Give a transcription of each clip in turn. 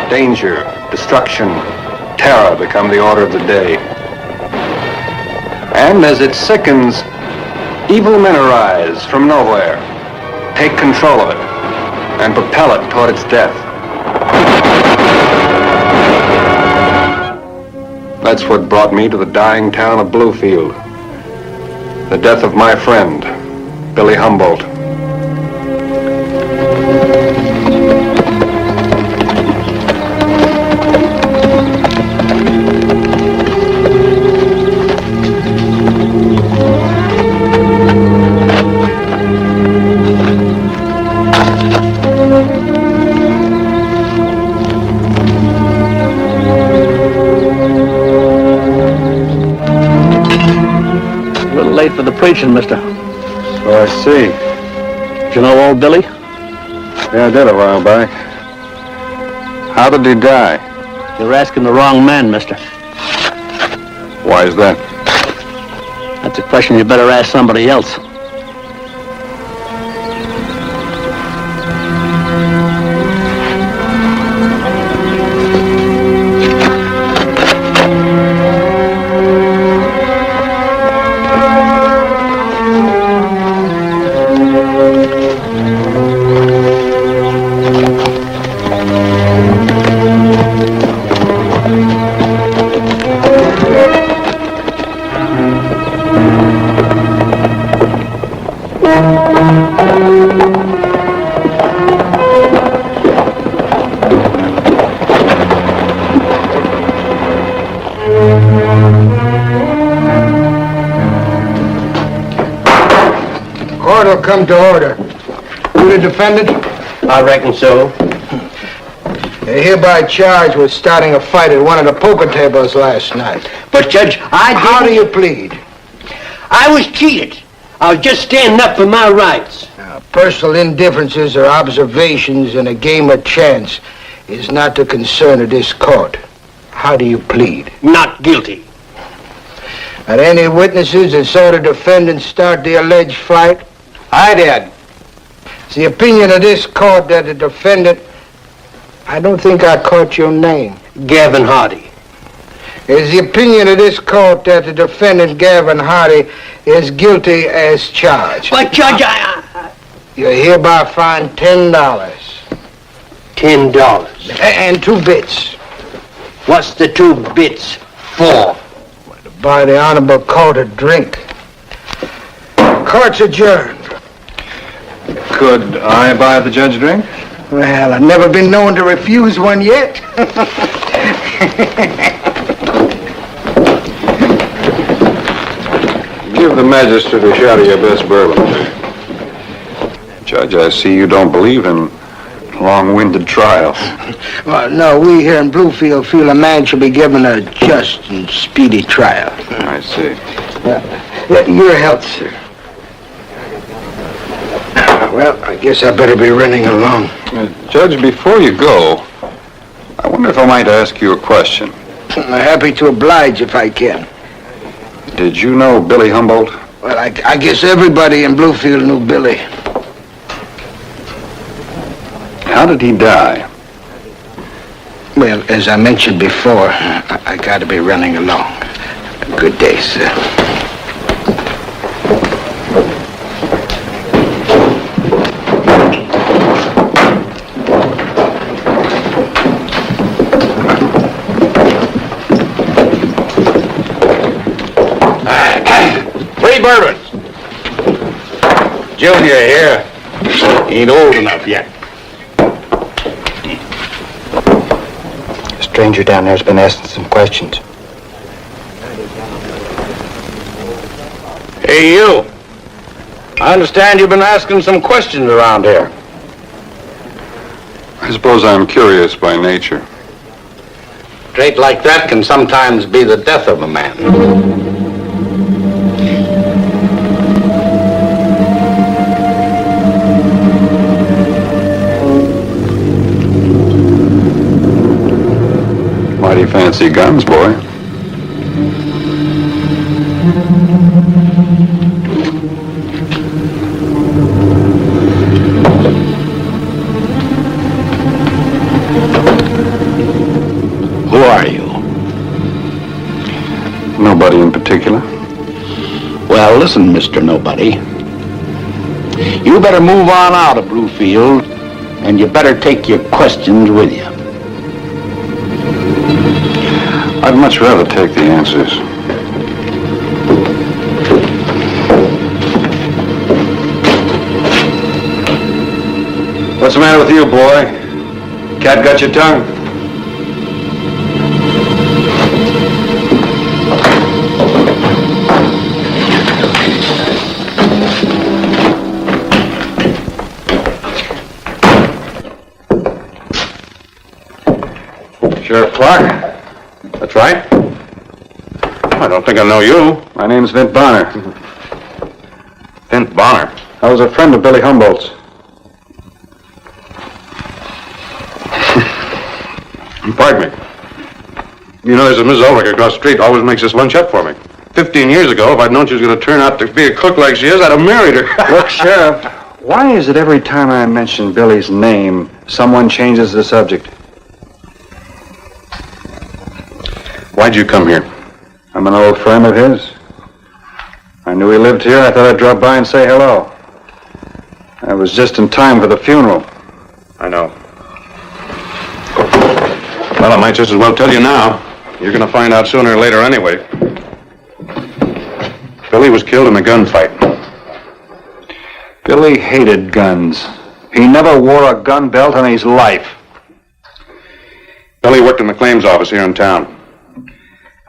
danger, destruction, terror become the order of the day. And as it sickens, evil men arise from nowhere, take control of it, and propel it toward its death. That's what brought me to the dying town of Bluefield. The death of my friend, Billy Humboldt. Late for the preaching, mister. So I see. Did you know old Billy? Yeah, I did a while back. How did he die? You're asking the wrong man, mister. Why is that? That's a question you better ask somebody else. Order come to order. You the defendant? I reckon so. You're hereby charged with starting a fight at one of the poker tables last night. But, Judge, How do you plead? I was cheated. I was just standing up for my rights. Now, personal indifferences or observations in a game of chance is not the concern of this court. How do you plead? Not guilty. Are there any witnesses that saw the defendant start the alleged fight? I did. It's the opinion of this court that the defendant... I don't think I caught your name. Gavin Hardy. It's the opinion of this court that the defendant, Gavin Hardy, is guilty as charged. But, Judge, You're hereby fined $10. $10. And 2 bits. What's the 2 bits for? To buy the honorable court a drink. Court's adjourned. Could I buy the judge a drink? Well, I've never been known to refuse one yet. Give the magistrate a shot of your best bourbon. Judge, I see you don't believe in long-winded trials. Well, no, we here in Bluefield feel a man should be given a just and speedy trial. I see. Your health, sir. Well, I guess I better be running along. Judge, before you go, I wonder if I might ask you a question. I'm happy to oblige if I can. Did you know Billy Humboldt? Well, I guess everybody in Bluefield knew Billy. How did he die? Well, as I mentioned before, I gotta be running along. Good day, sir. Bourbons. Junior here ain't old enough yet. The stranger down there's been asking some questions. Hey, you. I understand you've been asking some questions around here. I suppose I'm curious by nature. A trait like that can sometimes be the death of a man. Mighty fancy guns, boy. Nobody in particular? Well, listen, Mr. Nobody. You better move on out of Bluefield, and you better take your questions with you. I'd much rather take the answers. What's the matter with you, boy? Cat got your tongue? Sheriff Clark? That's right. I don't think I know you. My name's Vint Bonner. Vint Bonner? I was a friend of Billy Humboldt's. Pardon me. You know, there's a Miss Ulrich across the street always makes this lunch up for me. 15 years ago, if I'd known she was going to turn out to be a cook like she is, I'd have married her. Look, Sheriff, why is it every time I mention Billy's name, someone changes the subject? Why'd you come here? I'm an old friend of his. I knew he lived here. I thought I'd drop by and say hello. I was just in time for the funeral. I know. Well, I might just as well tell you now. You're going to find out sooner or later anyway. Billy was killed in a gunfight. Billy hated guns. He never wore a gun belt in his life. Billy worked in the claims office here in town.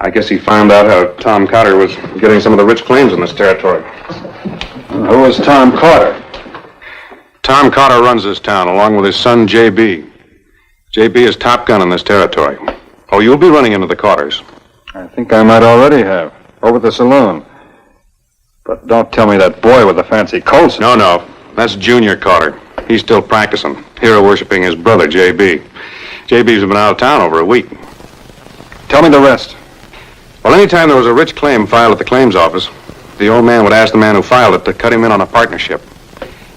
I guess he found out how Tom Cotter was getting some of the rich claims in this territory. Who was Tom Carter? Tom Cotter runs this town along with his son, J.B. J.B. is top gun in this territory. Oh, you'll be running into the Carters. I think I might already have. Over at the saloon. But don't tell me that boy with the fancy Colts. No. That's Junior Carter. He's still practicing, hero-worshipping his brother, J.B. J.B.'s been out of town over a week. Tell me the rest. Well, anytime there was a rich claim filed at the claims office, the old man would ask the man who filed it to cut him in on a partnership.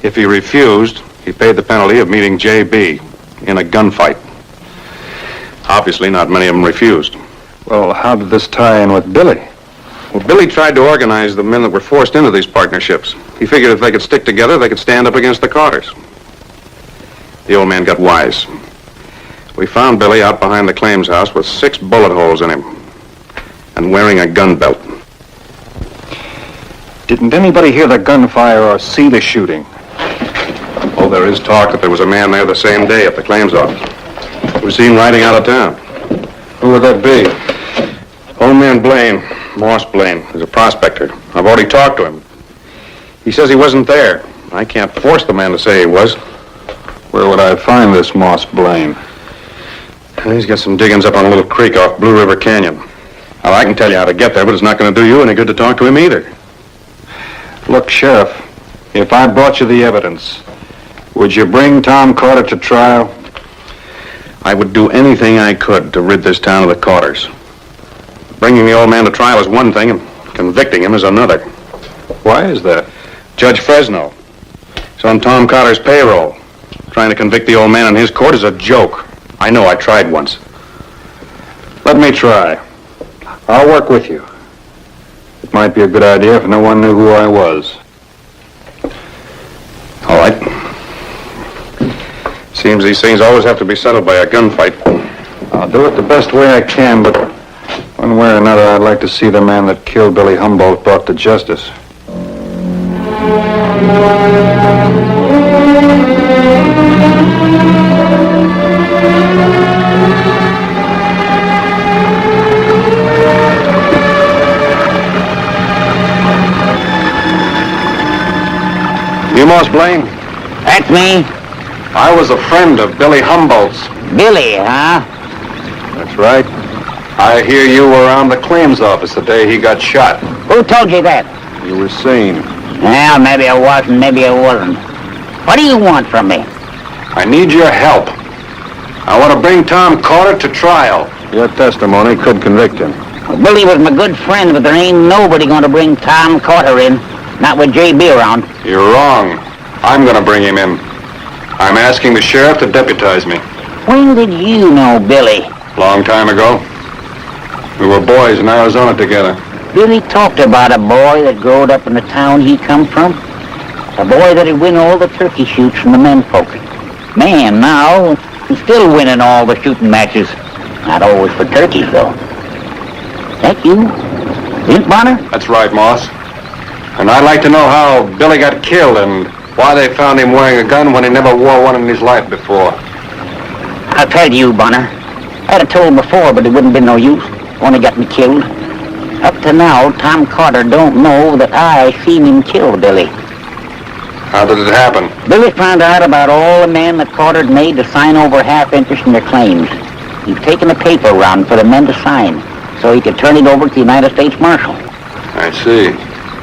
If he refused, he paid the penalty of meeting J.B. in a gunfight. Obviously, not many of them refused. Well, how did this tie in with Billy? Well, Billy tried to organize the men that were forced into these partnerships. He figured if they could stick together, they could stand up against the Carters. The old man got wise. We found Billy out behind the claims house with 6 bullet holes in him and wearing a gun belt. Didn't anybody hear the gunfire or see the shooting? Oh, there is talk that there was a man there the same day at the claims office. He was seen riding out of town. Who would that be? Old man Blaine, Moss Blaine, is a prospector. I've already talked to him. He says he wasn't there. I can't force the man to say he was. Where would I find this Moss Blaine? He's got some diggings up on a little creek off Blue River Canyon. Now, I can tell you how to get there, but it's not going to do you any good to talk to him either. Look, Sheriff, if I brought you the evidence, would you bring Tom Carter to trial? I would do anything I could to rid this town of the Carters. Bringing the old man to trial is one thing, and convicting him is another. Why is that? Judge Fresno. He's on Tom Carter's payroll. Trying to convict the old man in his court is a joke. I know, I tried once. Let me try. I'll work with you. It might be a good idea if no one knew who I was. All right. Seems these things always have to be settled by a gunfight. I'll do it the best way I can, but one way or another, I'd like to see the man that killed Billy Humboldt brought to justice. You, Moss Blaine? That's me. I was a friend of Billy Humboldt's. Billy, huh? That's right. I hear you were around the claims office the day he got shot. Who told you that? You were seen. Well, maybe I was and maybe I wasn't. What do you want from me? I need your help. I want to bring Tom Carter to trial. Your testimony could convict him. Well, Billy was my good friend, but there ain't nobody going to bring Tom Carter in. Not with J.B. around. You're wrong. I'm going to bring him in. I'm asking the sheriff to deputize me. When did you know Billy? Long time ago. We were boys in Arizona together. Billy talked about a boy that growed up in the town he come from. A boy that'd win all the turkey shoots from the menfolk. Man, now, he's still winning all the shooting matches. Not always for turkeys, though. That you? Bint Bonner? That's right, Moss. And I'd like to know how Billy got killed and why they found him wearing a gun when he never wore one in his life before. I'll tell you, Bonner. I'd have told him before, but it wouldn't been no use. Only got me killed. Up to now, Tom Carter don't know that I seen him kill Billy. How did it happen? Billy found out about all the men that Carter'd made to sign over half interest in their claims. He'd taken a paper around for the men to sign, so he could turn it over to the United States Marshal. I see.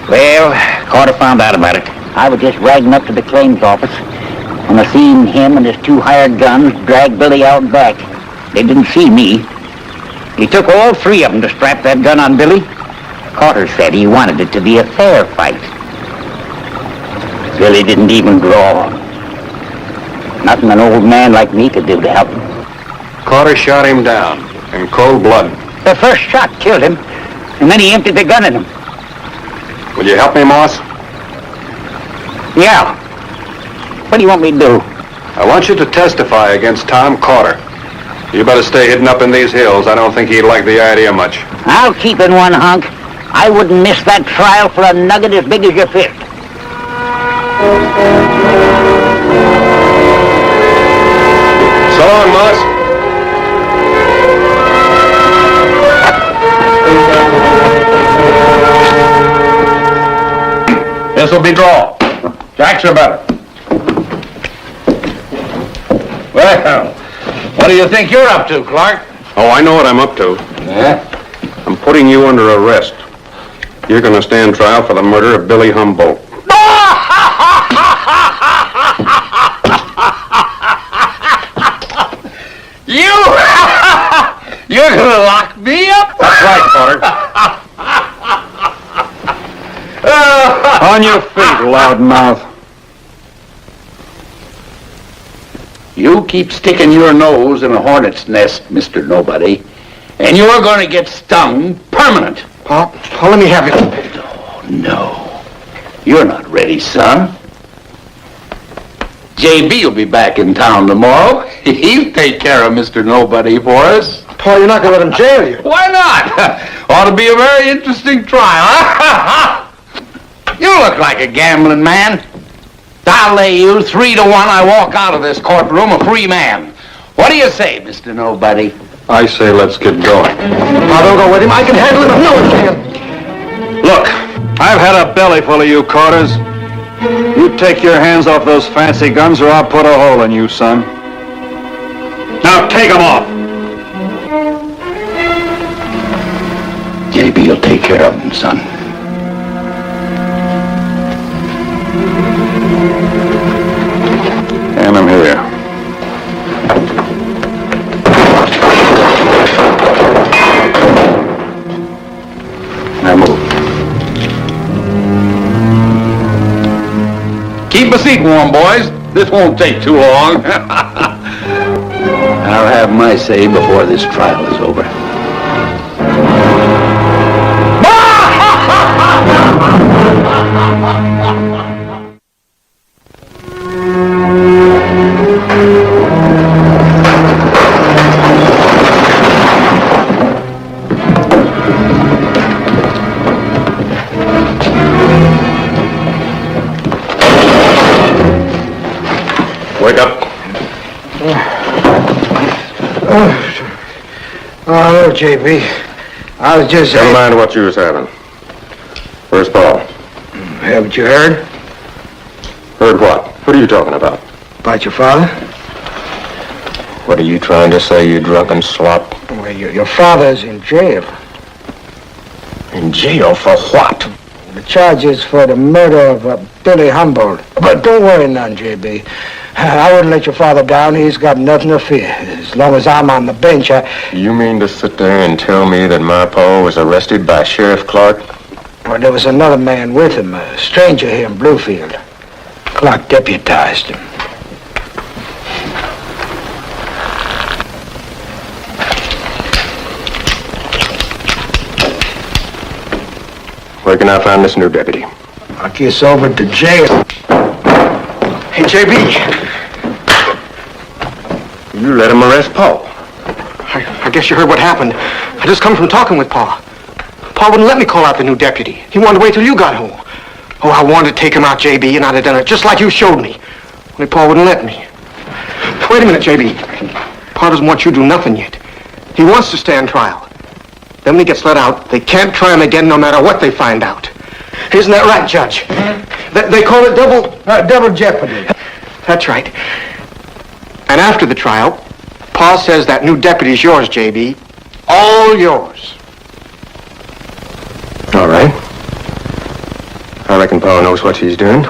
Well, Carter found out about it. I was just riding up to the claims office when I seen him and his 2 hired guns drag Billy out back. They didn't see me. He took all 3 of them to strap that gun on Billy. Carter said he wanted it to be a fair fight. Billy didn't even draw. Nothing an old man like me could do to help him. Carter shot him down in cold blood. The first shot killed him, and then he emptied the gun at him. Will you help me, Moss? Yeah. What do you want me to do? I want you to testify against Tom Carter. You better stay hidden up in these hills. I don't think he'd like the idea much. I'll keep in one hunk. I wouldn't miss that trial for a nugget as big as your fist. So long, Moss. This'll be draw. Jacks are better. Well, what do you think you're up to, Clark? Oh, I know what I'm up to. Yeah? I'm putting you under arrest. You're going to stand trial for the murder of Billy Humboldt. You're gonna lock me up? That's right, Carter. On your feet, loudmouth. You keep sticking your nose in a hornet's nest, Mr. Nobody, and you're gonna get stung permanent. Pa, let me have it. Oh, no. You're not ready, son. JB will be back in town tomorrow. He'll take care of Mr. Nobody for us. Pa, you're not going to let him jail you. Why not? Ought to be a very interesting trial, huh? You look like a gambling man. I'll lay you 3-1 I walk out of this courtroom a free man. What do you say, Mr. Nobody? I say let's get going. Pa, don't go with him. I can handle him. No one can. Look, I've had a belly full of you, Carters. You take your hands off those fancy guns or I'll put a hole in you, son. Now take them off. JB will take care of him, son. And I'm here. Now move. Keep a seat warm, boys. This won't take too long. I'll have my say before this trial is over. Wake up. Oh, no, JB. I was just... Never mind what you was having. Where's Paul? Haven't you heard Heard what? What are you talking about? about your father? What are you trying to say, you drunken slop? Well, your father's in jail. In jail for what? The charge is for the murder of Billy Humboldt. But don't worry none, JB. I wouldn't let your father down. He's got nothing to fear. As long as I'm on the bench, You mean to sit there and tell me that my pa was arrested by Sheriff Clark? Well, there was another man with him, a stranger here in Bluefield. Clark deputized him. Where can I find this new deputy? I guess over to jail. Hey, JB. You let him arrest Paul. I guess you heard what happened. I just come from talking with Pa. Pa wouldn't let me call out the new deputy. He wanted to wait till you got home. Oh, I wanted to take him out, JB, and I'd have done it just like you showed me. Only Pa wouldn't let me. Wait a minute, JB. Pa doesn't want you to do nothing yet. He wants to stand trial. Then when he gets let out, they can't try him again no matter what they find out. Isn't that right, Judge? They call it Double jeopardy. That's right. And after the trial, Pa says that new deputy's yours, JB. All yours. All right. I reckon Pa knows what she's doing.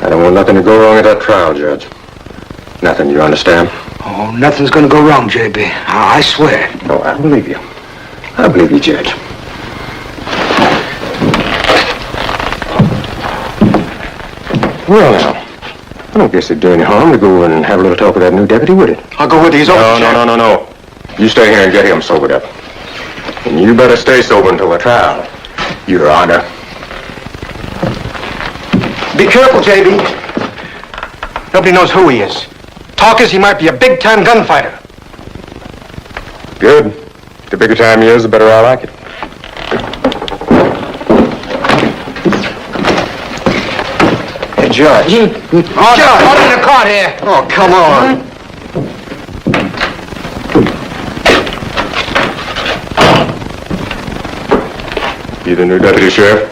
I don't want nothing to go wrong at that trial, Judge. Nothing, you understand? Oh, nothing's gonna go wrong, JB. I swear. Oh, I believe you. I believe you, Judge. Well, now, I don't guess it'd do any harm to go and have a little talk with that new deputy, would it? I'll go with you. He's over. No. You stay here and get him sobered up. And you better stay sober until the trial, Your Honor. Be careful, JB. Nobody knows who he is. Talk is he might be a big-time gunfighter. Good. The bigger time he is, the better I like it. Hey, Judge. Judge, put in the cart here. Oh, come on. You the new deputy sheriff?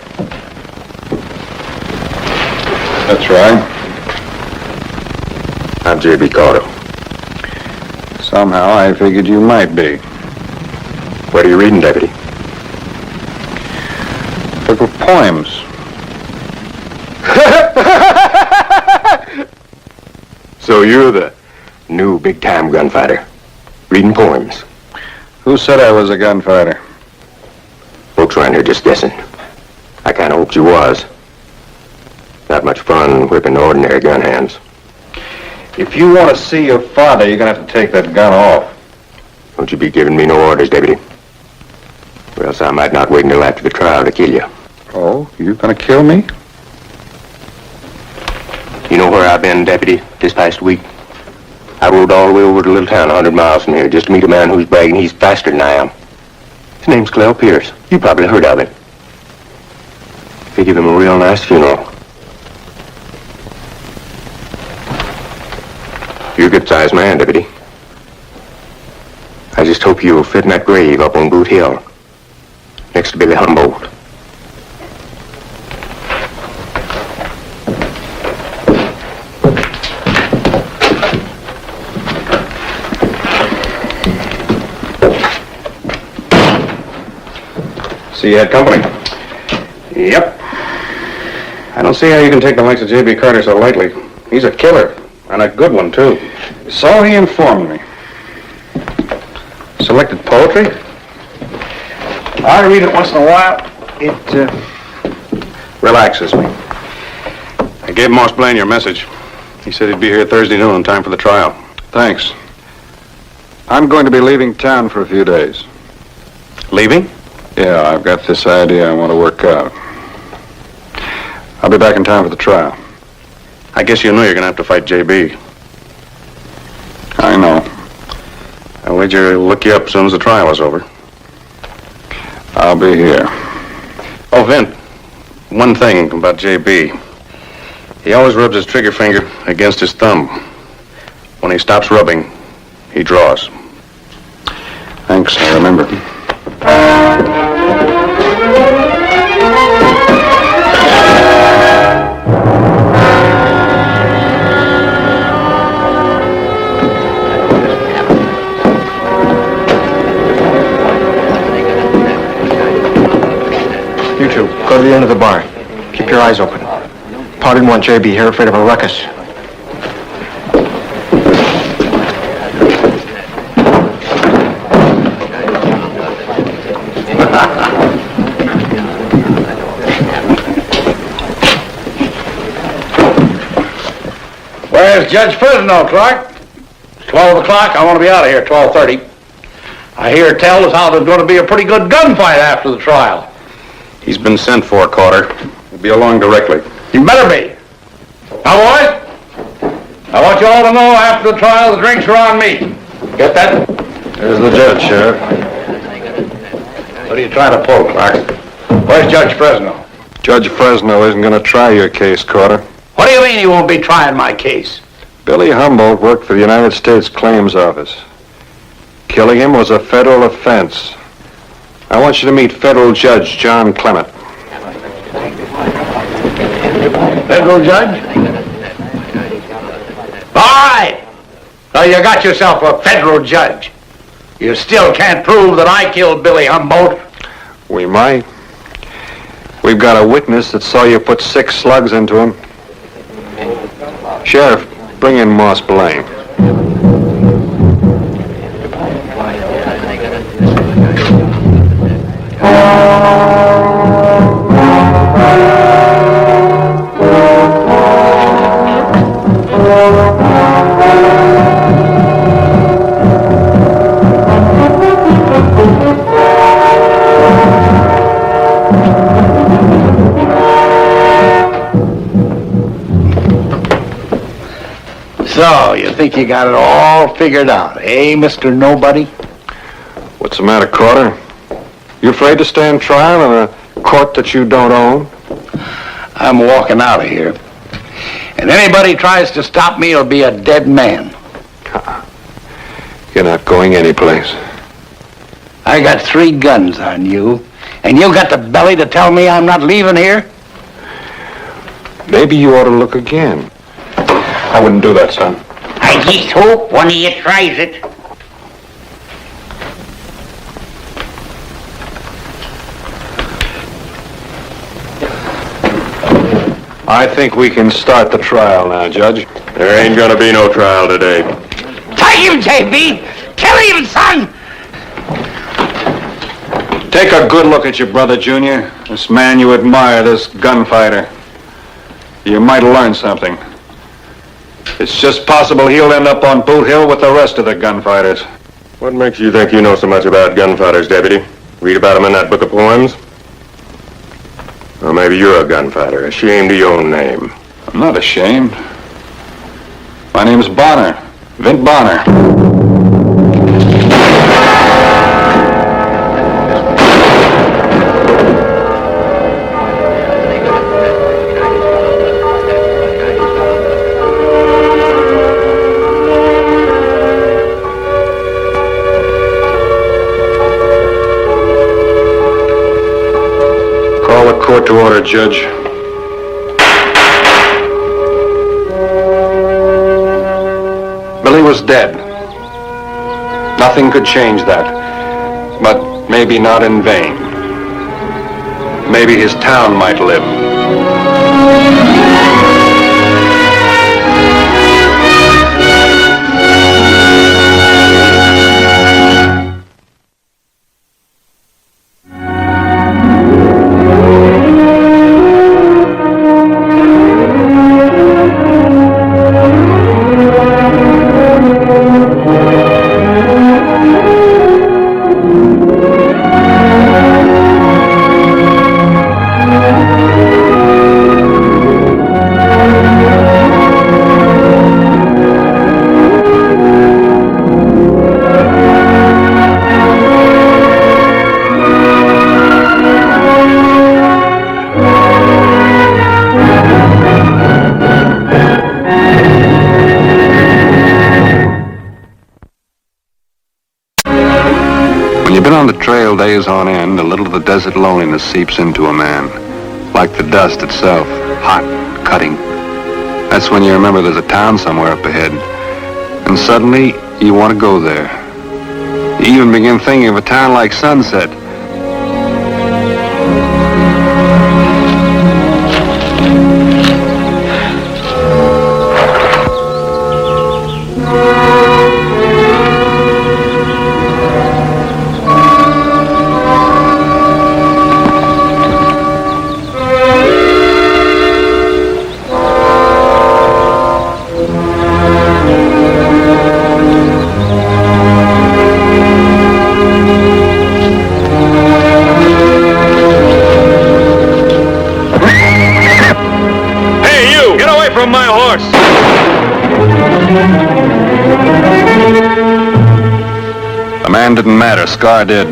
That's right. I'm J.B. Carter. Somehow I figured you might be. What are you reading, deputy? Book of poems. So you're the new big-time gunfighter, reading poems. Who said I was a gunfighter? Folks around here just guessing. I kind of hoped you was. Not much fun whipping ordinary gun hands. If you want to see your father, you're going to have to take that gun off. Don't you be giving me no orders, deputy. Or else I might not wait until after the trial to kill you. Oh, you going to kill me? You know where I've been, deputy, this past week? I rode all the way over to a little town 100 miles from here just to meet a man who's bragging he's faster than I am. His name's Clell Pierce. You probably heard of him. They give him a real nice funeral. You're a good-sized man, deputy. I just hope you'll fit in that grave up on Boot Hill, next to Billy Humboldt. So you had company? Yep. I don't see how you can take the likes of J.B. Carter so lightly. He's a killer, and a good one, too. So he informed me. Selected poetry? I read it once in a while. It, Relaxes me. I gave Moss Blaine your message. He said he'd be here Thursday noon in time for the trial. Thanks. I'm going to be leaving town for a few days. Leaving? Yeah, I've got this idea I want to work out. I'll be back in time for the trial. I guess you know you're going to have to fight J.B. I know. I'll wager he'll look you up as soon as the trial is over. I'll be here. Oh, Vint, one thing about J.B. He always rubs his trigger finger against his thumb. When he stops rubbing, he draws. Thanks, I remember. You two, go to the end of the bar. Keep your eyes open. Pa didn't want JB here, afraid of a ruckus. Where's Judge Fresno, Clark? 12 o'clock, I want to be out of here, 12:30. I hear tell as how there's going to be a pretty good gunfight after the trial. He's been sent for, Carter. He'll be along directly. You better be. Now, boys, I want you all to know after the trial the drinks are on me. Get that? There's the judge, Sheriff. What are you trying to pull, Clark? Where's Judge Fresno? Judge Fresno isn't going to try your case, Carter. What do you mean he won't be trying my case? Billy Humboldt worked for the United States Claims Office. Killing him was a federal offense. I want you to meet Federal Judge John Clement. Federal Judge? All right. Now you got yourself a federal judge. You still can't prove that I killed Billy Humboldt. We might. We've got a witness that saw you put 6 slugs into him. Sheriff, bring in Moss Blaine. So, you think you got it all figured out, eh, Mr. Nobody? What's the matter, Carter? You afraid to stand trial in a court that you don't own? I'm walking out of here. And anybody tries to stop me will be a dead man. You're not going anyplace. I got 3 guns on you, and you got the belly to tell me I'm not leaving here? Maybe you ought to look again. I wouldn't do that, son. I just hope one of you tries it. I think we can start the trial now, Judge. There ain't gonna be no trial today. Take him, JB! Kill him, son! Take a good look at your brother, Junior. This man you admire, this gunfighter. You might learn something. It's just possible he'll end up on Boot Hill with the rest of the gunfighters. What makes you think you know so much about gunfighters, Deputy? Read about them in that book of poems? Or maybe you're a gunfighter, ashamed of your own name. I'm not ashamed. My name's Bonner. Vint Bonner. Court to order, Judge. Billy was dead. Nothing could change that. But maybe not in vain. Maybe his town might live. On the trail days on end, a little of the desert loneliness seeps into a man. Like the dust itself, hot, cutting. That's when you remember there's a town somewhere up ahead. And suddenly, you want to go there. You even begin thinking of a town like Sunset. from my horse. The man didn't matter. Scar did.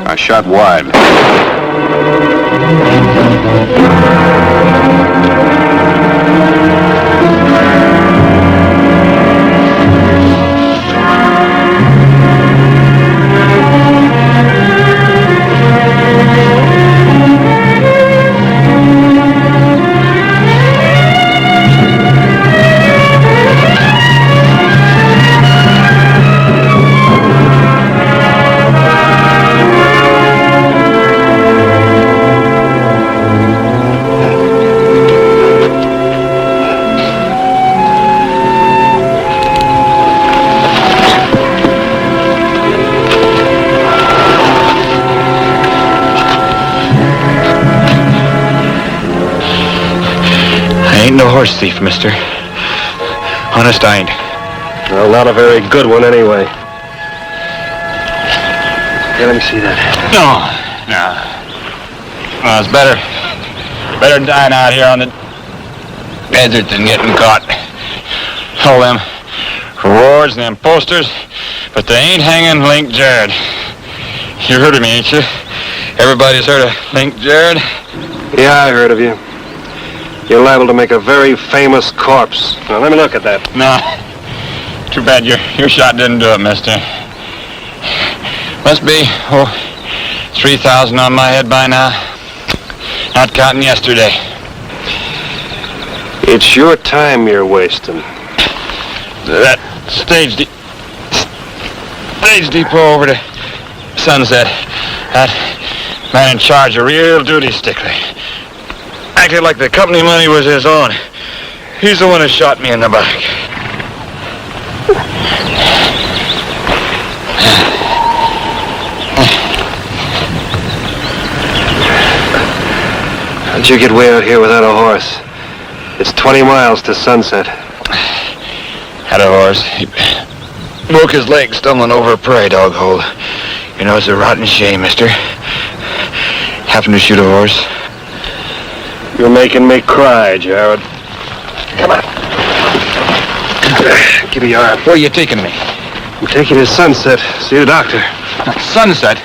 I shot wide. I ain't no horse thief, mister. Honest, I ain't. Well, not a very good one anyway. Here, let me see that. No. Well, it's better dying out here on the desert than getting caught. All them rewards and them posters, but they ain't hanging Link Jared. You heard of me, ain't you? Everybody's heard of Link Jared? Yeah, I heard of you. You're liable to make a very famous corpse. Now, let me look at that. No. Too bad your shot didn't do it, mister. Must be, 3,000 on my head by now. Not counting yesterday. It's your time you're wasting. That stage depot over to Sunset. That man in charge, a real duty stickler. Acted like the company money was his own. He's the one who shot me in the back. How'd you get way out here without a horse? It's 20 miles to Sunset. Had a horse. He broke his leg stumbling over a prairie dog hole. You know, it's a rotten shame, mister. Happened to shoot a horse. You're making me cry, Jared. Come on. Give me your arm. Where are you taking me? I'm taking you to Sunset. See the doctor. Sunset?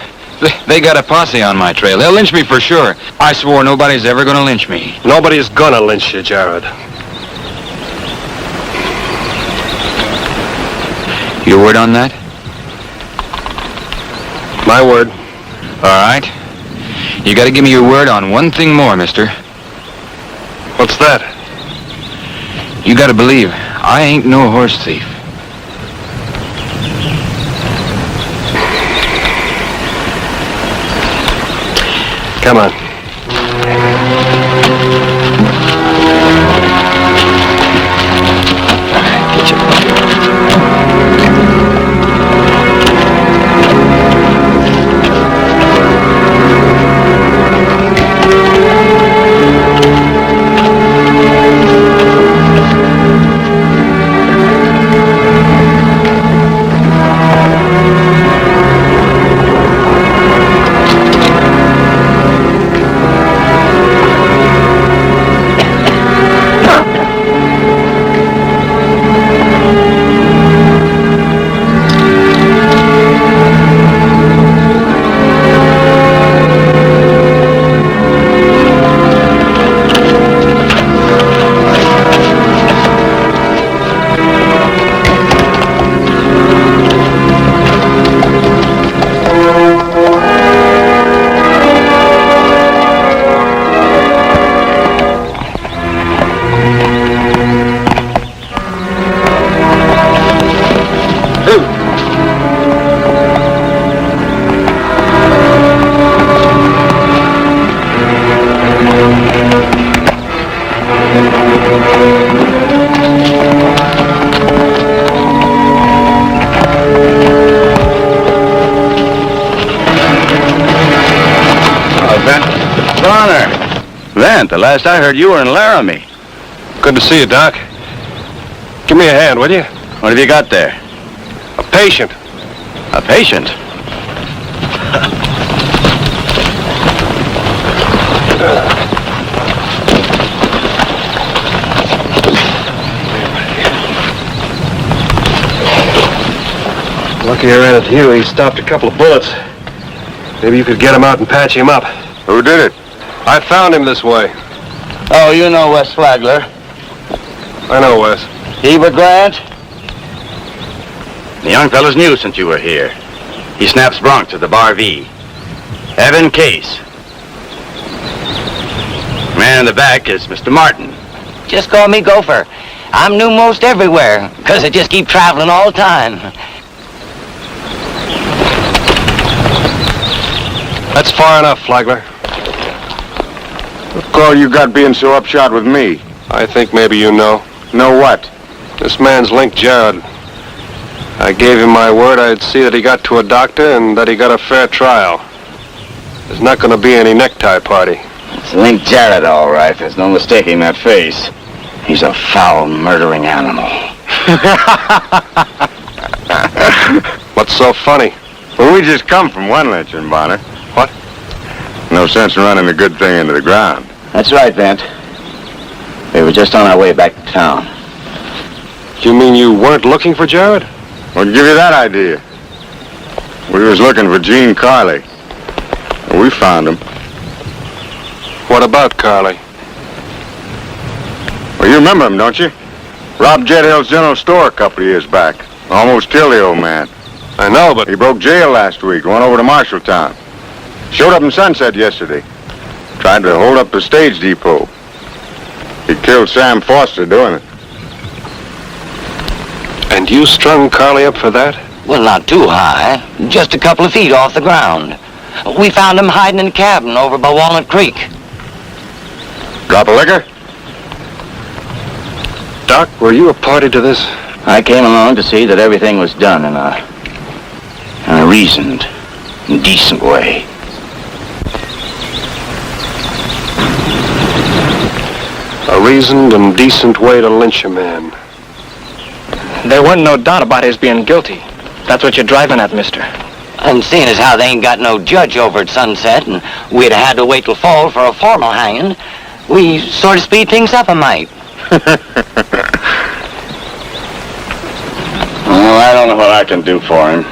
They got a posse on my trail. They'll lynch me for sure. I swore nobody's ever gonna lynch me. Nobody's gonna lynch you, Jared. Your word on that? My word. All right. You gotta give me your word on one thing more, mister. What's that? You gotta believe I ain't no horse thief. Come on. Get your The last I heard, you were in Laramie. Good to see you, Doc. Give me a hand, will you? What have you got there? A patient. A patient? Lucky I ran into you. He stopped a couple of bullets. Maybe you could get him out and patch him up. Who did it? I found him this way. Oh, you know Wes Flagler. I know, Wes. Eva Grant? The young fella's new since you were here. He snaps Bronx at the Bar V. Evan Case. Man in the back is Mr. Martin. Just call me Gopher. I'm new most everywhere, because I just keep traveling all the time. That's far enough, Flagler. What call you got being so upshot with me? I think maybe you know. Know what? This man's Link Jarrett. I gave him my word I'd see that he got to a doctor and that he got a fair trial. There's not going to be any necktie party. It's Link Jarrett, all right. There's no mistaking that face. He's a foul, murdering animal. What's so funny? Well, we just come from one lynching, Bonner. What? No sense in running a good thing into the ground. That's right, Vent. We were just on our way back to town. You mean you weren't looking for Jarrett? What'd give you that idea? We was looking for Gene Carley. Well, we found him. What about Carley? Well, you remember him, don't you? Robbed Jet Hill's general store a couple of years back. Almost killed the old man. I know, but... He broke jail last week, went over to Marshalltown. Showed up in Sunset yesterday. Tried to hold up the stage depot. He killed Sam Foster doing it. And you strung Carley up for that? Well, not too high. Just a couple of feet off the ground. We found him hiding in a cabin over by Walnut Creek. Drop of liquor? Doc, were you a party to this? I came along to see that everything was done in a reasoned and decent way. A reasoned and decent way to lynch a man. There wasn't no doubt about his being guilty. That's what you're driving at, mister. And seeing as how they ain't got no judge over at Sunset, and we'd have had to wait till fall for a formal hanging, we sort of speed things up a mite. Well, I don't know what I can do for him.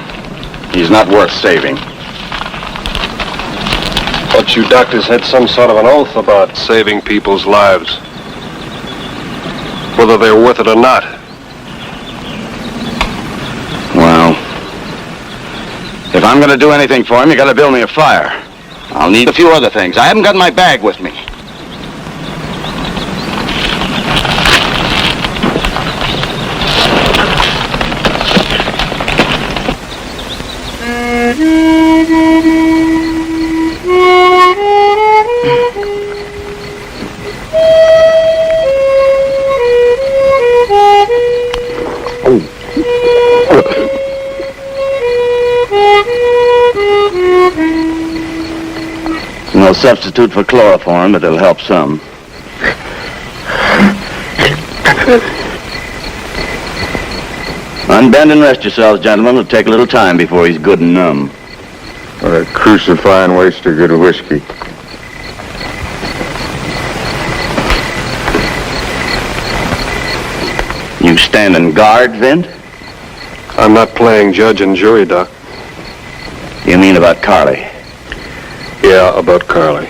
He's not worth saving. But you doctors had some sort of an oath about saving people's lives. Whether they're worth it or not. Well, if I'm going to do anything for him, you got to build me a fire. I'll need a few other things. I haven't got my bag with me. No substitute for chloroform, but it'll help some. Unbend and rest yourselves, gentlemen. It'll take a little time before he's good and numb. What a crucifying waste of good whiskey. You standing guard, Vint? I'm not playing judge and jury, Doc. You mean about Carley? Yeah, about Carley.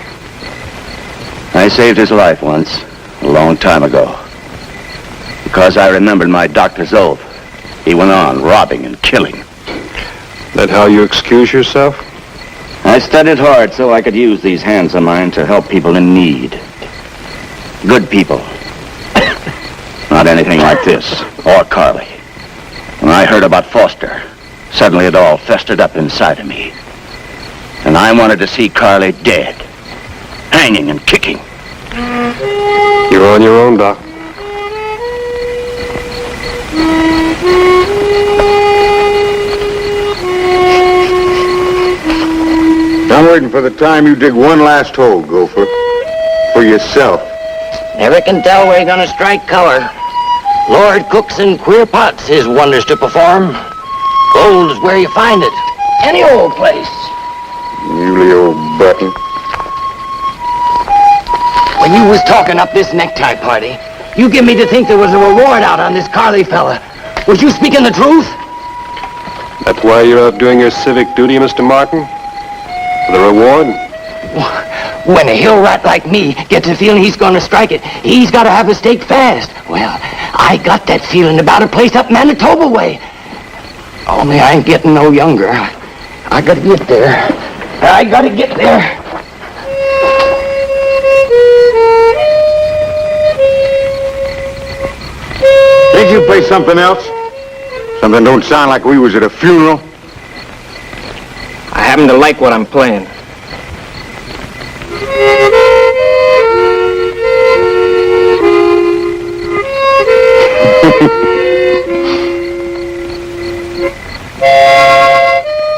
I saved his life once, a long time ago. Because I remembered my doctor's oath. He went on robbing and killing. That how you excuse yourself? I studied hard so I could use these hands of mine to help people in need. Good people. Not anything like this, or Carley. When I heard about Foster, suddenly it all festered up inside of me. And I wanted to see Carley dead, hanging and kicking. You're on your own, Doc. I'm waiting for the time you dig one last hole, Gopher. For yourself. Never can tell where you're gonna strike color. Lord cooks in queer pots his wonders to perform. Gold is where you find it. Any old place. Muley old button. When you was talking up this necktie party, you give me to think there was a reward out on this Carley fella. Was you speaking the truth? That's why you're out doing your civic duty, Mr. Martin? For the reward? When a hill rat like me gets a feeling he's gonna strike it, he's gotta have a stake fast. Well, I got that feeling about a place up Manitoba way. Only I ain't getting no younger. I gotta get there. I gotta get there. Did you play something else? Something don't sound like we was at a funeral. I happen to like what I'm playing.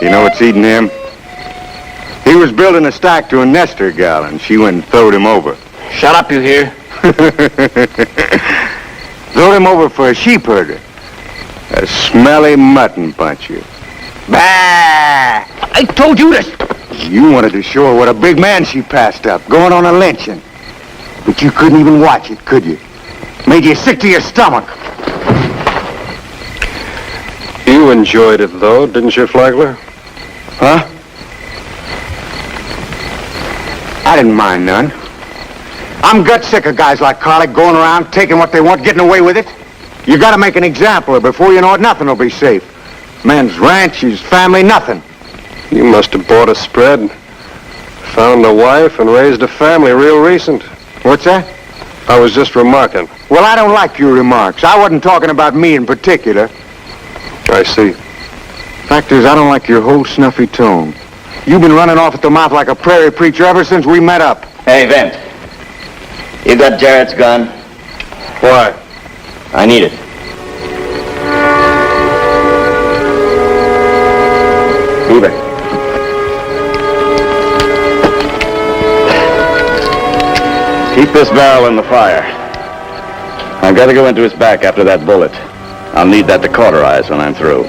You know what's eating him? He was building a stack to a Nestor gal, and she went and throwed him over. Shut up, you hear? Throwed him over for a sheep herder. A smelly mutton puncher. Bah! I told you this. You wanted to show her what a big man she passed up, going on a lynching. But you couldn't even watch it, could you? Made you sick to your stomach. You enjoyed it, though, didn't you, Flagler? Huh? I didn't mind none. I'm gut sick of guys like Carly going around taking what they want, getting away with it. You gotta make an example of her before you know it, nothing will be safe. Man's ranch, his family, nothing. You must have bought a spread, found a wife, and raised a family real recent. What's that? I was just remarking. Well, I don't like your remarks. I wasn't talking about me in particular. I see. Fact is, I don't like your whole snuffy tone. You've been running off at the mouth like a prairie preacher ever since we met up. Hey, Vent. You got Jarrett's gun? Why? I need it. Move it. Keep this barrel in the fire. I've got to go into his back after that bullet. I'll need that to cauterize when I'm through.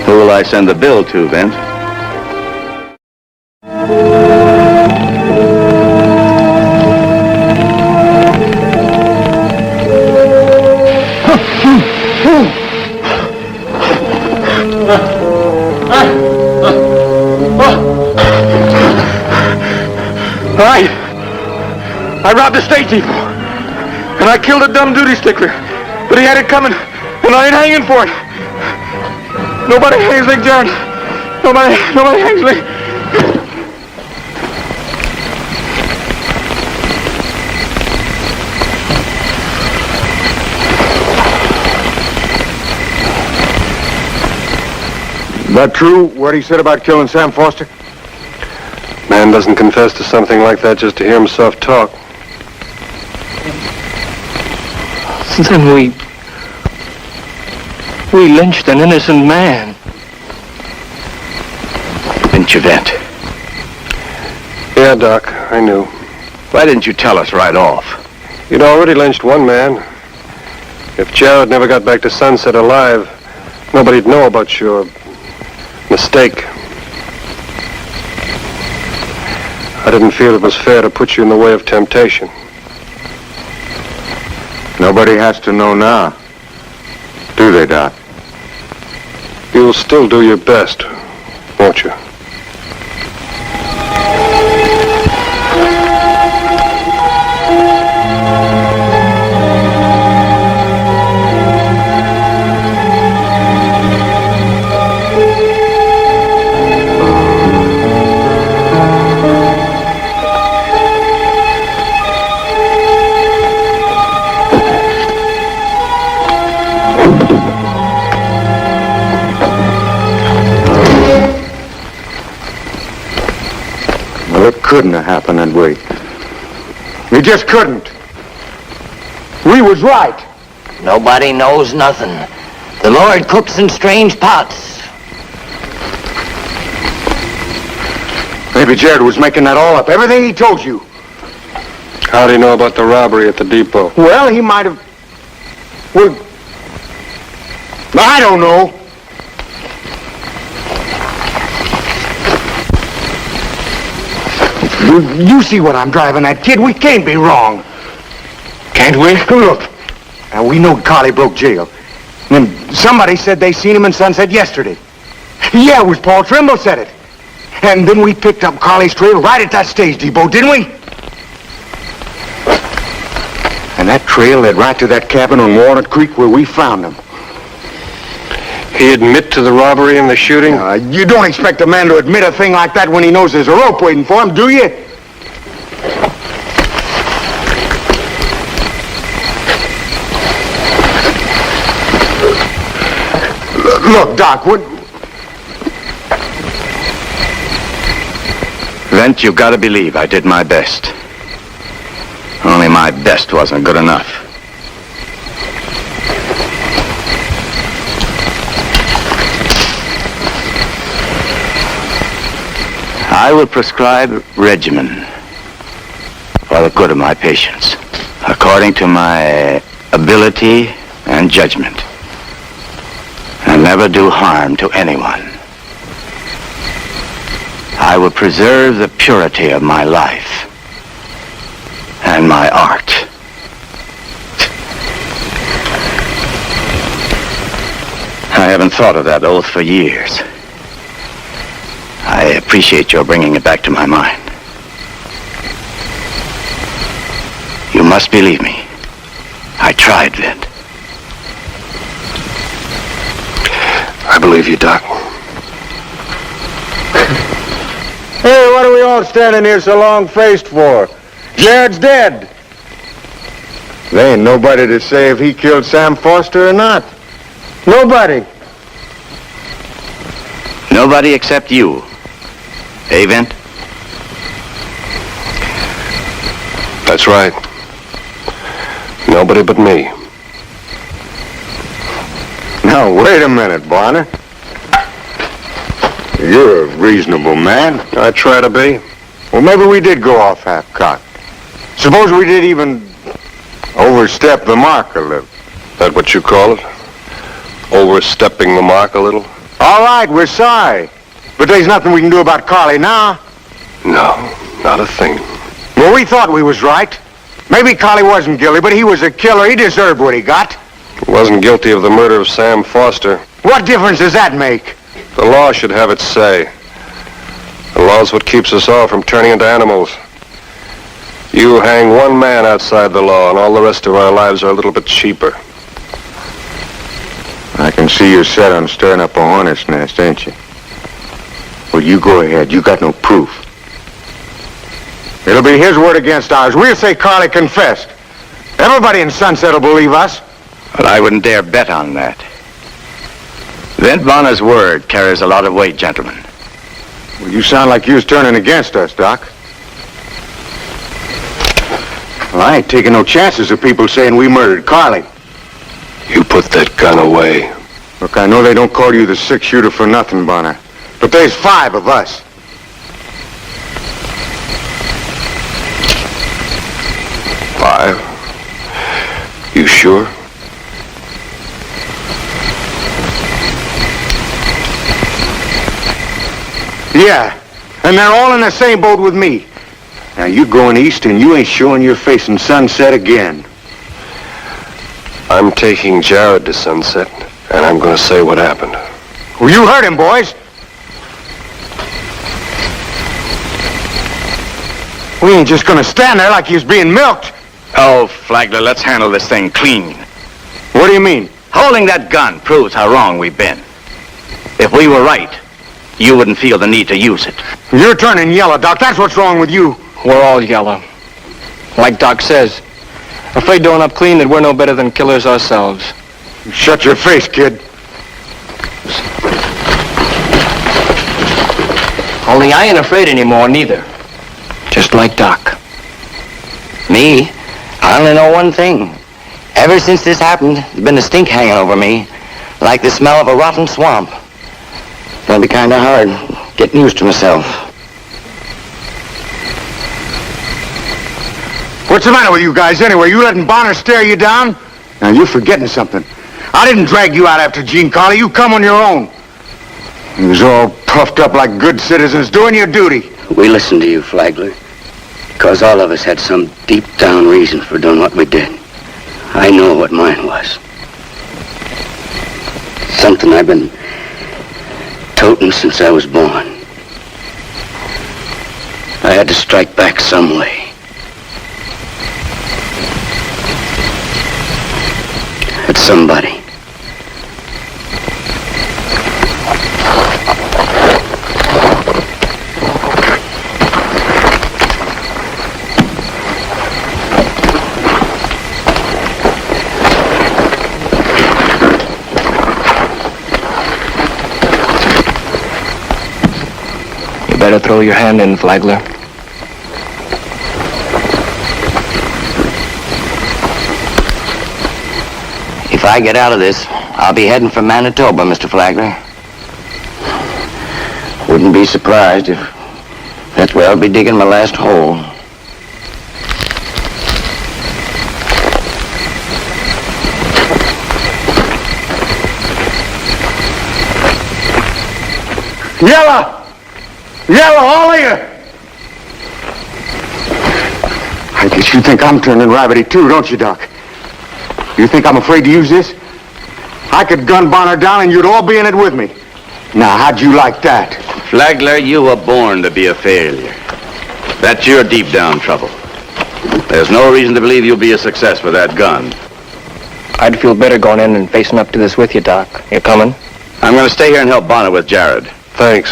Who will I send the bill to, Vent? I robbed a state depot, and I killed a dumb duty stickler, but he had it coming, and I ain't hanging for it. Nobody hangs like Jared. Nobody hangs like... That true, what he said about killing Sam Foster? Man doesn't confess to something like that just to hear himself talk. Then we lynched an innocent man. Didn't you, Vent? Yeah, Doc, I knew. Why didn't you tell us right off? You'd already lynched one man. If Jared never got back to Sunset alive, nobody'd know about your mistake. I didn't feel it was fair to put you in the way of temptation. Nobody has to know now. Do they, Doc? You'll still do your best, won't you? Couldn't have happened that way. It just couldn't. We was right. Nobody knows nothing. The Lord cooks in strange pots. Maybe Jared was making that all up. Everything he told you. How do you know about the robbery at the depot? Well, he might have... Well, I don't know. You see what I'm driving at, kid. We can't be wrong. Can't we? Look, now we know Carly broke jail. And then somebody said they seen him in Sunset yesterday. Yeah, it was Paul Trimble said it. And then we picked up Carly's trail right at that stage depot, didn't we? And that trail led right to that cabin on Walnut Creek where we found him. He admit to the robbery and the shooting? You don't expect a man to admit a thing like that when he knows there's a rope waiting for him, do you? Look, Doc, what... Vent, you've got to believe I did my best. Only my best wasn't good enough. I will prescribe regimen for the good of my patients, according to my ability and judgment, and never do harm to anyone. I will preserve the purity of my life and my art. I haven't thought of that oath for years. I appreciate your bringing it back to my mind. You must believe me. I tried, Vint. I believe you, Doc. Hey, what are we all standing here so long-faced for? Jared's dead. There ain't nobody to say if he killed Sam Foster or not. Nobody. Nobody except you. Hey, Vint? That's right. Nobody but me. Now, wait a minute, Barner. You're a reasonable man. I try to be. Well, maybe we did go off half-cocked. Suppose we did even overstep the mark a little. That what you call it? Overstepping the mark a little? All right, we're sorry. But there's nothing we can do about Carly now. No, not a thing. Well, we thought we was right. Maybe Carly wasn't guilty, but he was a killer. He deserved what he got. He wasn't guilty of the murder of Sam Foster. What difference does that make? The law should have its say. The law's what keeps us all from turning into animals. You hang one man outside the law, and all the rest of our lives are a little bit cheaper. I can see you're set on stirring up a hornet's nest, ain't you? Well, you go ahead. You got no proof. It'll be his word against ours. We'll say Carly confessed. Everybody in Sunset will believe us. But I wouldn't dare bet on that. Vint Bonner's word carries a lot of weight, gentlemen. Well, you sound like you was turning against us, Doc. Well, I ain't taking no chances of people saying we murdered Carly. You put that gun away. Look, I know they don't call you the six-shooter for nothing, Bonner. But there's 5 of us. Five? You sure? Yeah, and they're all in the same boat with me. Now, you going east and you ain't showing your face in Sunset again. I'm taking Jared to Sunset, and I'm going to say what happened. Well, you heard him, boys. We ain't just going to stand there like he's being milked. Oh, Flagler, let's handle this thing clean. What do you mean? Holding that gun proves how wrong we've been. If we were right, you wouldn't feel the need to use it. You're turning yellow, Doc. That's what's wrong with you. We're all yellow. Like Doc says, if they doing up clean, then we're no better than killers ourselves. Shut your face, kid. Only I ain't afraid anymore, neither. Just like Doc. Me? I only know one thing. Ever since this happened, there's been a stink hanging over me, like the smell of a rotten swamp. It's gonna be kind of hard getting used to myself. What's the matter with you guys anyway? You letting Bonner stare you down? Now, you're forgetting something. I didn't drag you out after Gene Carly. You come on your own. You was all puffed up like good citizens doing your duty. We listened to you, Flagler. Because all of us had some deep down reason for doing what we did. I know what mine was. Something I've been toting since I was born. I had to strike back some way. At somebody. You better throw your hand in, Flagler. If I get out of this, I'll be heading for Manitoba, Mr. Flagler. Wouldn't be surprised if that's where I'll be digging my last hole. Yellow! Yellow, all of you! I guess you think I'm turning rabbity too, don't you, Doc? You think I'm afraid to use this? I could gun Bonner down and you'd all be in it with me. Now, how'd you like that? Flagler, you were born to be a failure. That's your deep down trouble. There's no reason to believe you'll be a success with that gun. I'd feel better going in and facing up to this with you, Doc. You coming? I'm going to stay here and help Bonner with Jared. Thanks.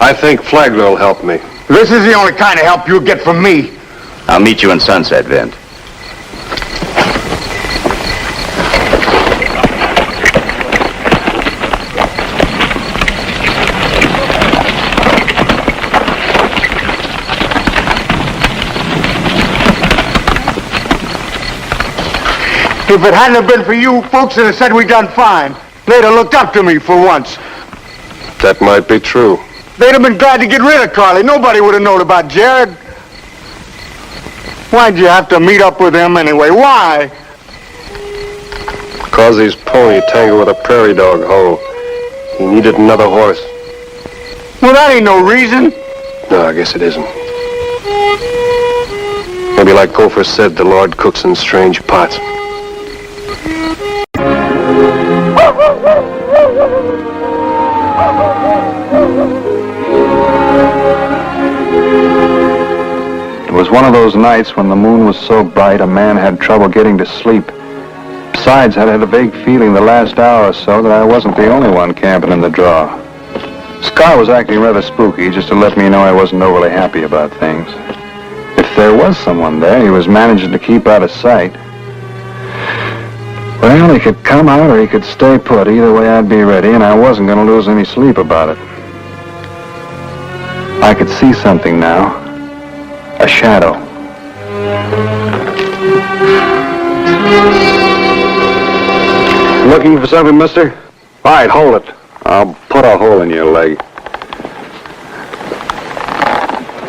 I think Flagler will help me. This is the only kind of help you'll get from me. I'll meet you in Sunset, Vint. If it hadn't have been for you, folks would have said we done fine. They'd have looked up to me for once. That might be true. They'd have been glad to get rid of Carly. Nobody would have known about Jared. Why'd you have to meet up with him anyway? Why? Because his pony tangled with a prairie dog hole. He needed another horse. Well, that ain't no reason. No, I guess it isn't. Maybe like Gopher said, the Lord cooks in strange pots. It was one of those nights when the moon was so bright a man had trouble getting to sleep. Besides, I'd had a vague feeling the last hour or so that I wasn't the only one camping in the draw. Scar was acting rather spooky, just to let me know I wasn't overly happy about things. If there was someone there, he was managing to keep out of sight. Well, he could come out or he could stay put. Either way, I'd be ready, and I wasn't going to lose any sleep about it. I could see something now. A shadow. Looking for something, mister? All right, hold it. I'll put a hole in your leg.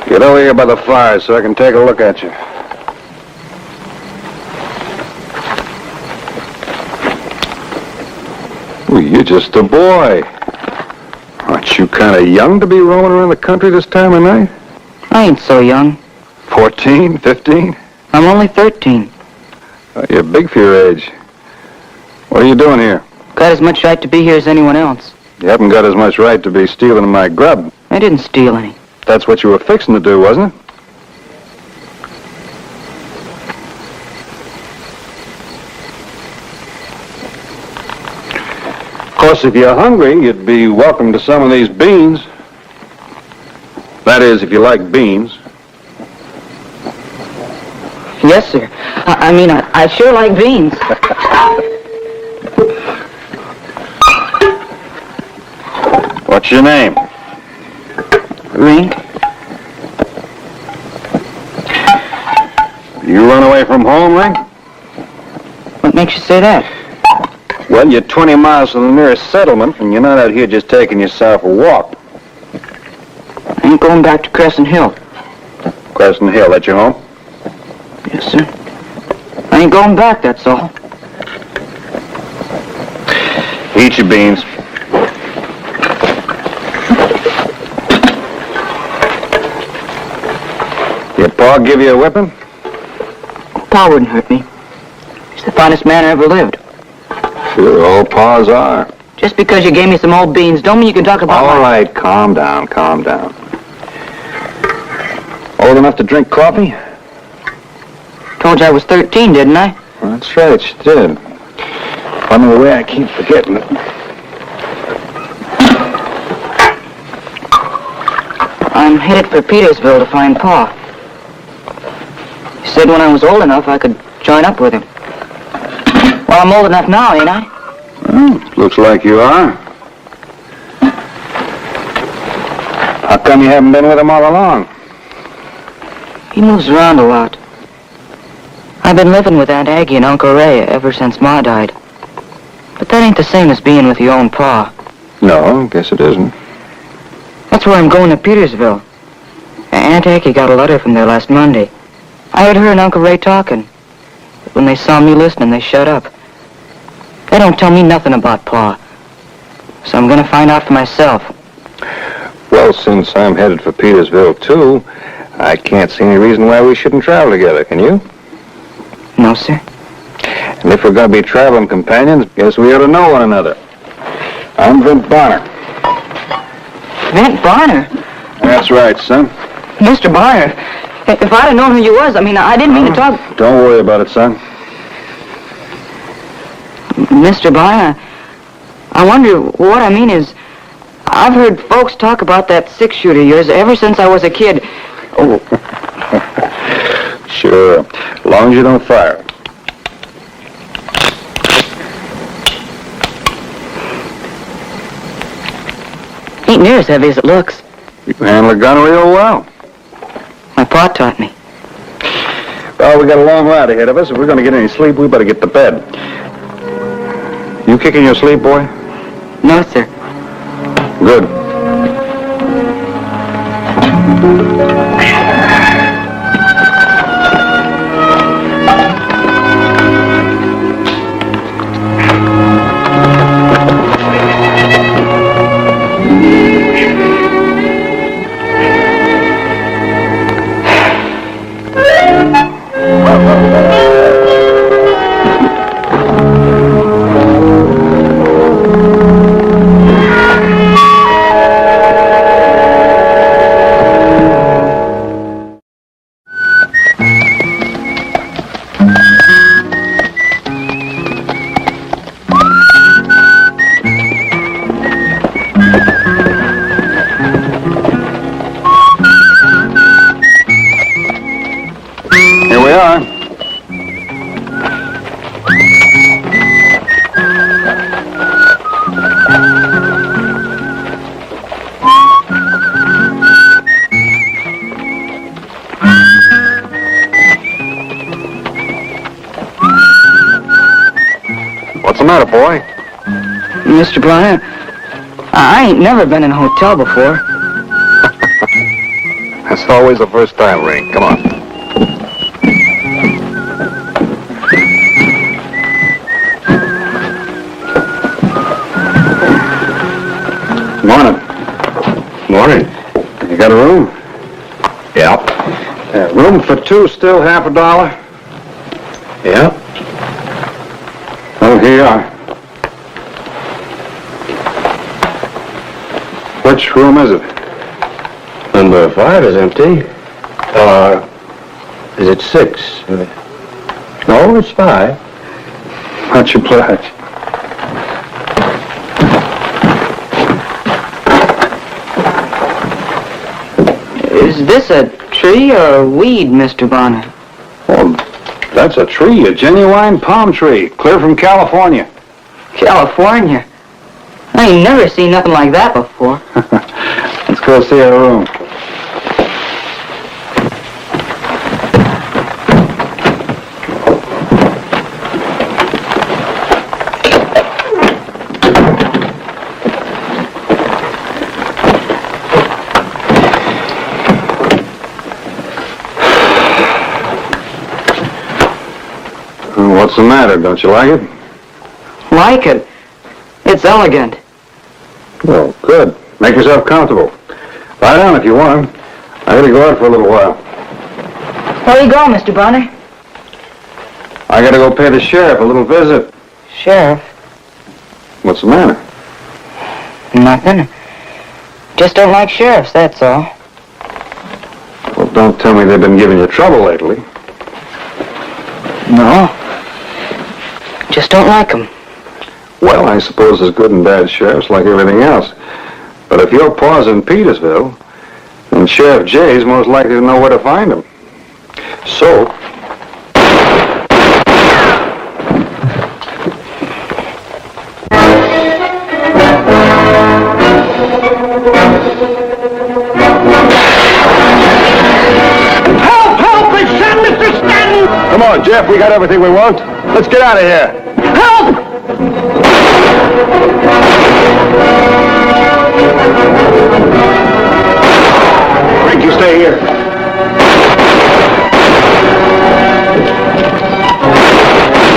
Get over here by the fire so I can take a look at you. Well, you're just a boy. Aren't you kind of young to be roaming around the country this time of night? I ain't so young. 14, 15? I'm only 13. You're big for your age. What are you doing here? Got as much right to be here as anyone else. You haven't got as much right to be stealing my grub. I didn't steal any. That's what you were fixing to do, wasn't it? Of course, if you're hungry, you'd be welcome to some of these beans. That is, if you like beans. Yes, sir. I sure like beans. What's your name? Rink. You run away from home, Rink? What makes you say that? Well, you're 20 miles from the nearest settlement, and you're not out here just taking yourself a walk. I ain't going back to Crescent Hill. Crescent Hill, that's your home? Yes, sir. I ain't going back, that's all. Eat your beans. Your Pa give you a whipping? Pa wouldn't hurt me. He's the finest man I ever lived. Sure, all paws are. Just because you gave me some old beans don't mean you can talk about All right, calm down, calm down. Old enough to drink coffee? Told you I was 13, didn't I? Well, that's right, you did. Funny the way I keep forgetting it. I'm headed for Petersville to find Pa. He said when I was old enough I could join up with him. Well, I'm old enough now, ain't I? Looks like you are. How come you haven't been with him all along? He moves around a lot. I've been living with Aunt Aggie and Uncle Ray ever since Ma died. But that ain't the same as being with your own Pa. No, guess it isn't. That's why I'm going to Petersville. Aunt Aggie got a letter from there last Monday. I heard her and Uncle Ray talking. But when they saw me listening, they shut up. They don't tell me nothing about Pa. So I'm gonna find out for myself. Well, since I'm headed for Petersville, too, I can't see any reason why we shouldn't travel together, can you? No, sir. And if we're going to be traveling companions, guess we ought to know one another. I'm Vint Bonner. Vint Bonner? That's right, son. Mr. Bonner, if I'd have known who you was, I didn't mean to talk... Don't worry about it, son. Mr. Bonner, I wonder what I mean is... I've heard folks talk about that six-shooter of yours ever since I was a kid. Oh. Sure, as long as you don't fire. Ain't near as heavy as it looks. You can handle a gun real well. My pa taught me. Well, we got a long ride ahead of us. If we're going to get any sleep, we better get to bed. You kicking your sleep, boy? No, sir. Good. What's the matter, boy? Mr. Bonner, I ain't never been in a hotel before. That's always the first time, Ring. Come on. Morning. Morning. You got a room? Yep. Room for two, still $50. Yep. Oh, here you are. Which room is it? Number 5 is empty. Is it 6? No, it's 5. What's your pledge? Is this a tree or a weed, Mr. Bonner? Oh, that's a tree, a genuine palm tree, clear from California. California? I ain't never seen nothing like that before. Let's go see our room. What's the matter? Don't you like it? Like it? It's elegant. Well, good. Make yourself comfortable. Lie down if you want. I gotta go out for a little while. Where you going, Mr. Bonner? I gotta go pay the sheriff a little visit. Sheriff? What's the matter? Nothing. Just don't like sheriffs, that's all. Well, don't tell me they've been giving you trouble lately. No. Just don't like them. Well, I suppose there's good and bad sheriffs like everything else. But if your pa's in Petersville, then Sheriff Jay's most likely to know where to find him. So... Help! They shot Mr. Stanton! Come on, Jeff, we got everything we want. Let's get out of here. Help! Rick, you stay here.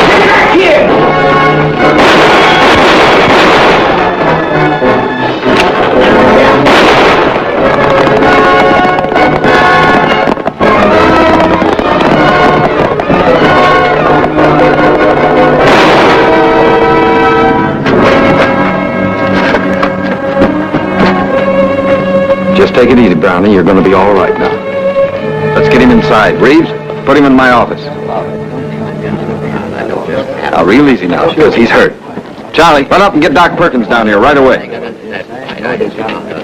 Get back here! Just take it easy, Brownie. You're going to be all right now. Let's get him inside. Reeves, put him in my office. Now, real easy now, because he's hurt. Charlie, run up and get Doc Perkins down here right away.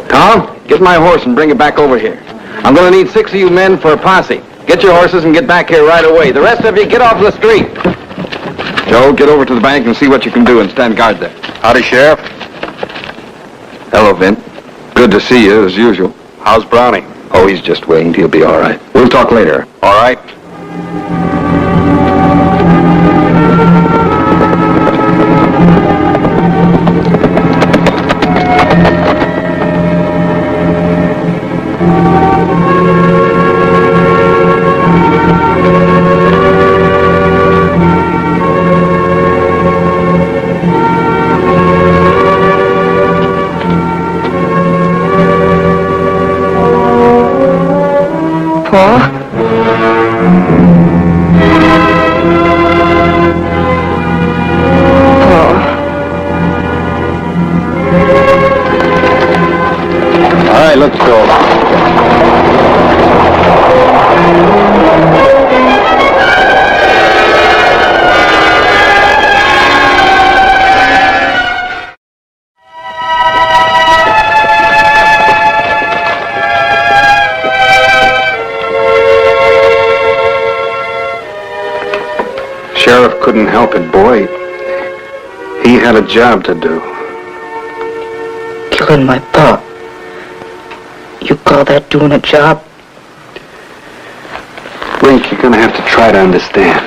Tom, get my horse and bring it back over here. I'm going to need 6 of you men for a posse. Get your horses and get back here right away. The rest of you, get off the street. Joe, get over to the bank and see what you can do and stand guard there. Howdy, Sheriff. Hello, Vint. Good to see you, as usual. How's Brownie? Oh, he's just winged. He'll be all right. We'll talk later. All right. All right, let's go. Sheriff couldn't help it, boy. He had a job to do. Killing my pa. You call that doing a job? Rink, you're gonna have to try to understand.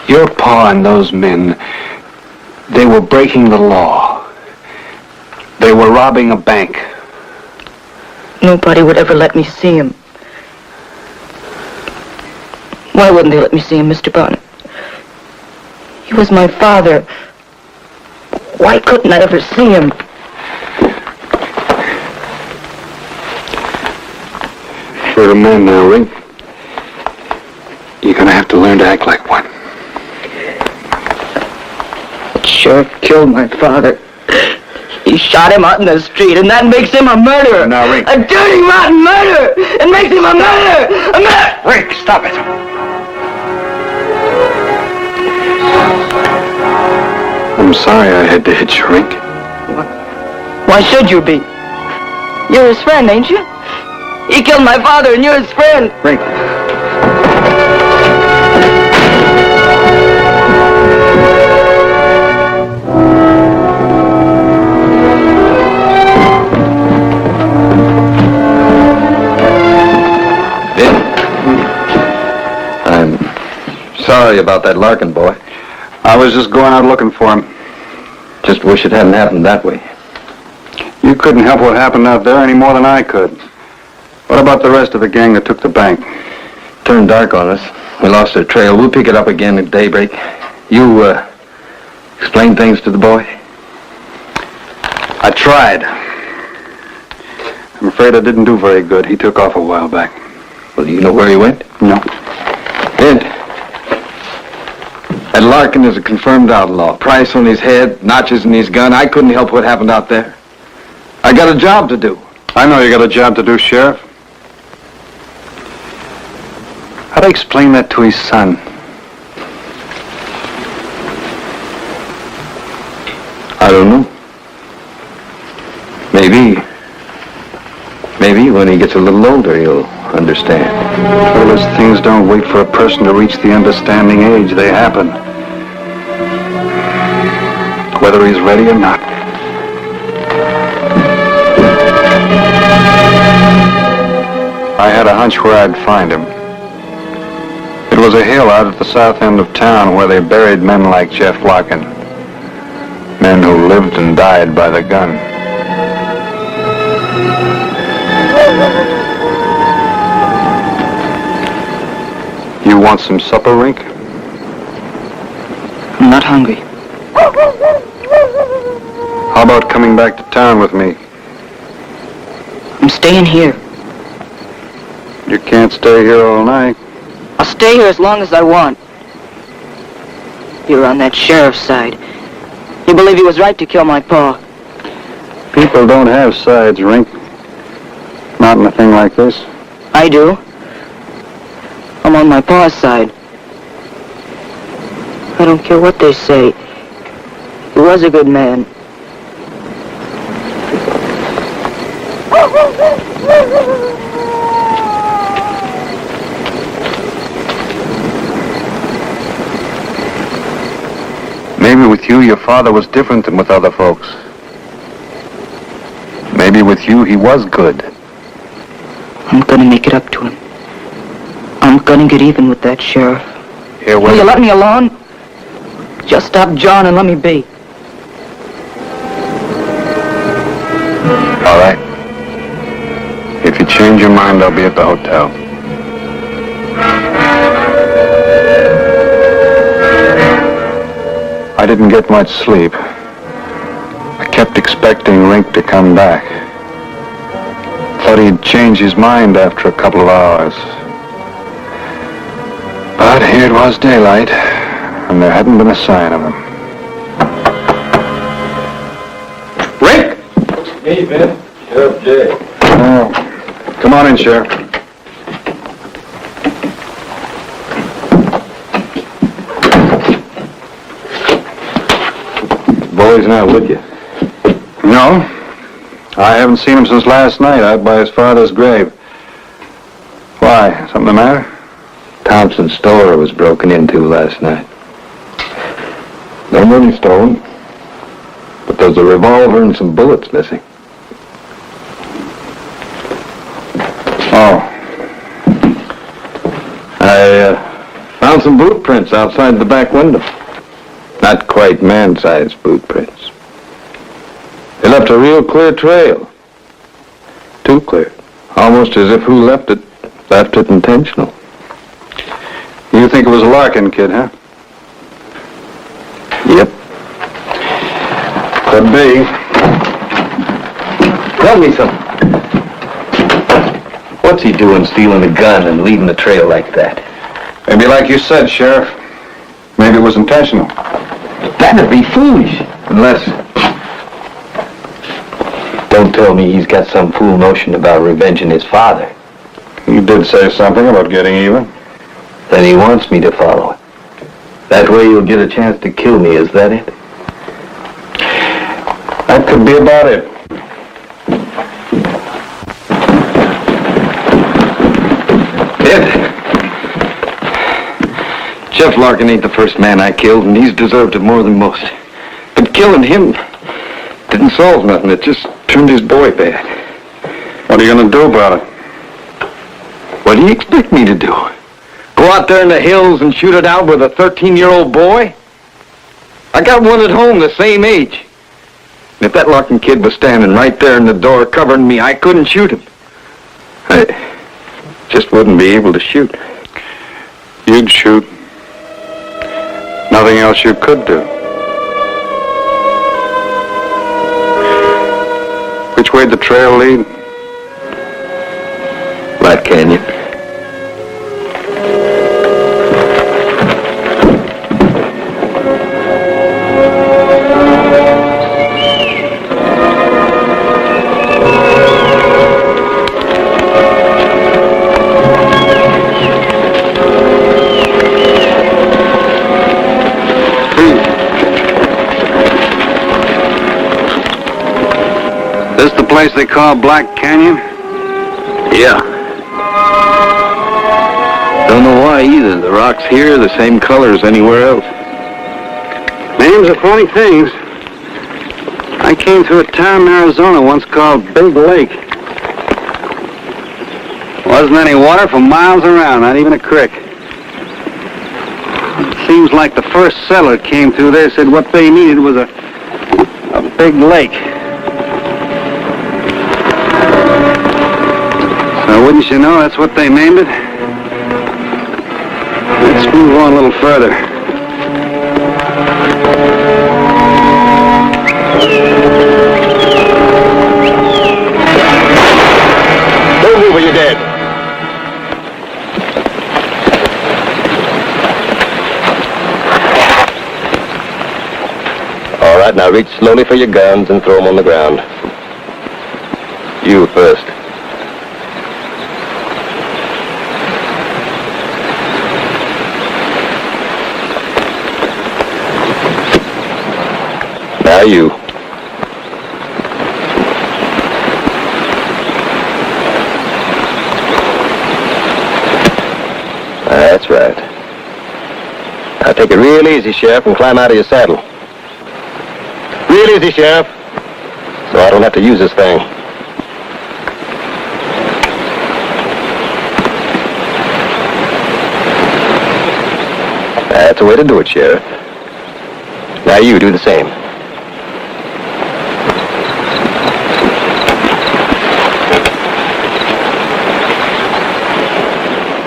Your pa and those men, they were breaking the law. They were robbing a bank. Nobody would ever let me see him. Why wouldn't they let me see him, Mr. Bonner? He was my father. Why couldn't I ever see him? You're a man now, Rink. You're gonna have to learn to act like one. It sure killed my father. He shot him out in the street, and that makes him a murderer. Now, Rink. A dirty, rotten murderer! It makes him a murderer! A murderer! Rink, stop it! I'm sorry I had to hit you, Rink. Why should you be? You're his friend, ain't you? He killed my father, and you're his friend. Rink. I'm sorry about that Larkin boy. I was just going out looking for him. Just wish it hadn't happened that way. You couldn't help what happened out there any more than I could. What about the rest of the gang that took the bank? Turned dark on us. We lost our trail. We'll pick it up again at daybreak. You, explain things to the boy? I tried. I'm afraid I didn't do very good. He took off a while back. Well, do you know where he went? No. Ed, that Larkin is a confirmed outlaw. Price on his head, notches in his gun. I couldn't help what happened out there. I got a job to do. I know you got a job to do, Sheriff. How'd I explain that to his son? I don't know. Maybe when he gets a little older, he'll understand. Well, as things don't wait for a person to reach the understanding age, they happen. Whether he's ready or not. I had a hunch where I'd find him. It was a hill out at the south end of town where they buried men like Jeff Larkin. Men who lived and died by the gun. You want some supper, Rink? I'm not hungry. How about coming back to town with me? I'm staying here. You can't stay here all night. I'll stay here as long as I want. You're on that sheriff's side. You believe he was right to kill my pa. People don't have sides, Rink. Not in a thing like this. I do. I'm on my pa's side. I don't care what they say. He was a good man. Maybe with you, your father was different than with other folks. Maybe with you, he was good. I'm gonna make it up to him. I'm gonna get even with that sheriff. Here, Will you let me alone? Just stop John and let me be. All right. If you change your mind, I'll be at the hotel. I didn't get much sleep. I kept expecting Rink to come back. Thought he'd change his mind after a couple of hours. But here it was daylight, and there hadn't been a sign of him. Rink! Hey, Ben. Sheriff Jay. Oh, come on in, Sheriff. Boy's not with you. No. I haven't seen him since last night out by his father's grave. Why? Something the matter? Thompson's store was broken into last night. No money stolen, but there's a revolver and some bullets missing. Oh. I found some boot prints outside the back window. Not quite man-sized boot prints. They left a real clear trail. Too clear. Almost as if who left it intentional. You think it was a Larkin kid, huh? Yep. Could be. Tell me something. What's he doing stealing a gun and leaving the trail like that? Maybe like you said, Sheriff. Maybe it was intentional. That'd be foolish. Unless... Don't tell me he's got some fool notion about revenging his father. You did say something about getting even. Then he wants me to follow it. That way you'll get a chance to kill me, is that it? That could be about it. Ed, Jeff Larkin ain't the first man I killed, and he's deserved it more than most. But killing him didn't solve nothing. It just turned his boy bad. What are you going to do about it? What do you expect me to do? Go out there in the hills and shoot it out with a 13-year-old boy? I got one at home the same age. And if that Larkin kid was standing right there in the door covering me, I couldn't shoot him. I just wouldn't be able to shoot. You'd shoot. Nothing else you could do. Which way'd the trail lead? canyon. This the place they call Black Canyon? Yeah. Don't know why either. The rocks here are the same color as anywhere else. Names are funny things. I came through a town in Arizona once called Big Lake. Wasn't any water for miles around, not even a creek. It seems like the first settler came through there said what they needed was a big lake. So wouldn't you know, that's what they named it? Let's move on a little further. Don't move or you're dead. All right, now reach slowly for your guns and throw them on the ground. You first. Now you. That's right. Now take it real easy, Sheriff, and climb out of your saddle. Real easy, Sheriff, so I don't have to use this thing. That's the way to do it, Sheriff. Now you do the same.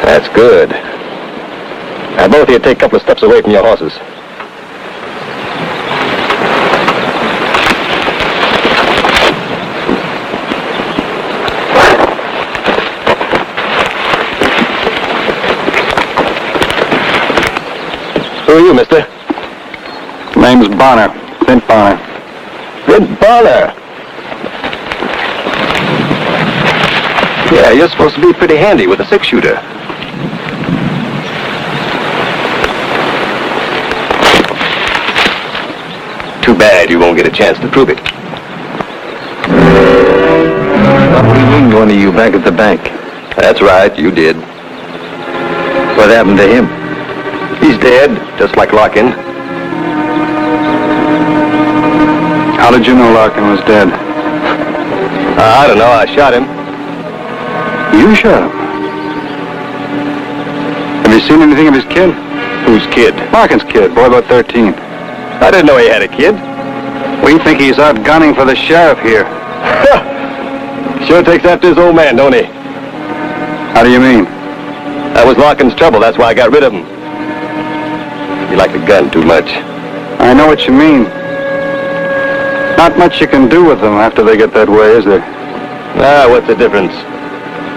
That's good. Now both of you take a couple of steps away from your horses. Who are you, mister? Name's Bonner. Clint Bonner. Clint Bonner. Yeah, you're supposed to be pretty handy with a six-shooter. Too bad you won't get a chance to prove it. What do you mean, one of you back at the bank? That's right, you did. What happened to him? He's dead, just like Larkin. How did you know Larkin was dead? I don't know, I shot him. You shot him? Have you seen anything of his kid? Whose kid? Larkin's kid, boy about 13. I didn't know he had a kid. We think he's out gunning for the sheriff here. Sure takes after his old man, don't he? How do you mean? That was Larkin's trouble, that's why I got rid of him. He liked the gun too much. I know what you mean. Not much you can do with them after they get that way, is there? Ah, what's the difference?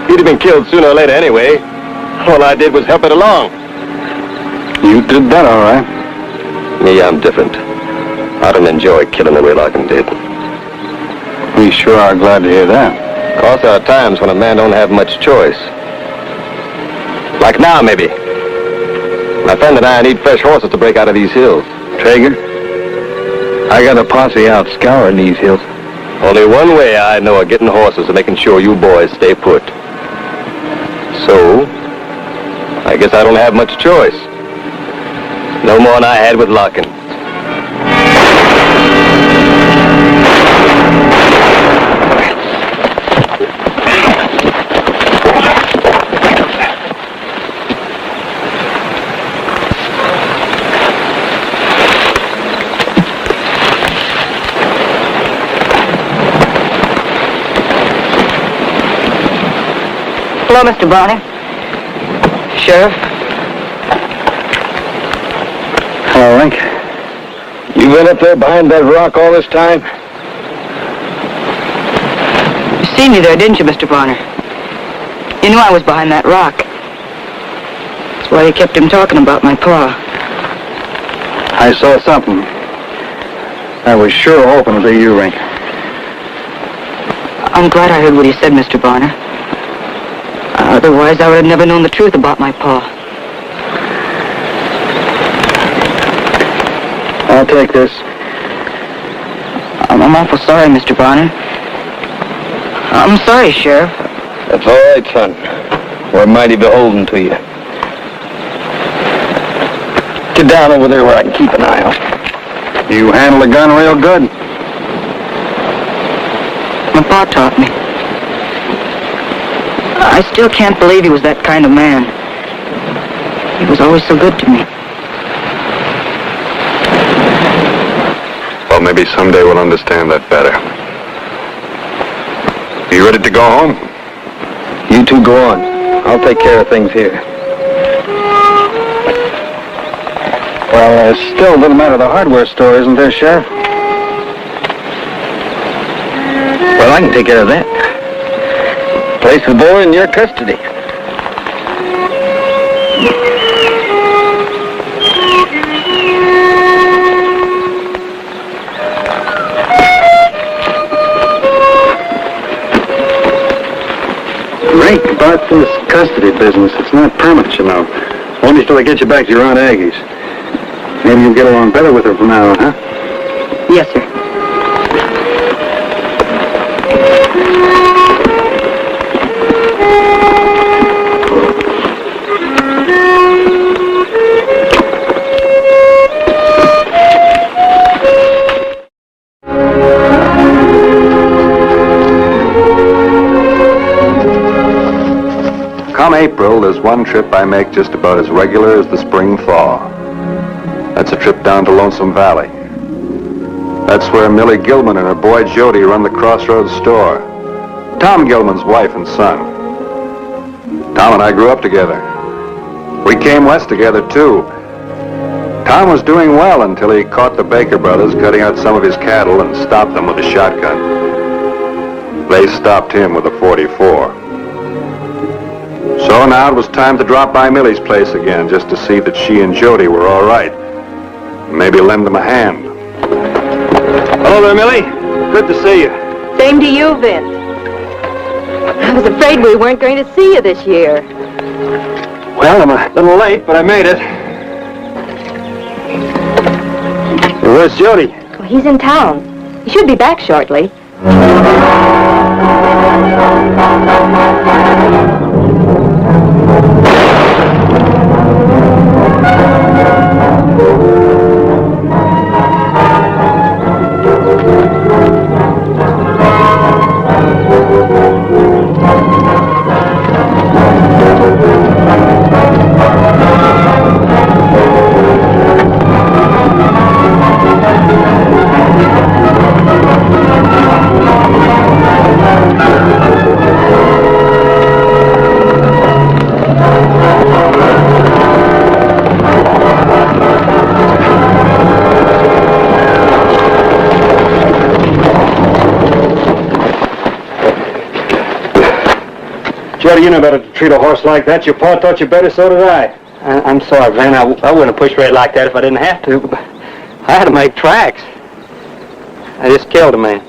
He'd have been killed sooner or later anyway. All I did was help it along. You did that all right. Me, I'm different. I don't enjoy killing the way Larkin did. We sure are glad to hear that. Of course, there are times when a man don't have much choice. Like now, maybe. My friend and I need fresh horses to break out of these hills. Traeger, I got a posse out scouring these hills. Only one way I know of getting horses and making sure you boys stay put. So, I guess I don't have much choice. No more than I had with Larkin. Hello, Mr. Bonner. Sheriff? Hello, Link. You been up there behind that rock all this time? You seen me there, didn't you, Mr. Bonner? He knew I was behind that rock. That's why he kept him talking about my pa. I saw something. I was sure hoping it'd be you, Rink. I'm glad I heard what he said, Mr. Bonner. Otherwise, I would have never known the truth about my pa. I'll take this. I'm awful sorry, Mr. Bonner. I'm sorry, Sheriff. That's all right, son. We're mighty beholden to you. Get down over there where I can keep an eye out. You handle the gun real good. My pa taught me. I still can't believe he was that kind of man. He was always so good to me. Well, maybe someday we'll understand that better. You ready to go home? You two go on. I'll take care of things here. Well, there's still a little matter of the hardware store, isn't there, Sheriff? Well, I can take care of that. Place the boy in your custody. Rink, about this custody business, it's not permanent, you know. Only till they get you back to your Aunt Aggie's. Maybe you'll get along better with her from now on, huh? Yes, sir. Come April, there's one trip I make just about as regular as the spring thaw. That's a trip down to Lonesome Valley. That's where Millie Gilman and her boy Jody run the Crossroads store. Tom Gilman's wife and son. Tom and I grew up together. We came west together, too. Tom was doing well until he caught the Baker brothers cutting out some of his cattle and stopped them with a shotgun. They stopped him with a .44. So now it was time to drop by Millie's place again just to see that she and Jody were all right. Maybe lend them a hand. Hello there, Millie. Good to see you. Same to you, Vince. I was afraid we weren't going to see you this year. Well, I'm a little late, but I made it. Where's Jody? Well, he's in town. He should be back shortly. Jody, you know better to treat a horse like that. Your pa taught you better, so did I. I'm sorry, Van. I wouldn't have pushed Red like that if I didn't have to. But I had to make tracks. I just killed a man.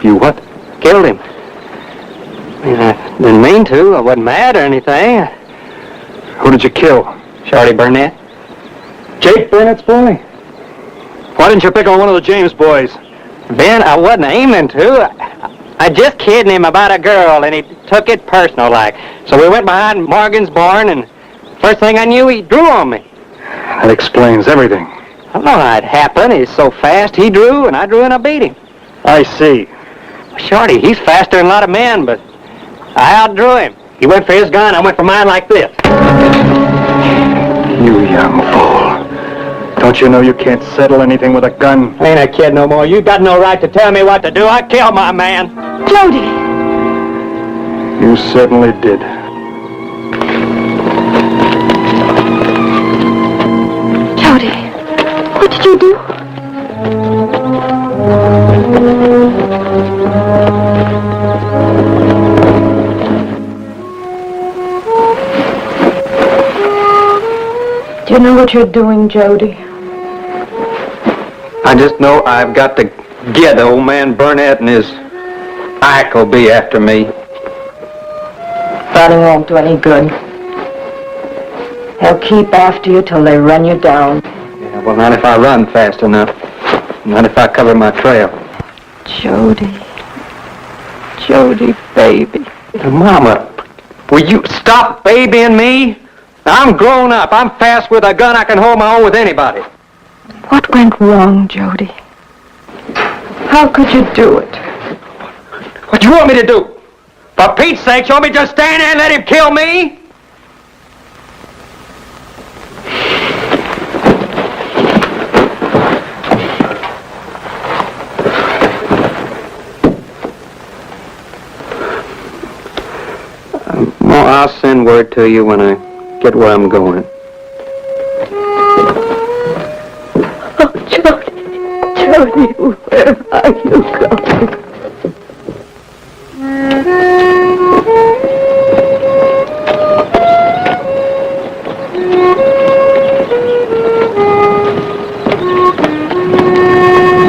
You what? Killed him. I mean, I didn't mean to. I wasn't mad or anything. Who did you kill? Shorty Burnett. Jake Burnett's boy? Why didn't you pick on one of the James boys? Ben, I wasn't aiming to. I just kidding him about a girl, and he took it personal like. So we went behind Morgan's barn, and first thing I knew, he drew on me. That explains everything. I don't know how it happened. He's so fast. He drew, and I drew, and I beat him. I see. Shorty, he's faster than a lot of men, but I outdrew him. He went for his gun, I went for mine like this. You young fool. Don't you know you can't settle anything with a gun? I ain't a kid no more. You got no right to tell me what to do. I killed my man. Jody! You certainly did. Jody, what did you do? Do you know what you're doing, Jody? I just know I've got to get old man Burnett and his Ike will be after me. Fighting won't do any good. They'll keep after you till they run you down. Yeah, well, not if I run fast enough. Not if I cover my trail. Jody. Jody, baby. Mama, will you stop babying me? I'm grown up. I'm fast with a gun. I can hold my own with anybody. What went wrong, Jody? How could you do it? What do you want me to do? For Pete's sake, you want me to just stand there and let him kill me? Well, I'll send word to you when I get where I'm going. Oh, Jody, Jody, where are you going?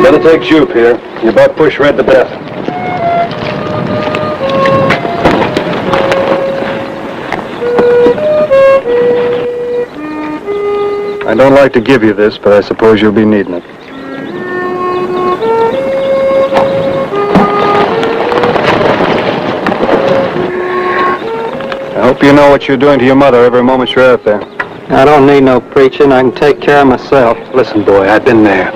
Better take Jupe here. You both push Red to death. I don't like to give you this, but I suppose you'll be needing it. I hope you know what you're doing to your mother every moment you're out there. I don't need no preaching. I can take care of myself. Listen, boy, I've been there.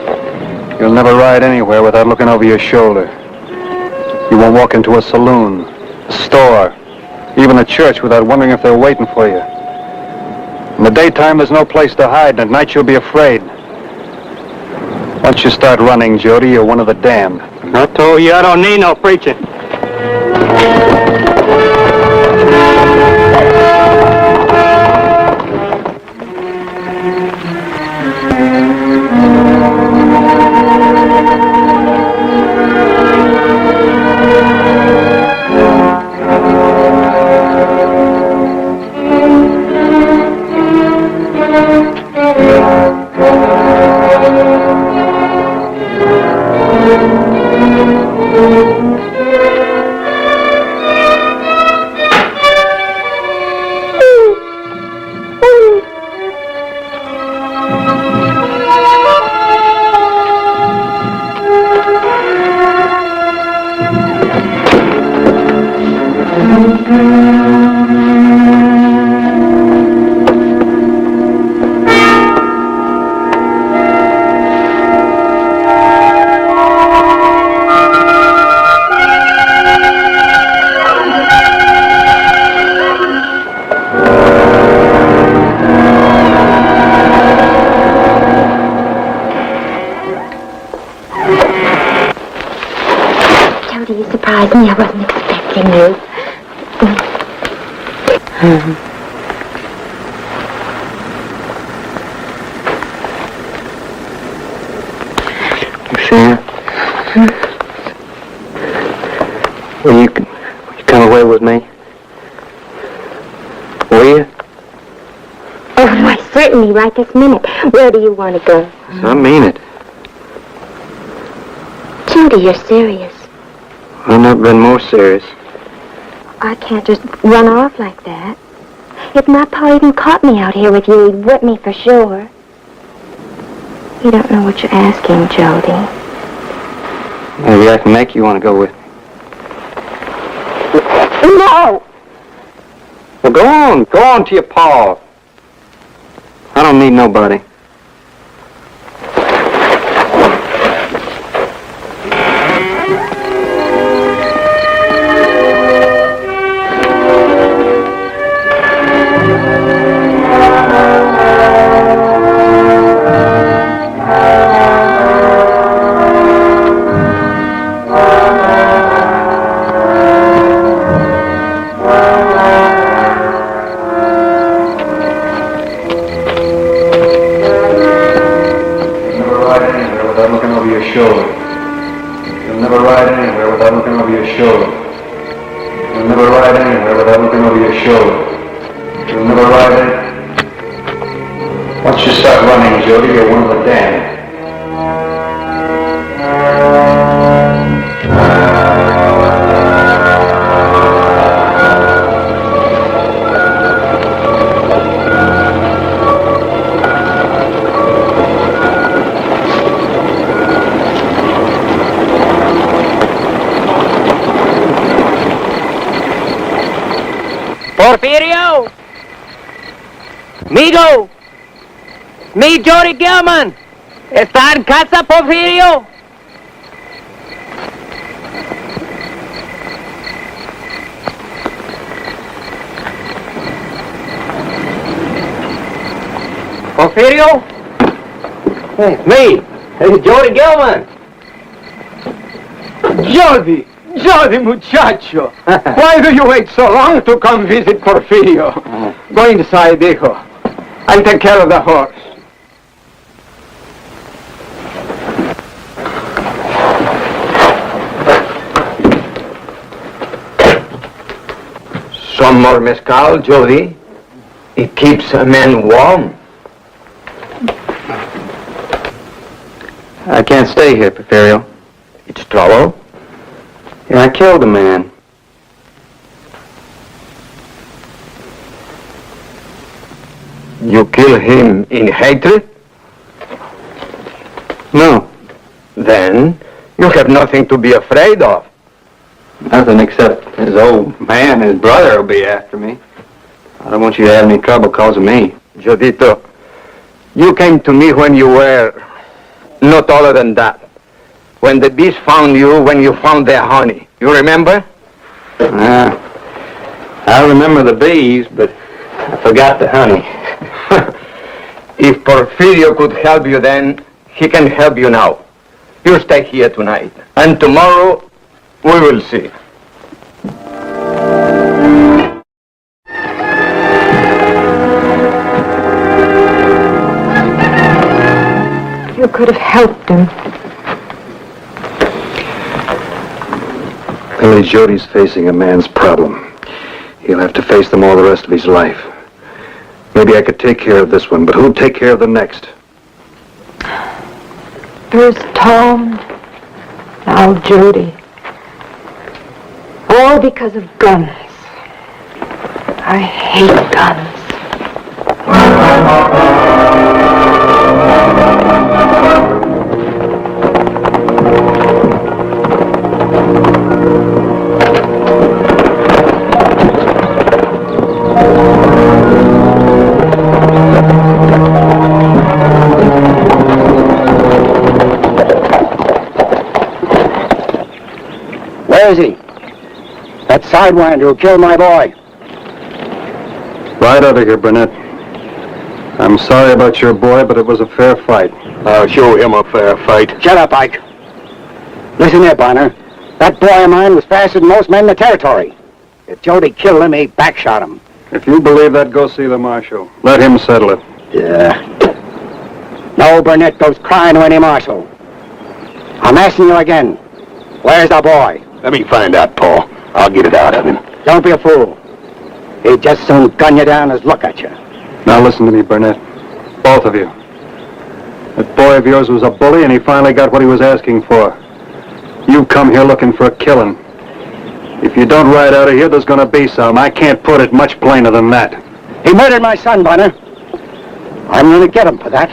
You'll never ride anywhere without looking over your shoulder. You won't walk into a saloon, a store, even a church without wondering if they're waiting for you. In the daytime, there's no place to hide, and at night you'll be afraid. Once you start running, Jody, you're one of the damned. I told you I don't need no preaching. You surprised me. I wasn't expecting you. Sam? Will you come away with me? Will you? Oh, why, certainly, right this minute. Where do you want to go? I mean it. Judy, you're serious. I've never been more serious. I can't just run off like that. If my pa even caught me out here with you, he'd whip me for sure. You don't know what you're asking, Jody. Maybe I can make you want to go with me. No! Well, go on to your pa. I don't need nobody. Once you start running, Jody, you're one of the damned. Porfirio! Migo! Me, Jody Gilman! ¿Está en casa, Porfirio? Porfirio? Hey, me! Hey, Jody Gilman! Jody! Jody, muchacho! Why do you wait so long to come visit Porfirio? Go inside, hijo. I'll take care of the horse. Some more mezcal, Jody. It keeps a man warm. I can't stay here, Porfirio. It's trouble. Yeah, I killed a man. You kill him in hatred? No. Then you have nothing to be afraid of. Nothing except his old man, his brother, will be after me. I don't want you to have any trouble because of me. Jodito, you came to me when you were no taller than that. When the bees found you, when you found their honey. You remember? I remember the bees, but I forgot the honey. If Porfirio could help you then, he can help you now. You stay here tonight. And tomorrow, we will see. You could have helped him. Billy Jody's facing a man's problem. He'll have to face them all the rest of his life. Maybe I could take care of this one, but who'll take care of the next? First Tom, now Jody. All because of guns. I hate guns. Where is he? That sidewinder who killed my boy. Right out of here, Burnett. I'm sorry about your boy, but it was a fair fight. I'll show him a fair fight. Shut up, Ike. Listen here, Bonner. That boy of mine was faster than most men in the territory. If Jody killed him, he backshot him. If you believe that, go see the marshal. Let him settle it. Yeah. No Burnett goes crying to any marshal. I'm asking you again. Where's the boy? Let me find out, Paul. I'll get it out of him. Don't be a fool. He'd just soon gun you down as look at you. Now listen to me, Burnett. Both of you. That boy of yours was a bully, and he finally got what he was asking for. You come here looking for a killing. If you don't ride out of here, there's gonna be some. I can't put it much plainer than that. He murdered my son, Bonner. I'm gonna get him for that.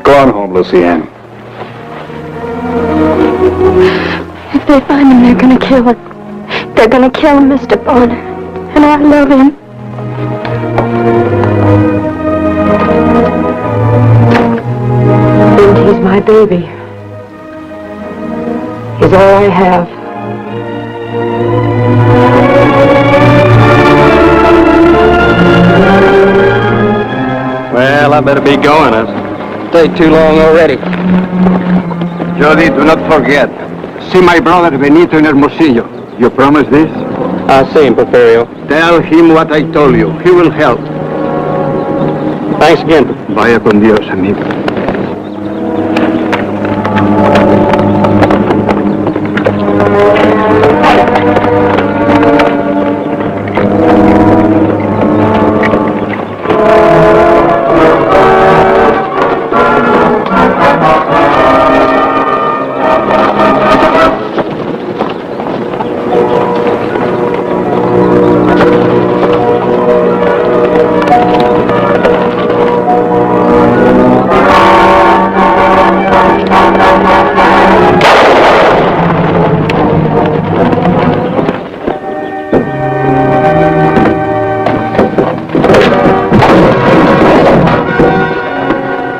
Go on home, Lucianne. If they find him, they're gonna kill him. They're gonna kill him, Mr. Bonner. And I love him. And he's my baby. He's all I have. Well, I better be going. I've stayed too long already. Jody, do not forget. See my brother Benito in Hermosillo. You promise this? I'll see him, Porfirio. Tell him what I told you. He will help. Thanks again. Vaya con Dios, amigo.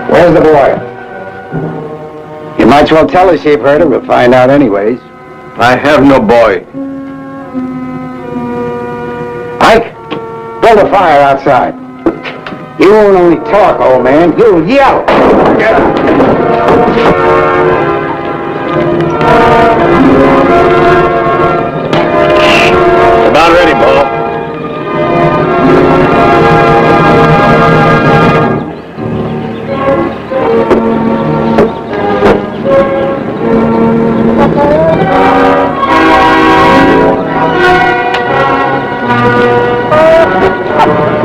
Where's the boy? You might as well tell us you've heard him. We'll find out anyways. I have no boy. Ike, build a fire outside. You won't only talk, old man. You'll yell. Get up. About ready, Paul.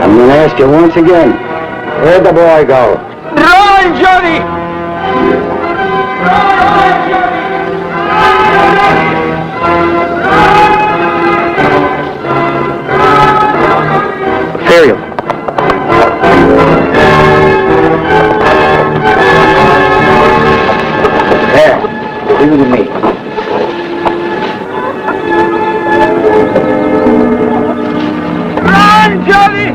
I'm going to ask you once again. Where'd the boy go? Run, Johnny! Porfirio. There. Leave it to me. Run, Johnny!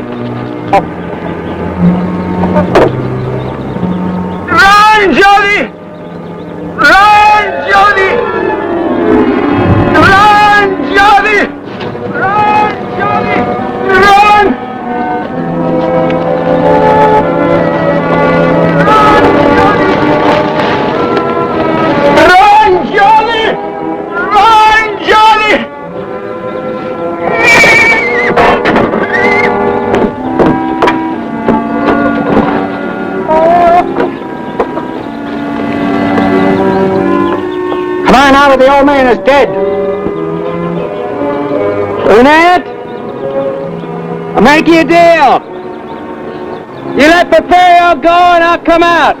Run, Johnny! Run, Johnny! Run, Johnny! Run, Johnny! Run! Run, Johnny! Run, Johnny! Come on out of the old man is dead. Lynette, I'll make you a deal. You let Porfirio go and I'll come out.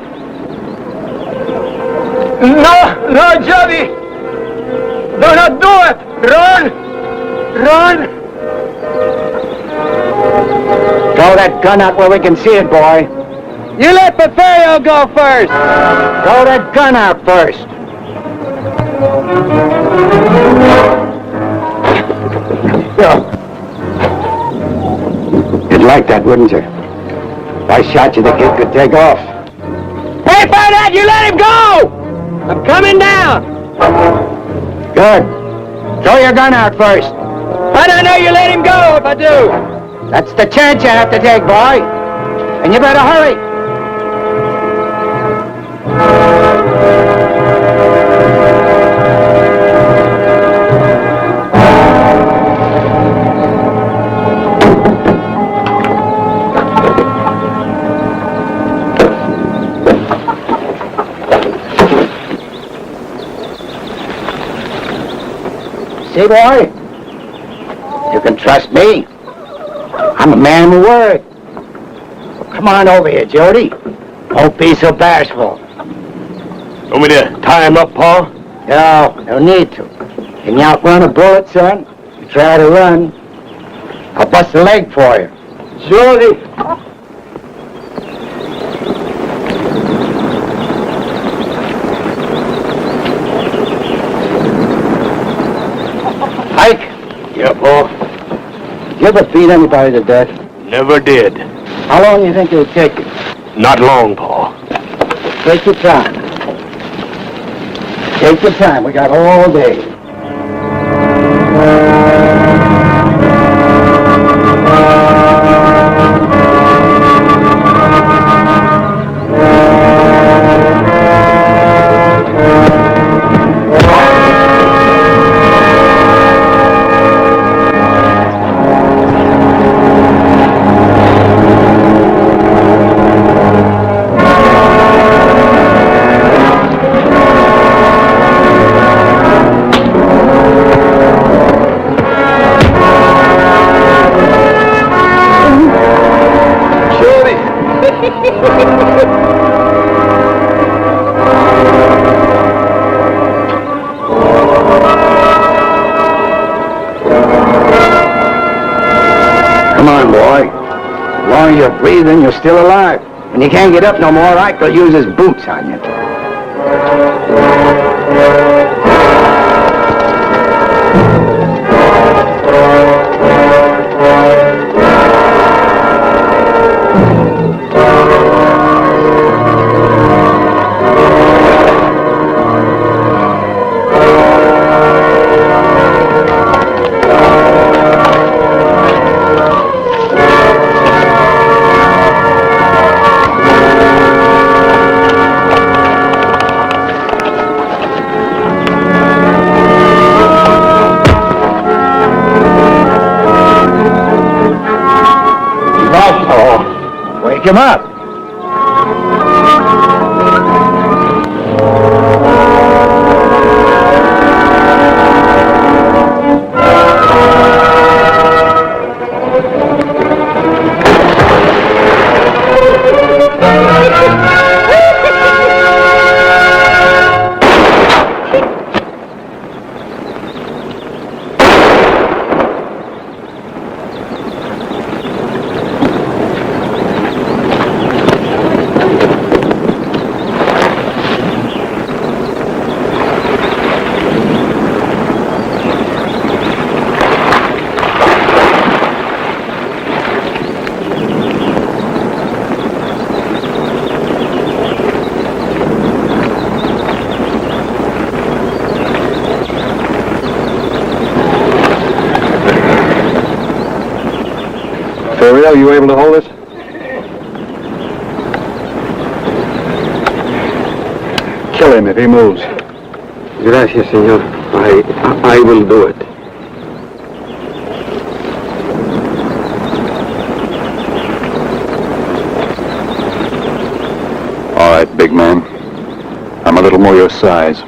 No, Johnny. Do not do it. Run. Run. Throw that gun out where we can see it, boy. You let Porfirio go first. Throw that gun out first. You'd like that, wouldn't you? If I shot you, the kid could take off. Hey, Barnett, you let him go! I'm coming down. Good. Throw your gun out first. I don't know you let him go if I do. That's the chance you have to take, boy. And you better hurry. See, boy? You can trust me. I'm a man of word. Come on over here, Jody. Don't be so bashful. Want me to tie him up, Paul? No need to. Can you outrun a bullet, son? You try to run, I'll bust a leg for you. Jody. Ike? Yeah, Paul. You ever beat anybody to death? Never did. How long do you think it'll take you? Not long, Paul. Take your time. Take your time. We got all day. Come on, boy. As long as you're breathing, you're still alive. When you can't get up no more, Ike will use his boots on you. Wake him up. Are you able to hold it? Kill him if he moves. Gracias, señor. I will do it. All right, big man. I'm a little more your size.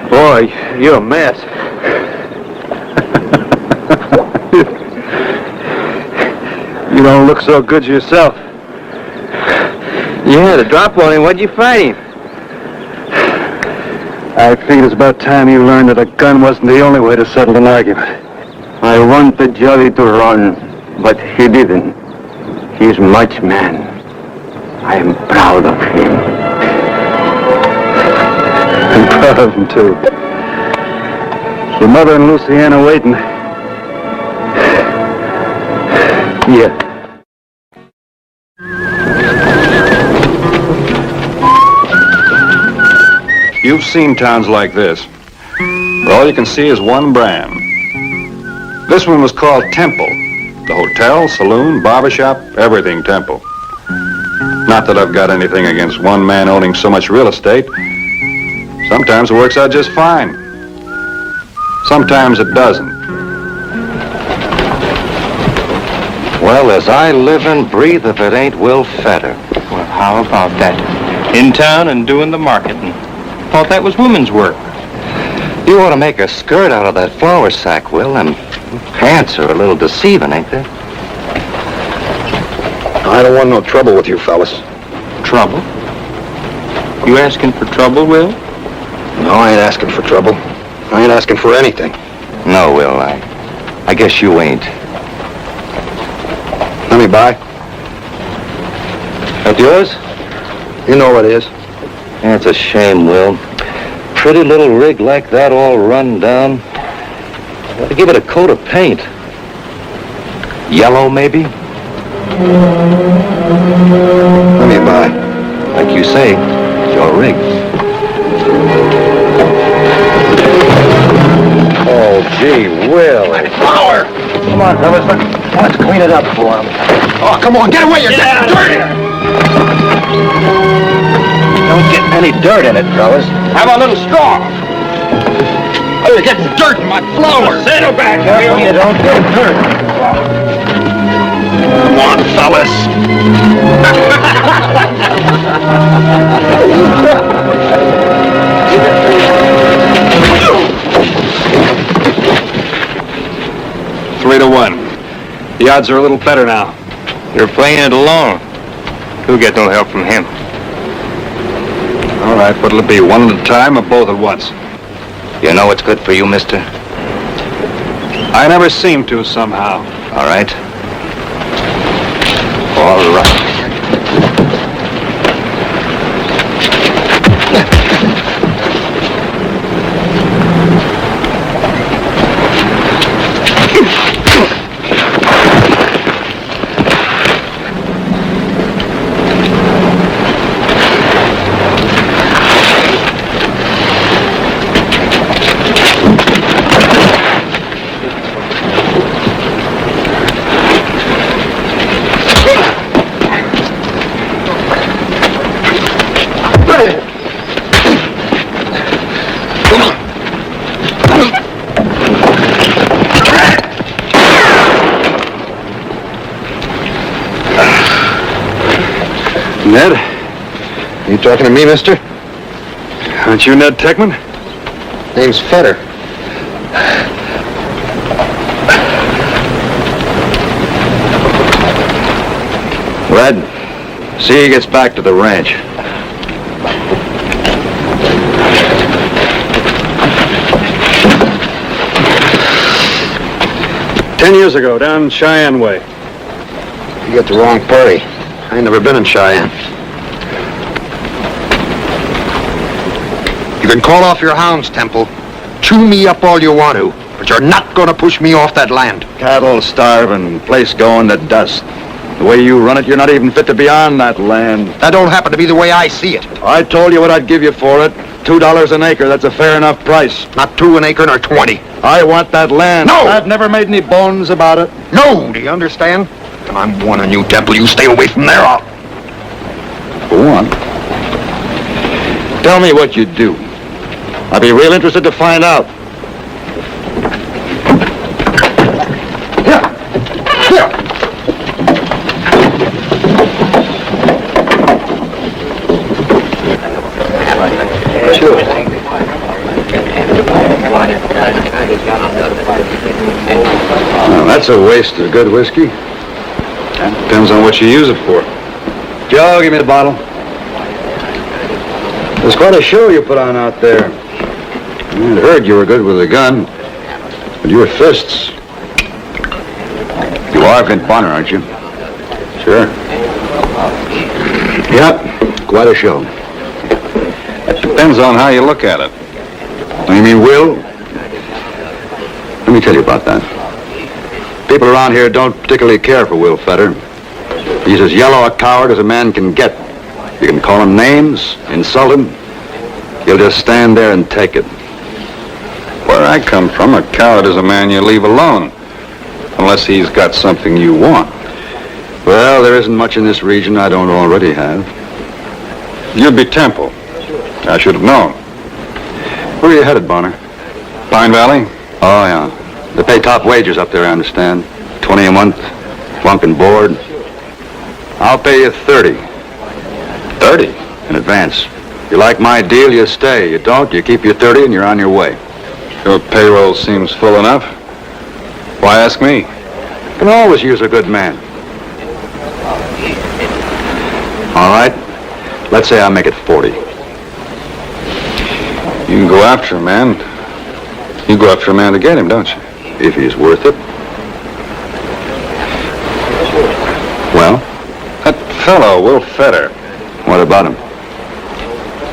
Boy, you're a mess. You don't look so good yourself. Yeah, the drop on him. What'd you find him? I figured it's about time you learned that a gun wasn't the only way to settle an argument. I wanted Johnny to run, but he didn't. He's much man. I am proud of him. I'm proud of him, too. Your mother and Luciana waiting. Yeah. You've seen towns like this, where all you can see is one brand. This one was called Temple. The hotel, saloon, barbershop, everything Temple. Not that I've got anything against one man owning so much real estate. Sometimes it works out just fine. Sometimes it doesn't. Well, as I live and breathe, if it ain't Will Fetter. Well, how about that? In town and doing the marketing. Thought that was women's work. You ought to make a skirt out of that flour sack, Will. Them pants are a little deceiving, ain't they? I don't want no trouble with you fellas. Trouble? You asking for trouble, Will? No, I ain't asking for trouble. I ain't asking for anything. No, Will, I guess you ain't. Let me buy. That yours? You know what it is. That's a shame, Will. Pretty little rig like that all run down. Ought to give it a coat of paint. Yellow, maybe? Let me buy. Like you say, it's your rig. Oh, gee, Will. Flower! Come on, fellas. Let's clean it up for him. Oh, come on, get away. You're getting dirty. Don't get any dirt in it, fellas. Have a little straw. Oh, you're getting dirt in my flour. Settle back, Careful you don't get dirt. Come on, fellas. 3-1. The odds are a little better now. You're playing it alone. You'll get no help from him. All right, what'll it be, one at a time or both at once? You know what's good for you, mister? I never seem to, somehow. All right. All right. Ned? You talking to me, mister? Aren't you Ned Techman? Name's Fetter. Red, see he gets back to the ranch. "10 years ago, down Cheyenne way." You got the wrong party. I ain't never been in Cheyenne. You can call off your hounds, Temple. Chew me up all you want to, but you're not going to push me off that land. Cattle starving, place going to dust. The way you run it, you're not even fit to be on that land. That don't happen to be the way I see it. I told you what I'd give you for it. $2 an acre, that's a fair enough price. Not 2 an acre nor 20. I want that land. No! I've never made any bones about it. No, do you understand? I'm warning you, Temple. You stay away from there. Go on. Tell me what you do. I'd be real interested to find out. Sure. Well, that's a waste of good whiskey. Depends on what you use it for. Joe, give me the bottle. It's quite a show you put on out there. I heard you were good with a gun, but your fists. You are Vint Bonner, aren't you? Sure. Yep, quite a show. It depends on how you look at it. You mean Will? Let me tell you about that. People around here don't particularly care for Will Fetter. He's as yellow a coward as a man can get. You can call him names, insult him. He'll just stand there and take it. Where I come from, a coward is a man you leave alone. Unless he's got something you want. Well, there isn't much in this region I don't already have. You'd be Temple. I should have known. Where are you headed, Bonner? Pine Valley? Oh, yeah. They pay top wages up there, I understand. 20 a month, flunk and board. I'll pay you 30. 30? In advance. You like my deal, you stay. You don't, you keep your 30 and you're on your way. Your payroll seems full enough. Why ask me? You can always use a good man. All right. Let's say I make it 40. You can go after a man. You go after a man to get him, don't you? If he's worth it. Well? That fellow, Will Fetter. What about him?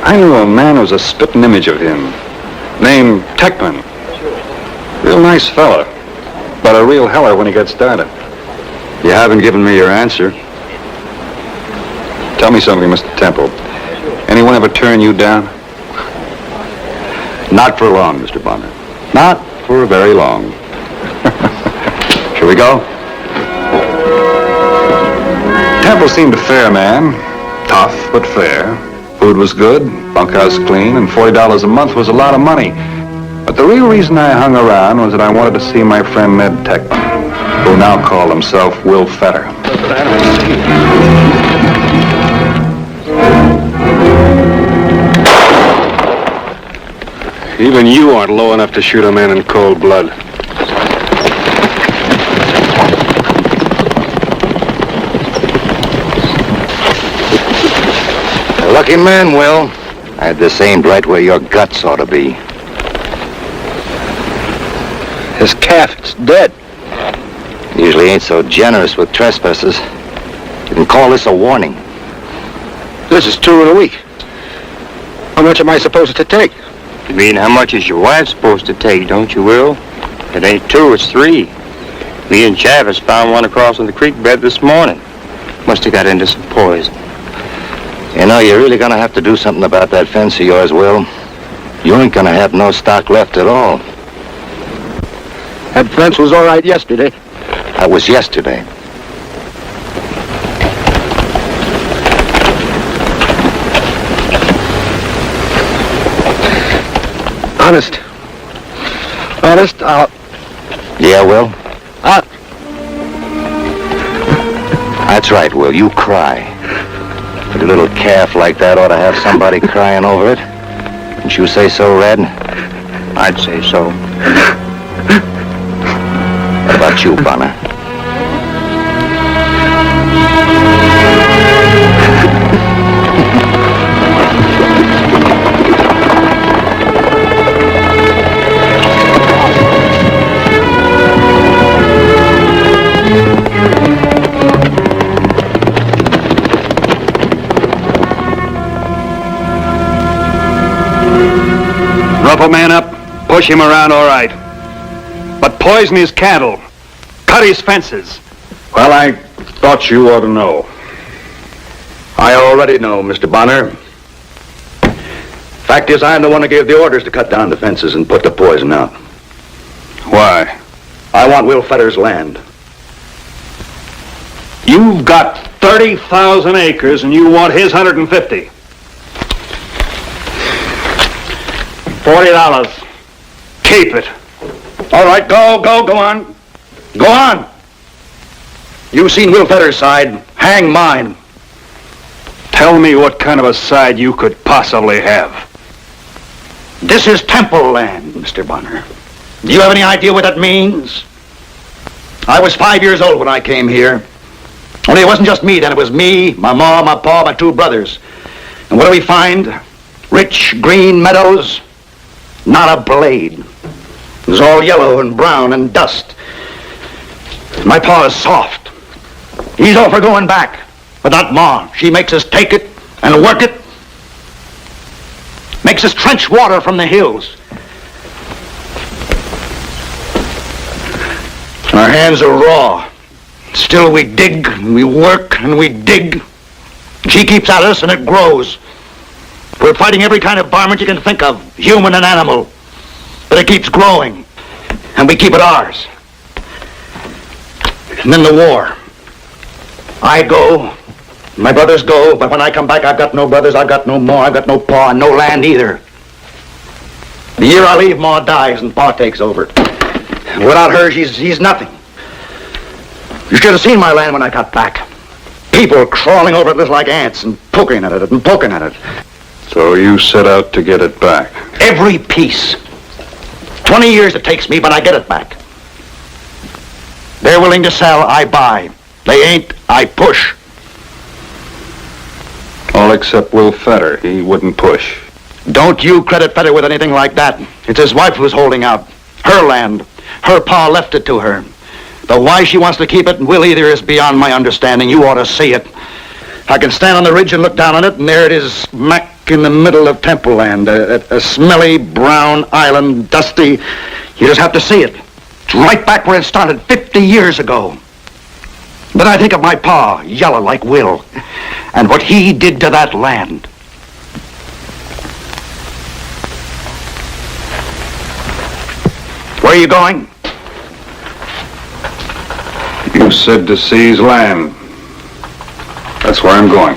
I knew a man who was a spitting image of him. Named Techman. Real nice fella. But a real heller when he gets started. You haven't given me your answer. Tell me something, Mr. Temple. Anyone ever turn you down? Not for long, Mr. Bonner. Not for very long. Shall we go? Temple seemed a fair man. Tough, but fair. Food was good, bunkhouse clean, and $40 a month was a lot of money. But the real reason I hung around was that I wanted to see my friend Ned Techman, who now called himself Will Fetter. Even you aren't low enough to shoot a man in cold blood. A lucky man, Will. I had this aimed right where your guts ought to be. His calf, it's dead. Usually ain't so generous with trespassers. You can call this a warning. This is 2 in a week. How much am I supposed to take? You mean how much is your wife supposed to take, don't you, Will? It ain't 2, it's 3. Me and Chavis found one across on the creek bed this morning. Must have got into some poison. You know, you're really gonna have to do something about that fence of yours, Will. You ain't gonna have no stock left at all. That fence was all right yesterday. That was yesterday. Honest, I'll... Yeah, Will? That's right, Will. You cry. But a little calf like that ought to have somebody crying over it. Wouldn't you say so, Red? I'd say so. What about you, Bonner? Rough a man up, push him around all right. But poison his cattle, cut his fences. Well, I thought you ought to know. I already know, Mr. Bonner. Fact is, I'm the one who gave the orders to cut down the fences and put the poison out. Why? I want Will Fetter's land. You've got 30,000 acres and you want his 150. $40. Keep it. All right, go on. Go on. You've seen Will Fetter's side. Hang mine. Tell me what kind of a side you could possibly have. This is temple land, Mr. Bonner. Do you have any idea what that means? I was 5 years old when I came here. Only it wasn't just me then. It was me, my mom, my pa, my 2 brothers. And what do we find? Rich green meadows, not a blade. It was all yellow and brown and dust. My pa is soft. He's all for going back, but not Ma. She makes us take it and work it. Makes us trench water from the hills. Our hands are raw. Still we dig, and we work, and we dig. She keeps at us, and it grows. We're fighting every kind of varmint you can think of, human and animal. But it keeps growing, and we keep it ours. And then the war. I go, my brothers go, but when I come back, I've got no brothers, I've got no Ma, I've got no Pa, and no land either. The year I leave, Ma dies, and Pa takes over. Without her, he's nothing. You should have seen my land when I got back. People crawling over it like ants and poking at it and poking at it. So you set out to get it back? Every piece. 20 years it takes me, but I get it back. They're willing to sell, I buy. They ain't, I push. All except Will Fetter. He wouldn't push. Don't you credit Fetter with anything like that. It's his wife who's holding out. Her land. Her pa left it to her. Though why she wants to keep it and will either is beyond my understanding. You ought to see it. I can stand on the ridge and look down on it, and there it is, smack in the middle of Temple Land. A smelly, brown island, dusty. You just have to see it. It's right back where it started 50 years ago. Then I think of my pa, yellow like Will, and what he did to that land. Where are you going? You said to seize land. That's where I'm going.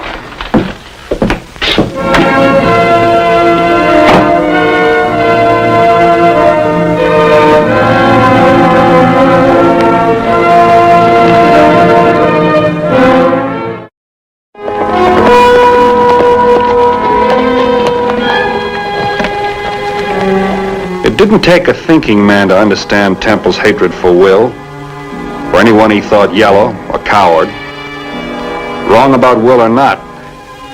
It didn't take a thinking man to understand Temple's hatred for Will, or anyone he thought yellow or coward. Wrong about Will or not,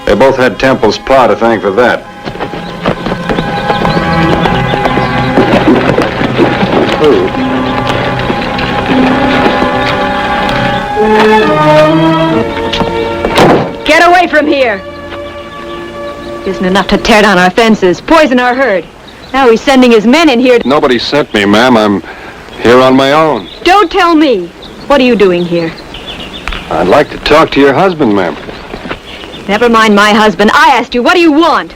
they both had Temple's pa to thank for that. Get away from here! Isn't enough to tear down our fences, poison our herd. Now he's sending his men in here. Nobody sent me, ma'am. I'm here on my own. Don't tell me. What are you doing here? I'd like to talk to your husband, ma'am. Never mind my husband. I asked you, what do you want?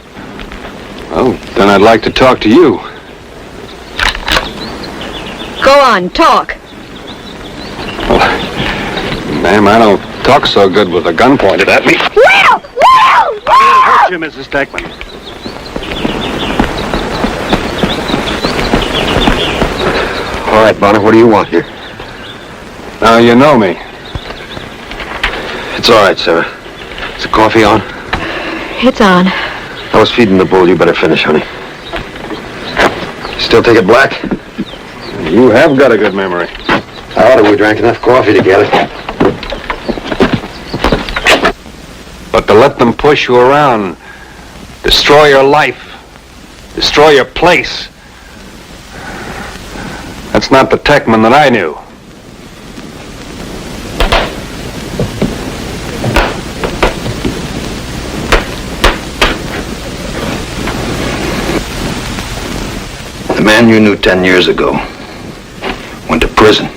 Well, then I'd like to talk to you. Go on, talk. Well, ma'am, I don't talk so good with a gun pointed at me. Will! Will! I'll hurt you, Mrs. Steckman. All right, Bonner, what do you want here? Now you know me. It's all right, Sarah. Is the coffee on? It's on. I was feeding the bull. You better finish, honey. Still take it black? You have got a good memory. I ought to. We drank enough coffee together. But to let them push you around, destroy your life, destroy your place, that's not the Techman that I knew. The man you knew 10 years ago went to prison.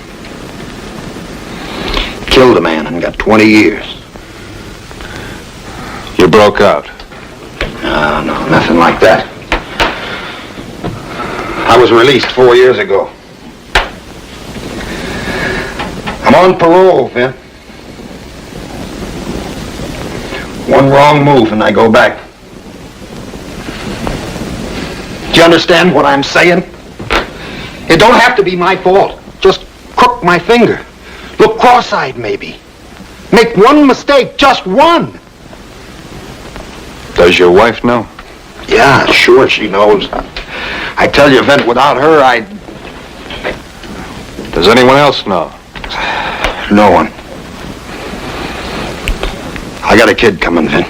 Killed a man and got 20 years. You broke out. No, nothing like that. I was released 4 years ago. I'm on parole, Vin. One wrong move and I go back. Do you understand what I'm saying? It don't have to be my fault. Just crook my finger. Look cross-eyed, maybe. Make one mistake, just one. Does your wife know? Yeah, sure she knows. I tell you, Vin, without her, Does anyone else know? No one. I got a kid coming, Vin.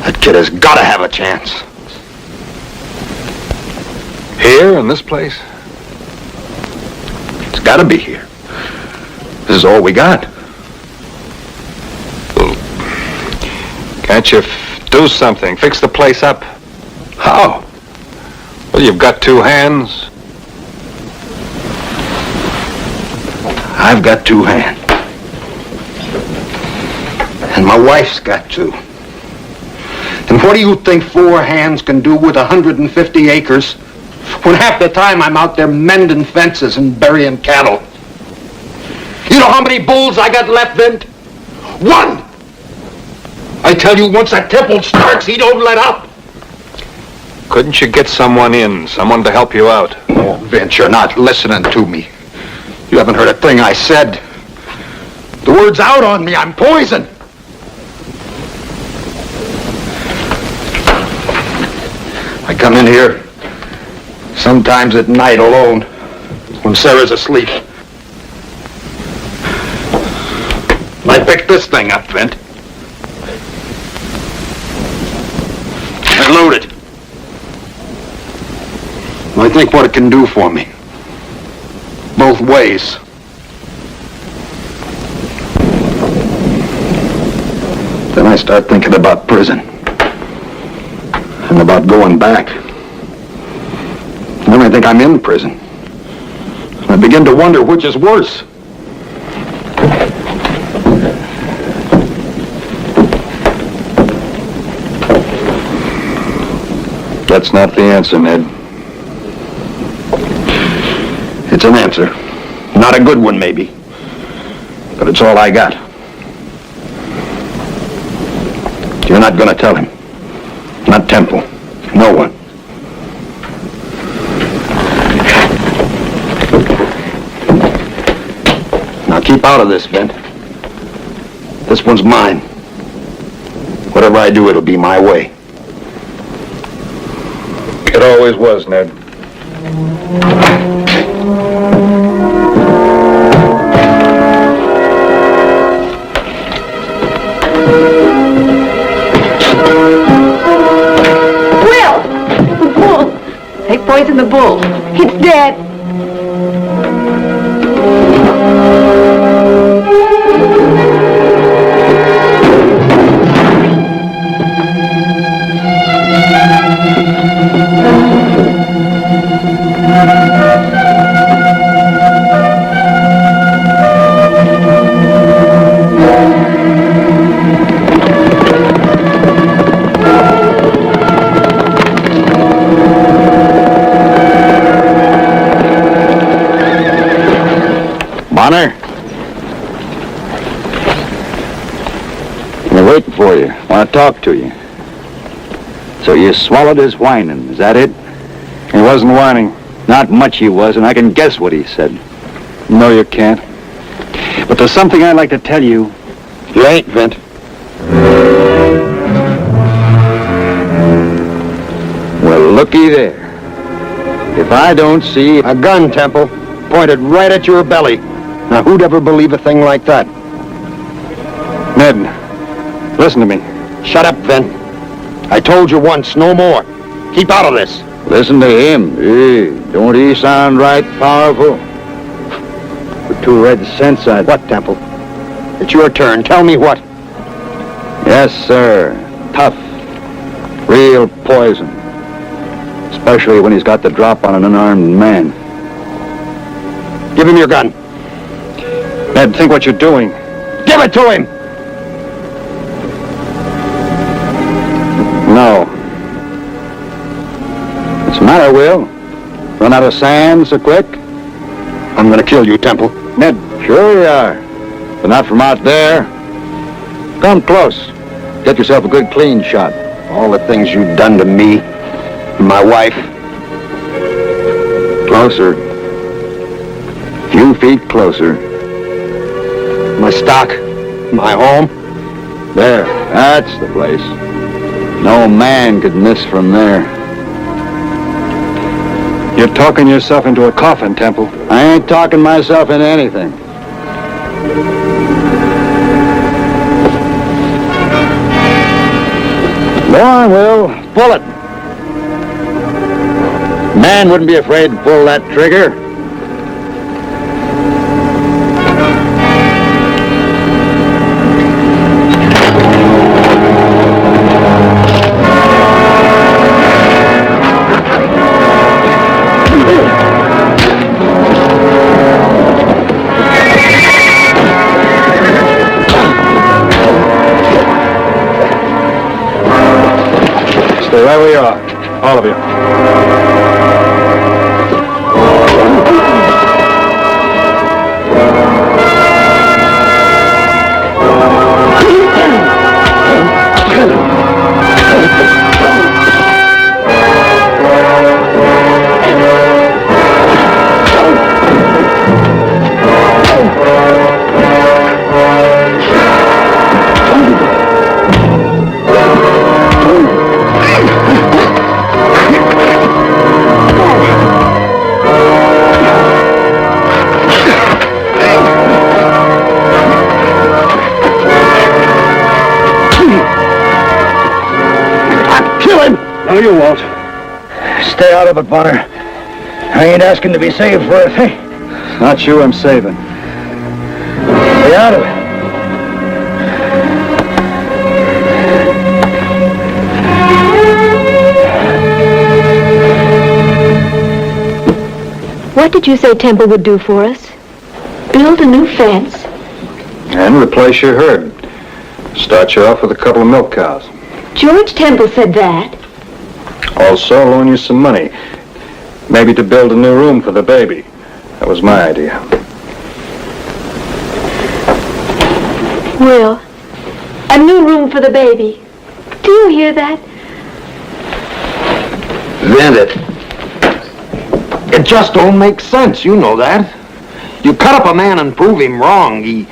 That kid has got to have a chance. Here, in this place? It's got to be here. This is all we got. Can't you do something? Fix the place up? How? Well, you've got two hands. I've got two hands. And my wife's got two. And what do you think four hands can do with 150 acres when half the time I'm out there mending fences and burying cattle? You know how many bulls I got left, Vint? One! I tell you, once that temple starts, he don't let up. Couldn't you get someone in, someone to help you out? Oh, Vince, you're not listening to me. You haven't heard a thing I said. The word's out on me. I'm poison. I come in here sometimes at night alone when Sarah's asleep. I picked this thing up, Vint. I load it. I think what it can do for me. Both ways. Then I start thinking about prison. And about going back. And then I think I'm in prison. And I begin to wonder which is worse. That's not the answer, Ned. It's an answer. Not a good one, maybe. But it's all I got. You're not going to tell him. Not Temple. No one. Now keep out of this, Vint. This one's mine. Whatever I do, it'll be my way. It always was, Ned. They poisoned the bull. It's dead. Bonner? They're waiting for you. Want to talk to you. So you swallowed his whining, is that it? He wasn't whining. Not much he was, and I can guess what he said. No, you can't. But there's something I'd like to tell you. You ain't, Vint. Well, looky there. If I don't see a gun, Temple, pointed right at your belly. Now, who'd ever believe a thing like that? Ned, listen to me. Shut up, Vint. I told you once, no more. Keep out of this. Listen to him. Hey, don't he sound right powerful? For 2 red cents, I'd... What, Temple? It's your turn. Tell me what. Yes, sir. Tough. Real poison. Especially when he's got the drop on an unarmed man. Give him your gun. Ned, think what you're doing. Give it to him! No. What's the matter, Will? Run out of sand so quick? I'm gonna kill you, Temple. Ned, sure you are. But not from out there. Come close. Get yourself a good clean shot. All the things you've done to me, and my wife. Closer. Few feet closer. My stock, my home. There, that's the place. No man could miss from there. You're talking yourself into a coffin, Temple. I ain't talking myself into anything. Go on, Will. Pull it. Man wouldn't be afraid to pull that trigger. Stay right where you are, all of you. No, you won't. Stay out of it, Bonner. I ain't asking to be saved for a thing. Not you I'm saving. Stay out of it. What did you say Temple would do for us? Build a new fence? And replace your herd. Start you off with a couple of milk cows. George Temple said that. Also loan you some money. Maybe to build a new room for the baby. That was my idea. Will, a new room for the baby. Do you hear that? Then it just don't make sense, you know that. You cut up a man and prove him wrong. He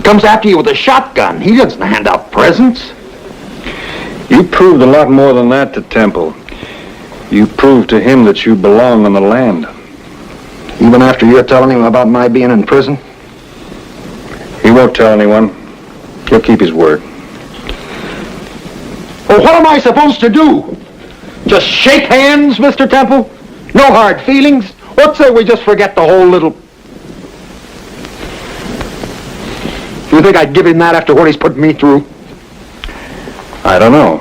comes after you with a shotgun. He doesn't hand out presents. You proved a lot more than that to Temple. You proved to him that you belong on the land. Even after you're telling him about my being in prison? He won't tell anyone. He'll keep his word. Well, what am I supposed to do? Just shake hands, Mr. Temple? No hard feelings? What say we just forget the whole little... You think I'd give him that after what he's put me through? I don't know.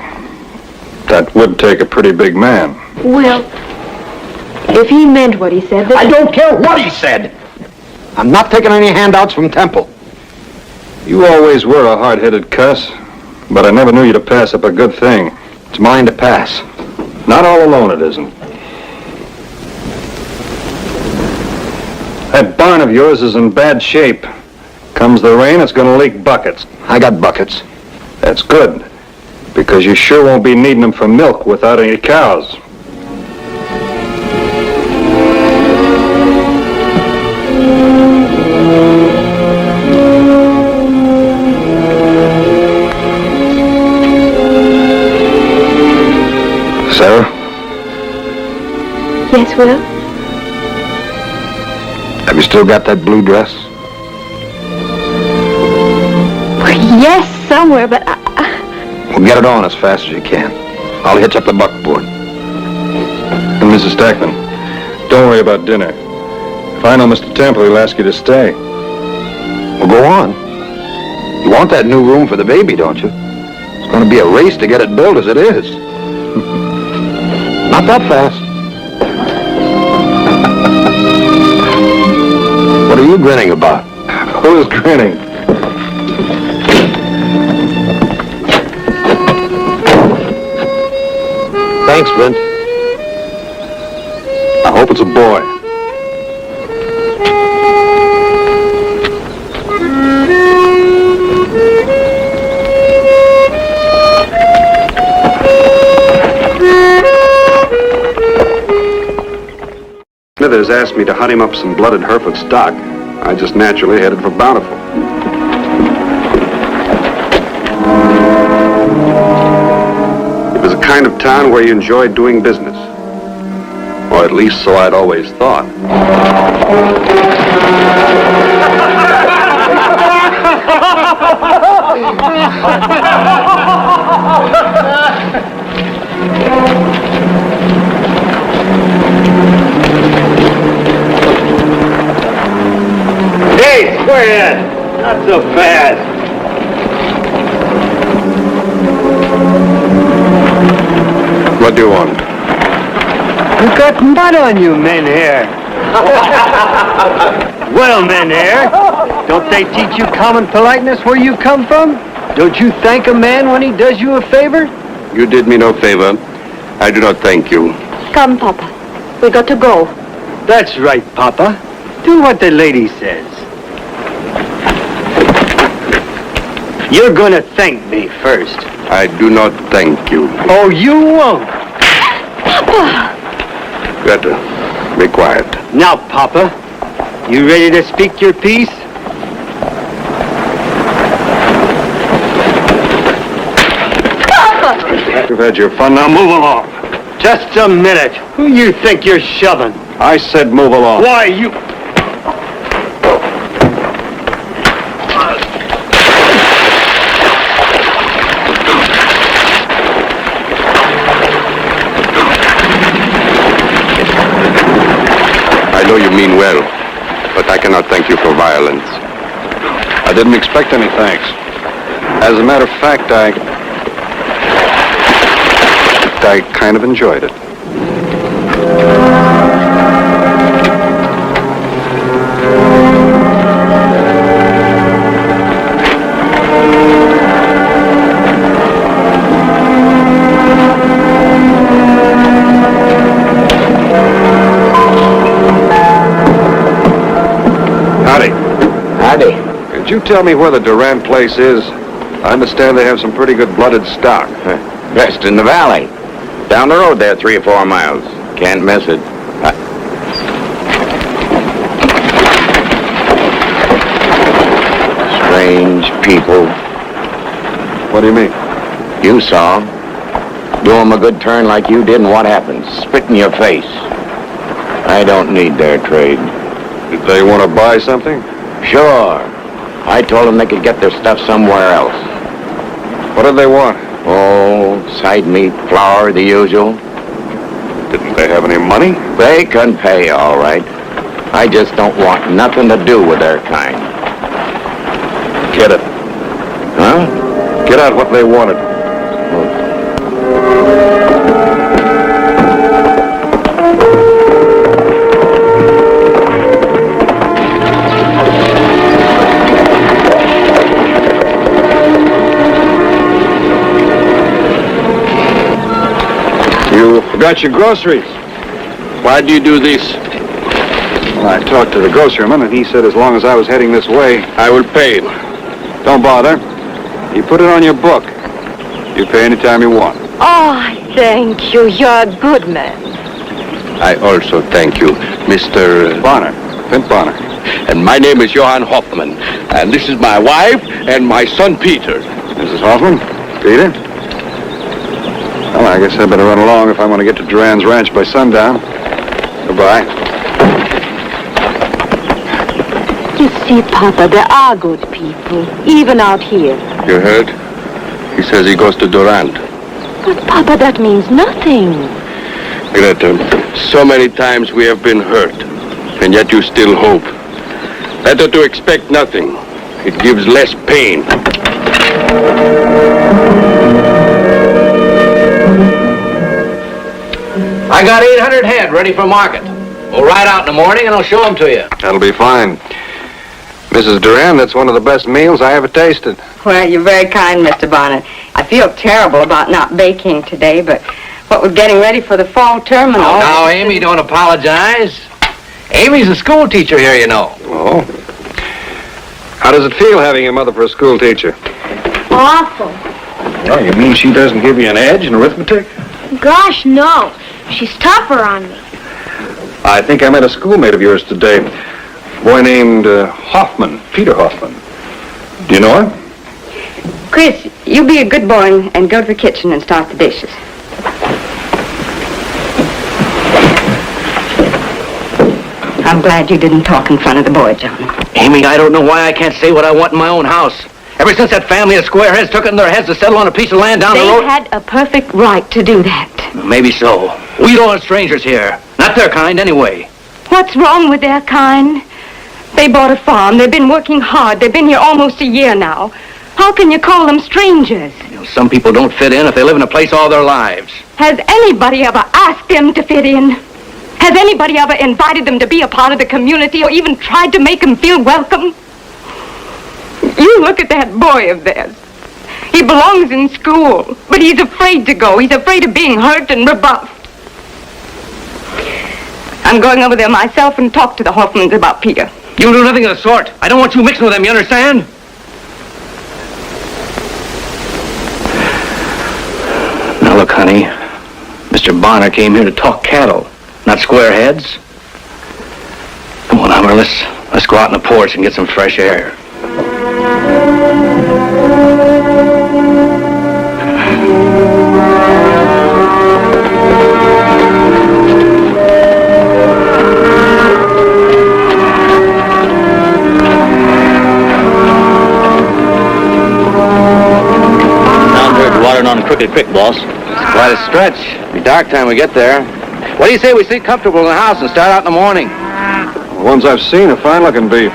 That would take a pretty big man. Will, if he meant what he said... Then... I don't care what he said! I'm not taking any handouts from Temple. You always were a hard-headed cuss, but I never knew you to pass up a good thing. It's mine to pass. Not all alone, it isn't. That barn of yours is in bad shape. Comes the rain, it's gonna leak buckets. I got buckets. That's good, because you sure won't be needing them for milk without any cows. Sarah? Yes, Will? Have you still got that blue dress? Yes, somewhere, but Well, get it on as fast as you can. I'll hitch up the buckboard. And Mrs. Stackman, don't worry about dinner. If I know Mr. Temple, he'll ask you to stay. Well, go on. You want that new room for the baby, don't you? It's going to be a race to get it built as it is. Not that fast. What are you grinning about? Who's grinning? Thanks, Brent. I hope it's a boy. Smithers asked me to hunt him up some blooded Hereford stock. I just naturally headed for Bountiful. It was a kind of town where you enjoyed doing business. Or at least so I'd always thought. Hey, squarehead! Not so fast. What do you want? You've got mud on you, men here. Well, men here, don't they teach you common politeness where you come from? Don't you thank a man when he does you a favor? You did me no favor. I do not thank you. Come, Papa. We got to go. That's right, Papa. Do what the lady says. You're gonna thank me first. I do not thank you. Oh, you won't. Papa! Better. Be quiet. Now, Papa, you ready to speak your piece? Papa! You've had your fun. Now move along. Just a minute. Who you think you're shoving? I said move along. Why, you... I know you mean well, but I cannot thank you for violence. I didn't expect any thanks. As a matter of fact, I kind of enjoyed it. Howdy. Could you tell me where the Durant place is? I understand they have some pretty good blooded stock. Best in the valley. Down the road there, 3 or 4 miles. Can't miss it. Strange people. What do you mean? You saw. Do 'em a good turn like you did, and what happens? Spit in your face. I don't need their trade. Did they want to buy something? Sure. I told them they could get their stuff somewhere else. What did they want? Oh, side meat, flour, the usual. Didn't they have any money? They can pay, all right. I just don't want nothing to do with their kind. Get it. Huh? Get out what they wanted. You forgot your groceries. Why do you do this? Well, I talked to the groceryman, and he said as long as I was heading this way, I would pay him. Don't bother. You put it on your book. You pay any time you want. Oh, thank you. You're a good man. I also thank you, Mr. Bonner. Vint Bonner. And my name is Johann Hoffman. And this is my wife and my son, Peter. Mrs. Hoffman? Peter? Well, I guess I better run along if I want to get to Duran's ranch by sundown. Goodbye. You see, Papa, there are good people, even out here. You heard? He says he goes to Durand. But, Papa, that means nothing. Greta, so many times we have been hurt, and yet you still hope. Better to expect nothing. It gives less pain. I got 800 head ready for market. We'll ride out in the morning and I'll show them to you. That'll be fine. Mrs. Duran, that's one of the best meals I ever tasted. Well, you're very kind, Mr. Bonner. I feel terrible about not baking today, but what we're getting ready for the fall terminal... Oh, now, Amy, don't apologize. Amy's a school teacher here, you know. Oh? How does it feel having your mother for a school teacher? Awful. Oh, you mean she doesn't give you an edge in arithmetic? Gosh, no. She's tougher on me. I think I met a schoolmate of yours today. A boy named Hoffman, Peter Hoffman. Do you know him? Chris, you be a good boy and go to the kitchen and start the dishes. I'm glad you didn't talk in front of the boy, John. Amy, I don't know why I can't say what I want in my own house. Ever since that family of squareheads took it in their heads to settle on a piece of land down the They road... had a perfect right to do that. Maybe so. We don't want strangers here. Not their kind, anyway. What's wrong with their kind? They bought a farm. They've been working hard. They've been here almost a year now. How can you call them strangers? Some people don't fit in if they live in a place all their lives. Has anybody ever asked them to fit in? Has anybody ever invited them to be a part of the community or even tried to make them feel welcome? You look at that boy of theirs. He belongs in school, but he's afraid to go. He's afraid of being hurt and rebuffed. I'm going over there myself and talk to the Hoffmans about Peter. You'll do nothing of the sort. I don't want you mixing with them, you understand? Now look, honey. Mr. Bonner came here to talk cattle, not squareheads. Come on, Hummer, let's go out on the porch and get some fresh air. On Crooked Creek, boss. It's quite a stretch. It'll be dark time we get there. What do you say we sleep comfortable in the house and start out in the morning? The ones I've seen are fine-looking beef.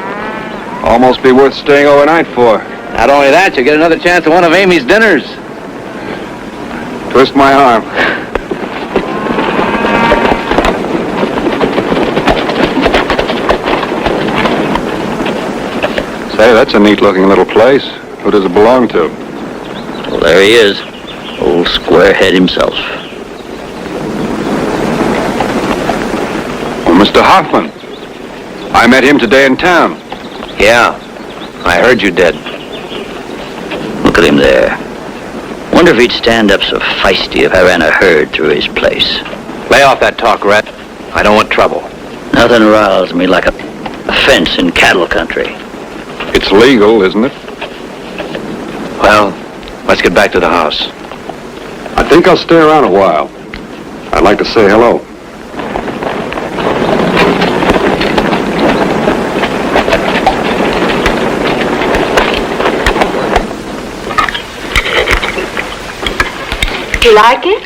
Almost be worth staying overnight for. Not only that, you'll get another chance at one of Amy's dinners. Twist my arm. Say, that's a neat-looking little place. Who does it belong to? Well, there he is. Old squarehead himself. Well, Mr. Hoffman. I met him today in town. Yeah, I heard you did. Look at him there. Wonder if he'd stand up so feisty if I ran a herd through his place. Lay off that talk, Rhett. I don't want trouble. Nothing riles me like a fence in cattle country. It's legal, isn't it? Well, let's get back to the house. I think I'll stay around a while. I'd like to say hello. You like it?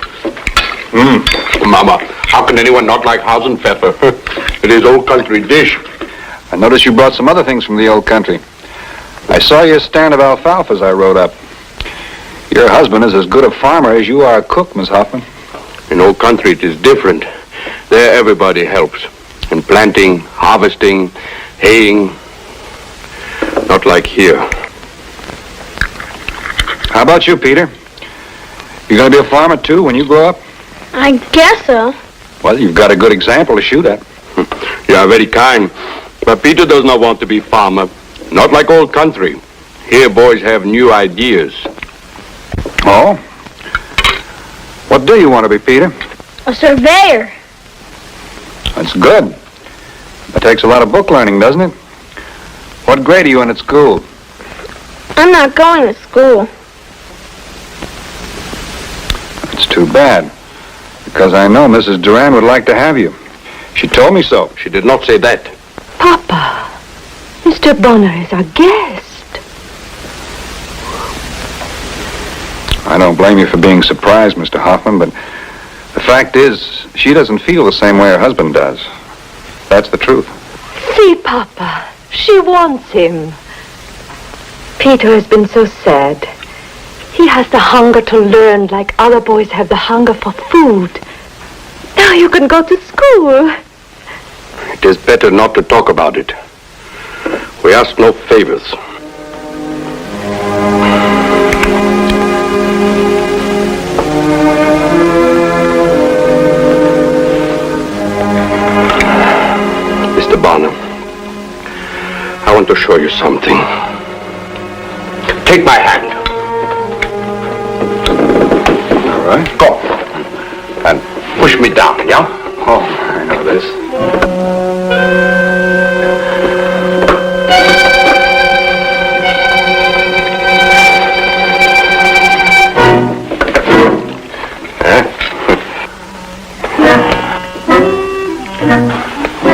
Mama, how can anyone not like Hasenpfeffer? It is old country dish. I noticed you brought some other things from the old country. I saw your stand of alfalfa as I rode up. Your husband is as good a farmer as you are a cook, Miss Hoffman. In old country, it is different. There, everybody helps. In planting, harvesting, haying. Not like here. How about you, Peter? You gonna be a farmer, too, when you grow up? I guess so. Well, you've got a good example to shoot at. You are very kind. But Peter does not want to be farmer. Not like old country. Here, boys have new ideas. Oh? What do you want to be, Peter? A surveyor. That's good. That takes a lot of book learning, doesn't it? What grade are you in at school? I'm not going to school. That's too bad. Because I know Mrs. Duran would like to have you. She told me so. She did not say that. Papa, Mr. Bonner is our guest. I don't blame you for being surprised, Mr. Hoffman, but the fact is, she doesn't feel the same way her husband does. That's the truth. See, Papa, she wants him. Peter has been so sad. He has the hunger to learn like other boys have the hunger for food. Now you can go to school. It is better not to talk about it. We ask no favors. Mr. Bonner, I want to show you something. Take my hand. All right. Go. And push me down, yeah? Oh, I know this.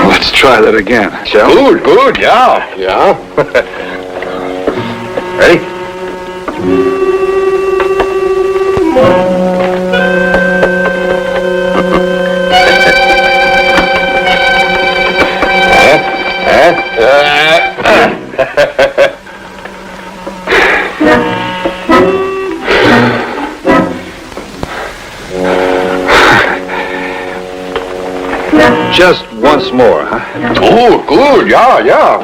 Let's try that again, shall we? Good, yeah. Ready? Just once more, huh? Oh, good, yeah.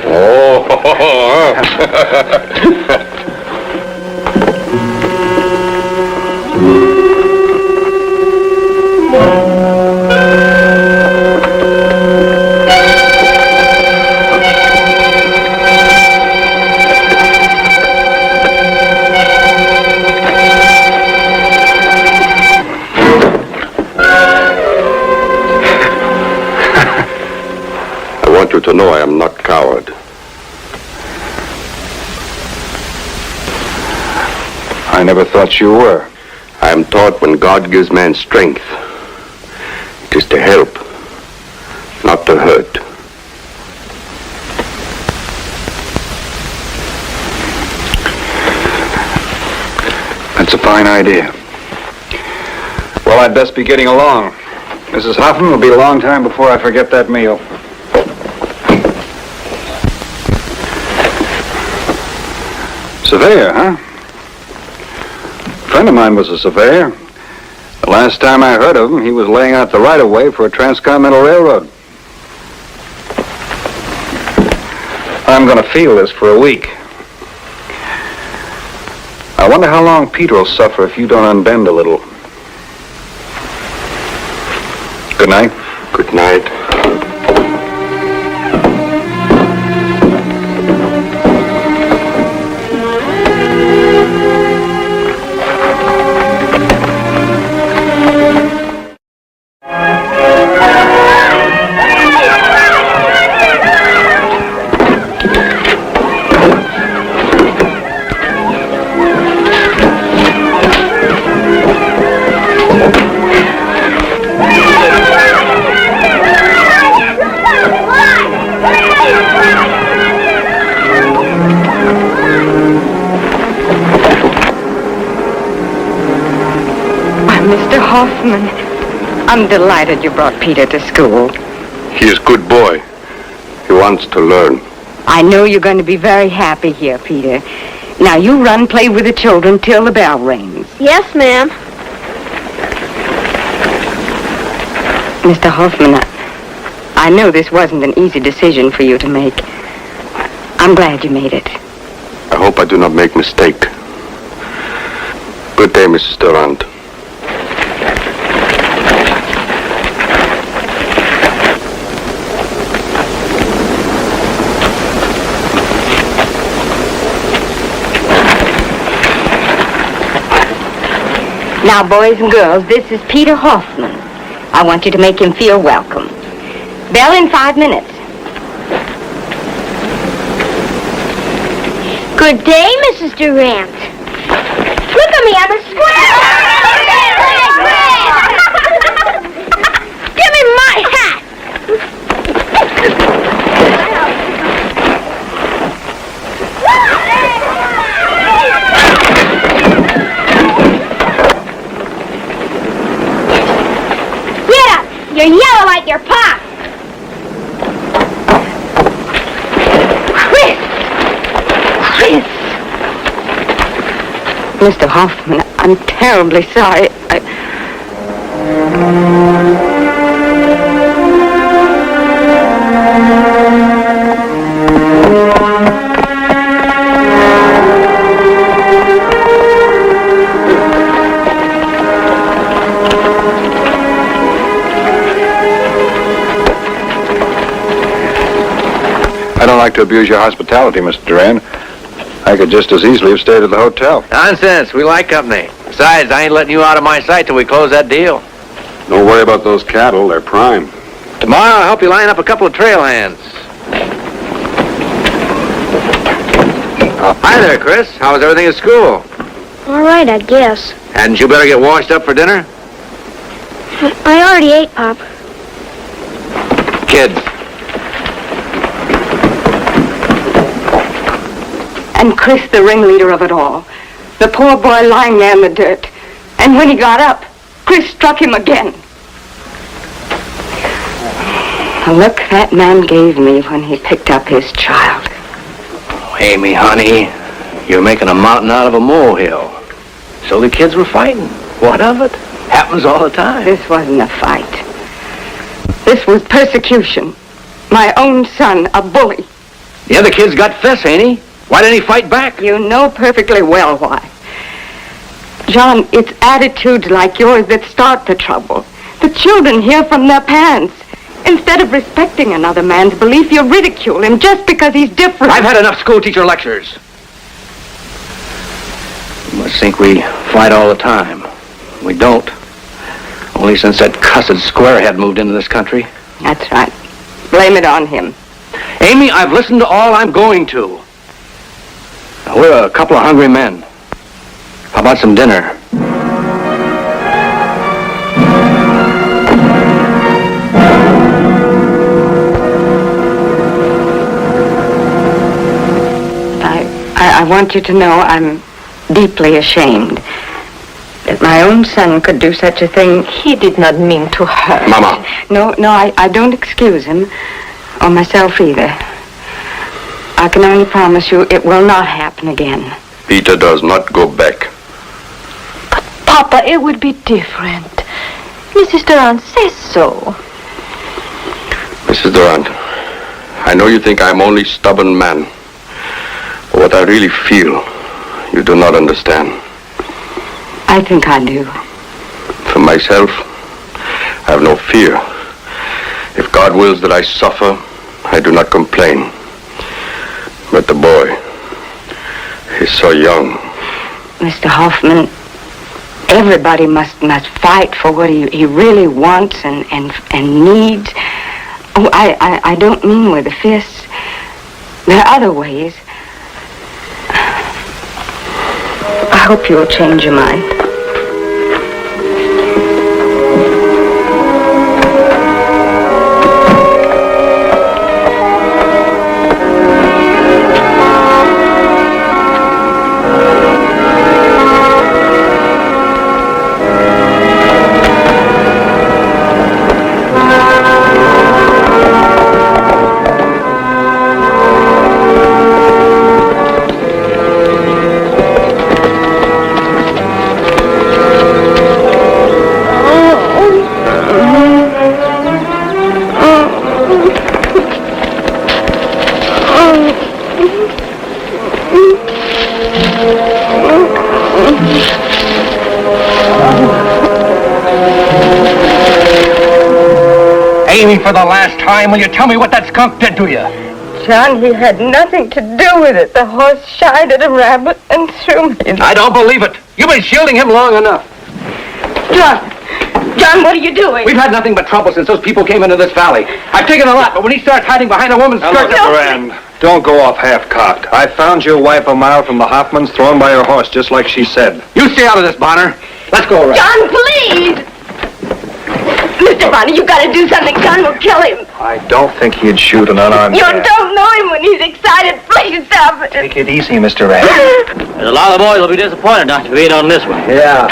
Oh, I want you to know I am not coward. I never thought you were. I am taught when God gives man strength, it is to help, not to hurt. That's a fine idea. Well, I'd best be getting along. Mrs. Hoffman, will be a long time before I forget that meal. Surveyor, huh? A friend of mine was a surveyor. The last time I heard of him, he was laying out the right-of-way for a transcontinental railroad. I'm going to feel this for a week. I wonder how long Peter will suffer if you don't unbend a little. Good night. Good night. Mr. Hoffman, I'm delighted you brought Peter to school. He is a good boy. He wants to learn. I know you're going to be very happy here, Peter. Now, you run, play with the children till the bell rings. Yes, ma'am. Mr. Hoffman, I know this wasn't an easy decision for you to make. I'm glad you made it. I hope I do not make mistake. Good day, Mrs. Durant. Now, boys and girls, this is Peter Hoffman. I want you to make him feel welcome. Bell in 5 minutes. Good day, Mrs. Durant. Look at me, I'm a square. Give me my hat. Get up. You're yellow like your pop. Mr. Hoffman, I'm terribly sorry. I don't like to abuse your hospitality, Mr. Duran. I could just as easily have stayed at the hotel. Nonsense. We like company. Besides, I ain't letting you out of my sight till we close that deal. Don't worry about those cattle. They're prime. Tomorrow, I'll help you line up a couple of trail hands. Hi there, Chris. How was everything at school? All right, I guess. Hadn't you better get washed up for dinner? I already ate, Pop. Kids. And Chris, the ringleader of it all. The poor boy lying there in the dirt. And when he got up, Chris struck him again. The look that man gave me when he picked up his child. Amy, honey, you're making a mountain out of a molehill. So the kids were fighting. What of it? Happens all the time. This wasn't a fight. This was persecution. My own son, a bully. The other kid's got fists, ain't he? Why didn't he fight back? You know perfectly well why. John, it's attitudes like yours that start the trouble. The children hear from their parents. Instead of respecting another man's belief, you ridicule him just because he's different. I've had enough school teacher lectures. You must think we fight all the time. We don't. Only since that cussed squarehead moved into this country. That's right. Blame it on him. Amy, I've listened to all I'm going to. Now, we're a couple of hungry men. How about some dinner? I want you to know I'm deeply ashamed that my own son could do such a thing. He did not mean to hurt. Mama. No, I don't excuse him, or myself either. I can only promise you it will not happen again. Peter does not go back. Papa, it would be different. Mrs. Durant says so. Mrs. Durant, I know you think I'm only stubborn man. But what I really feel, you do not understand. I think I do. For myself, I have no fear. If God wills that I suffer, I do not complain. But the boy, he's so young. Mr. Hoffman, everybody must fight for what he really wants and needs. Oh, I don't mean with the fists. There are other ways. I hope you'll change your mind. Amy, for the last time, will you tell me what that skunk did to you? John, he had nothing to do with it. The horse shied at a rabbit and threw me. I don't believe it. You've been shielding him long enough. John, what are you doing? We've had nothing but trouble since those people came into this valley. I've taken a lot, but when he starts hiding behind a woman's skirt... Durand, don't go off half-cocked. I found your wife a mile from the Hoffmans, thrown by her horse, just like she said. You stay out of this, Bonner. Let's go, Ray. John, please! Mr. Bonner, you gotta do something. John will kill him. I don't think he'd shoot an unarmed You man. don't know him when he's excited. Please stop it. Take it easy, Mr. Rand. There's a lot of boys will be disappointed not to be in on this one. Yeah.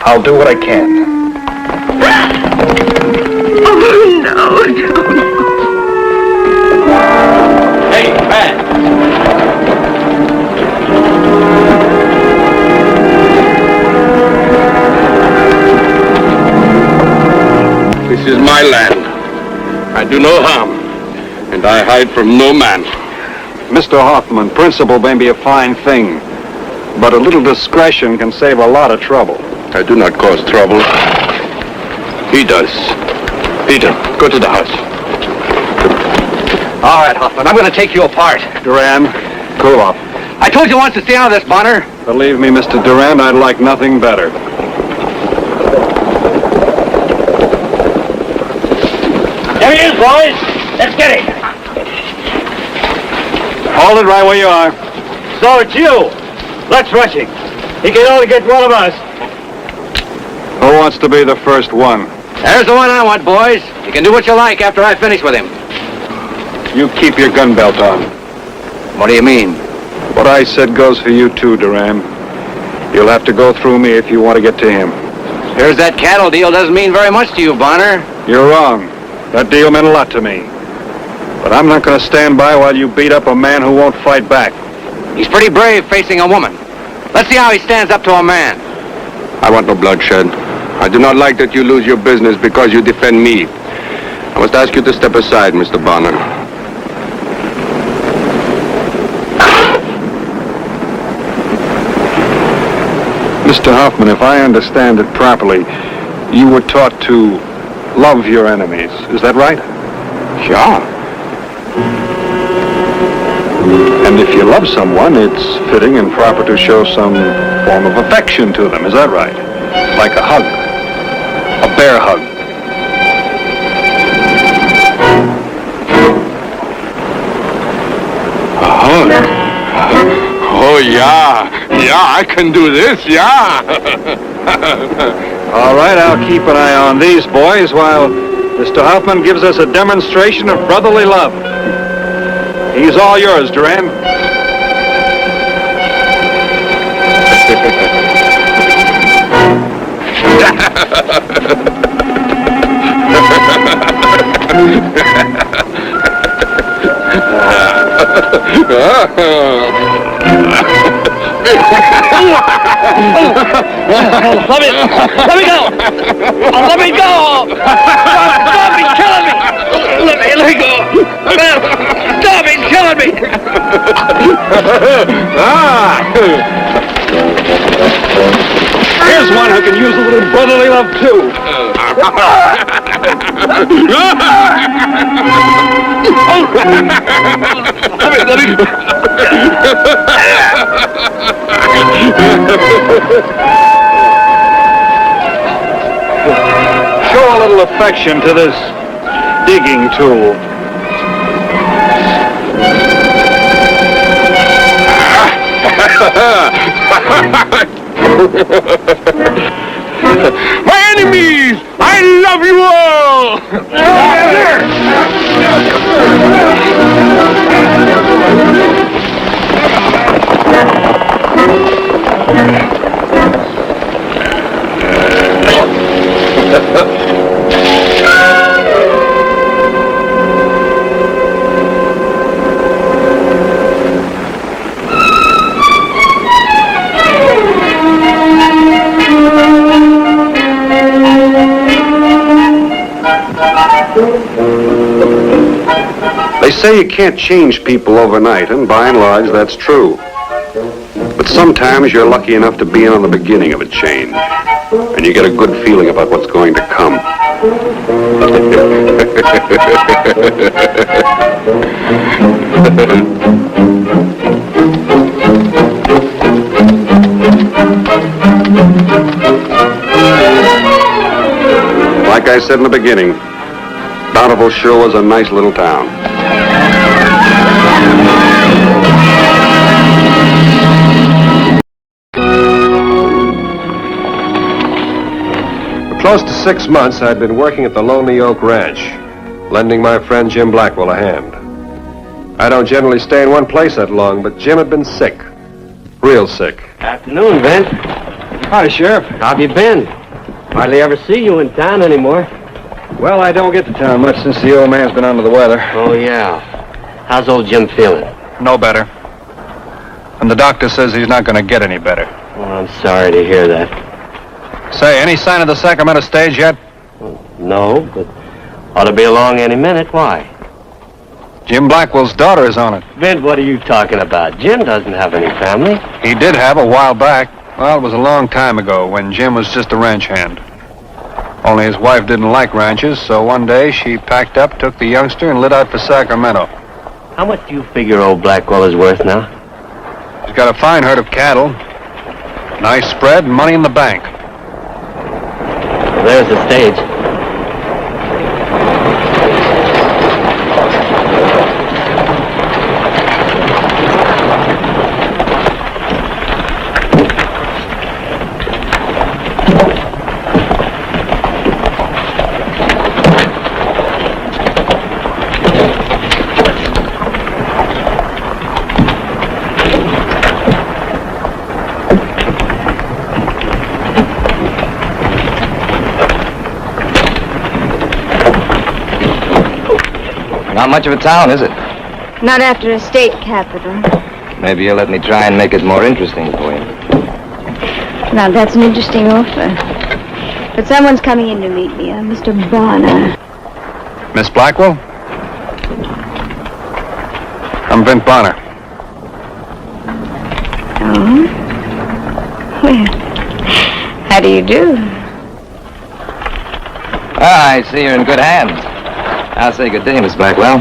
I'll do what I can. Oh, no. Hey, man. This is my land. I do no harm, and I hide from no man. Mr. Hoffman, principle may be a fine thing, but a little discretion can save a lot of trouble. I do not cause trouble. He does. Peter, go to the house. All right, Hoffman, I'm going to take you apart. Durand, cool off. I told you once to stay out of this, Bonner. Believe me, Mr. Durand, I'd like nothing better. There he is, boys. Let's get him. Hold it right where you are. So it's you. Let's rush him. He can only get one of us. Who wants to be the first one? There's the one I want, boys. You can do what you like after I finish with him. You keep your gun belt on. What do you mean? What I said goes for you too, Duran. You'll have to go through me if you want to get to him. Here's that cattle deal doesn't mean very much to you, Bonner. You're wrong. That deal meant a lot to me. But I'm not going to stand by while you beat up a man who won't fight back. He's pretty brave facing a woman. Let's see how he stands up to a man. I want no bloodshed. I do not like that you lose your business because you defend me. I must ask you to step aside, Mr. Bonner. Mr. Hoffman, if I understand it properly, you were taught to love your enemies. Is that right? Sure. And if you love someone, it's fitting and proper to show some form of affection to them. Is that right? Like a hug. A bear hug. Oh, yeah. Yeah, I can do this, yeah. All right, I'll keep an eye on these boys while Mr. Hoffman gives us a demonstration of brotherly love. He's all yours, Duran. Let me go! Let me go! Stop! He's killing me! Let me go! Stop! He's killing me! Here's one who can use a little brotherly love, too. Let me... Show a little affection to this digging tool. My enemies! I love you all! They say you can't change people overnight, and by and large, that's true. But sometimes you're lucky enough to be in on the beginning of a change, and you get a good feeling about what's going to come. Like I said in the beginning, Bountiful sure was a nice little town. For close to 6 months, I'd been working at the Lonely Oak Ranch, lending my friend Jim Blackwell a hand. I don't generally stay in one place that long, but Jim had been sick. Real sick. Afternoon, Vince. Hi, Sheriff. How have you been? Hardly ever see you in town anymore. Well, I don't get to town much since the old man's been under the weather. Oh, yeah. How's old Jim feeling? No better. And the doctor says he's not going to get any better. Oh, I'm sorry to hear that. Say, any sign of the Sacramento stage yet? No, but ought to be along any minute. Why? Jim Blackwell's daughter is on it. Vince, what are you talking about? Jim doesn't have any family. He did have a while back. Well, it was a long time ago when Jim was just a ranch hand. Only his wife didn't like ranches, so one day she packed up, took the youngster, and lit out for Sacramento. How much do you figure old Blackwell is worth now? He's got a fine herd of cattle, nice spread, and money in the bank. Well, there's the stage. Not much of a town, is it? Not after a state capital. Maybe you'll let me try and make it more interesting for you. Now, that's an interesting offer. But someone's coming in to meet me, Mr. Bonner. Miss Blackwell? I'm Vint Bonner. Oh? Well, how do you do? I see you're in good hands. I'll say good day, Miss Blackwell.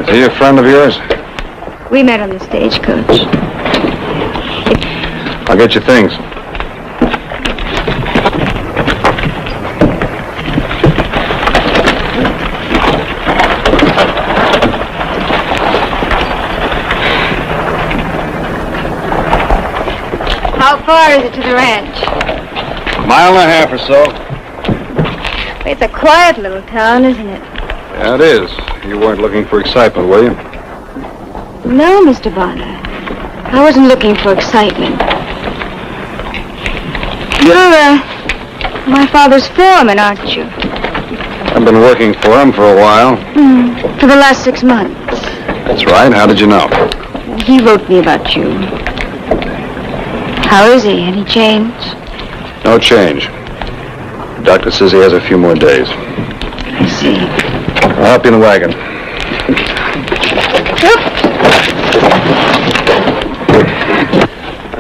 Is he a friend of yours? We met on the stagecoach. I'll get you things. How far is it to the ranch? A mile and a half or so. It's a quiet little town, isn't it? Yeah, it is. You weren't looking for excitement, were you? No, Mr. Bonner. I wasn't looking for excitement. You're, my father's foreman, aren't you? I've been working for him for a while. For the last 6 months. That's right. How did you know? He wrote me about you. How is he? Any change? No change. The doctor says he has a few more days. I see. I'll help you in the wagon.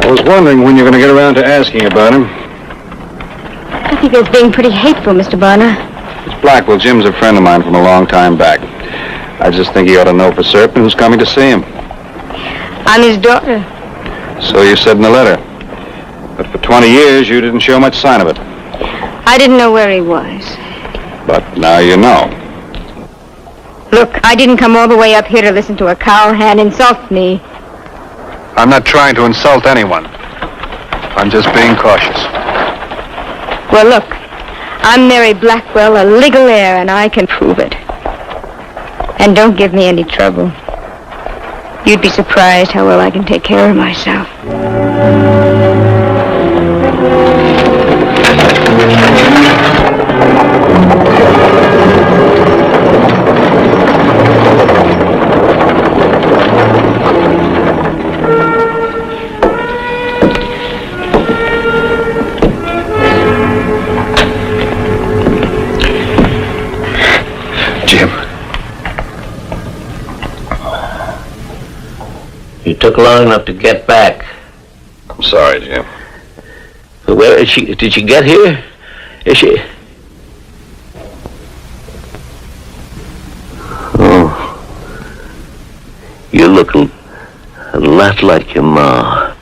I was wondering when you're going to get around to asking about him. I think that's being pretty hateful, Mr. Bonner. It's Blackwell. Jim's a friend of mine from a long time back. I just think he ought to know for certain who's coming to see him. I'm his daughter. So you said in the letter. But for 20 years, you didn't show much sign of it. I didn't know where he was. But now you know. Look, I didn't come all the way up here to listen to a cowhand insult me. I'm not trying to insult anyone. I'm just being cautious. Well, look, I'm Mary Blackwell, a legal heir, and I can prove it. And don't give me any trouble. You'd be surprised how well I can take care of myself. Jim. You took long enough to get back. I'm sorry, Jim. But where is she? Did she get here? Is she? Oh. You look a lot like your ma.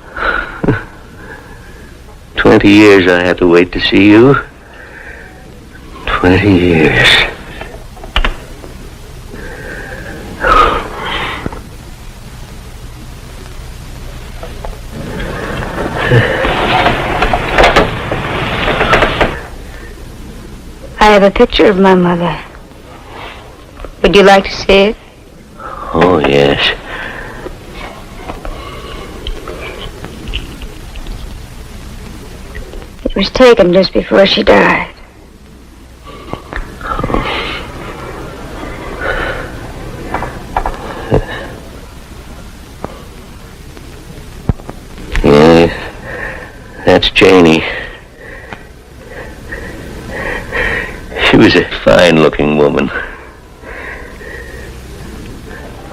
20 years I had to wait to see you. 20 years. I have a picture of my mother. Would you like to see it? Oh, yes. It was taken just before she died. Yes, that's Janie. She was a fine-looking woman.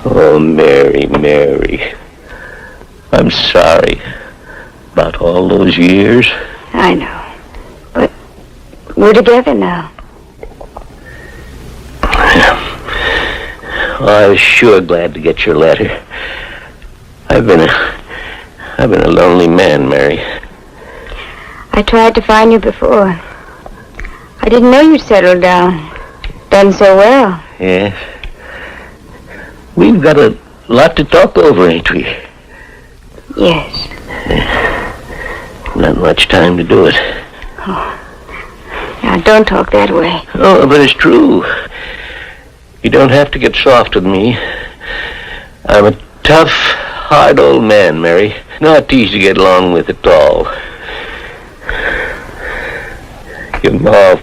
Oh, Mary, Mary. I'm sorry about all those years. I know. But we're together now. I was sure glad to get your letter. I've been a lonely man, Mary. I tried to find you before. I didn't know you'd settled down. Done so well. Yes. We've got a lot to talk over, ain't we? Yes. Not much time to do it. Oh. Now, don't talk that way. Oh, but it's true. You don't have to get soft with me. I'm a tough, hard old man, Mary. Not easy to get along with at all. Your mom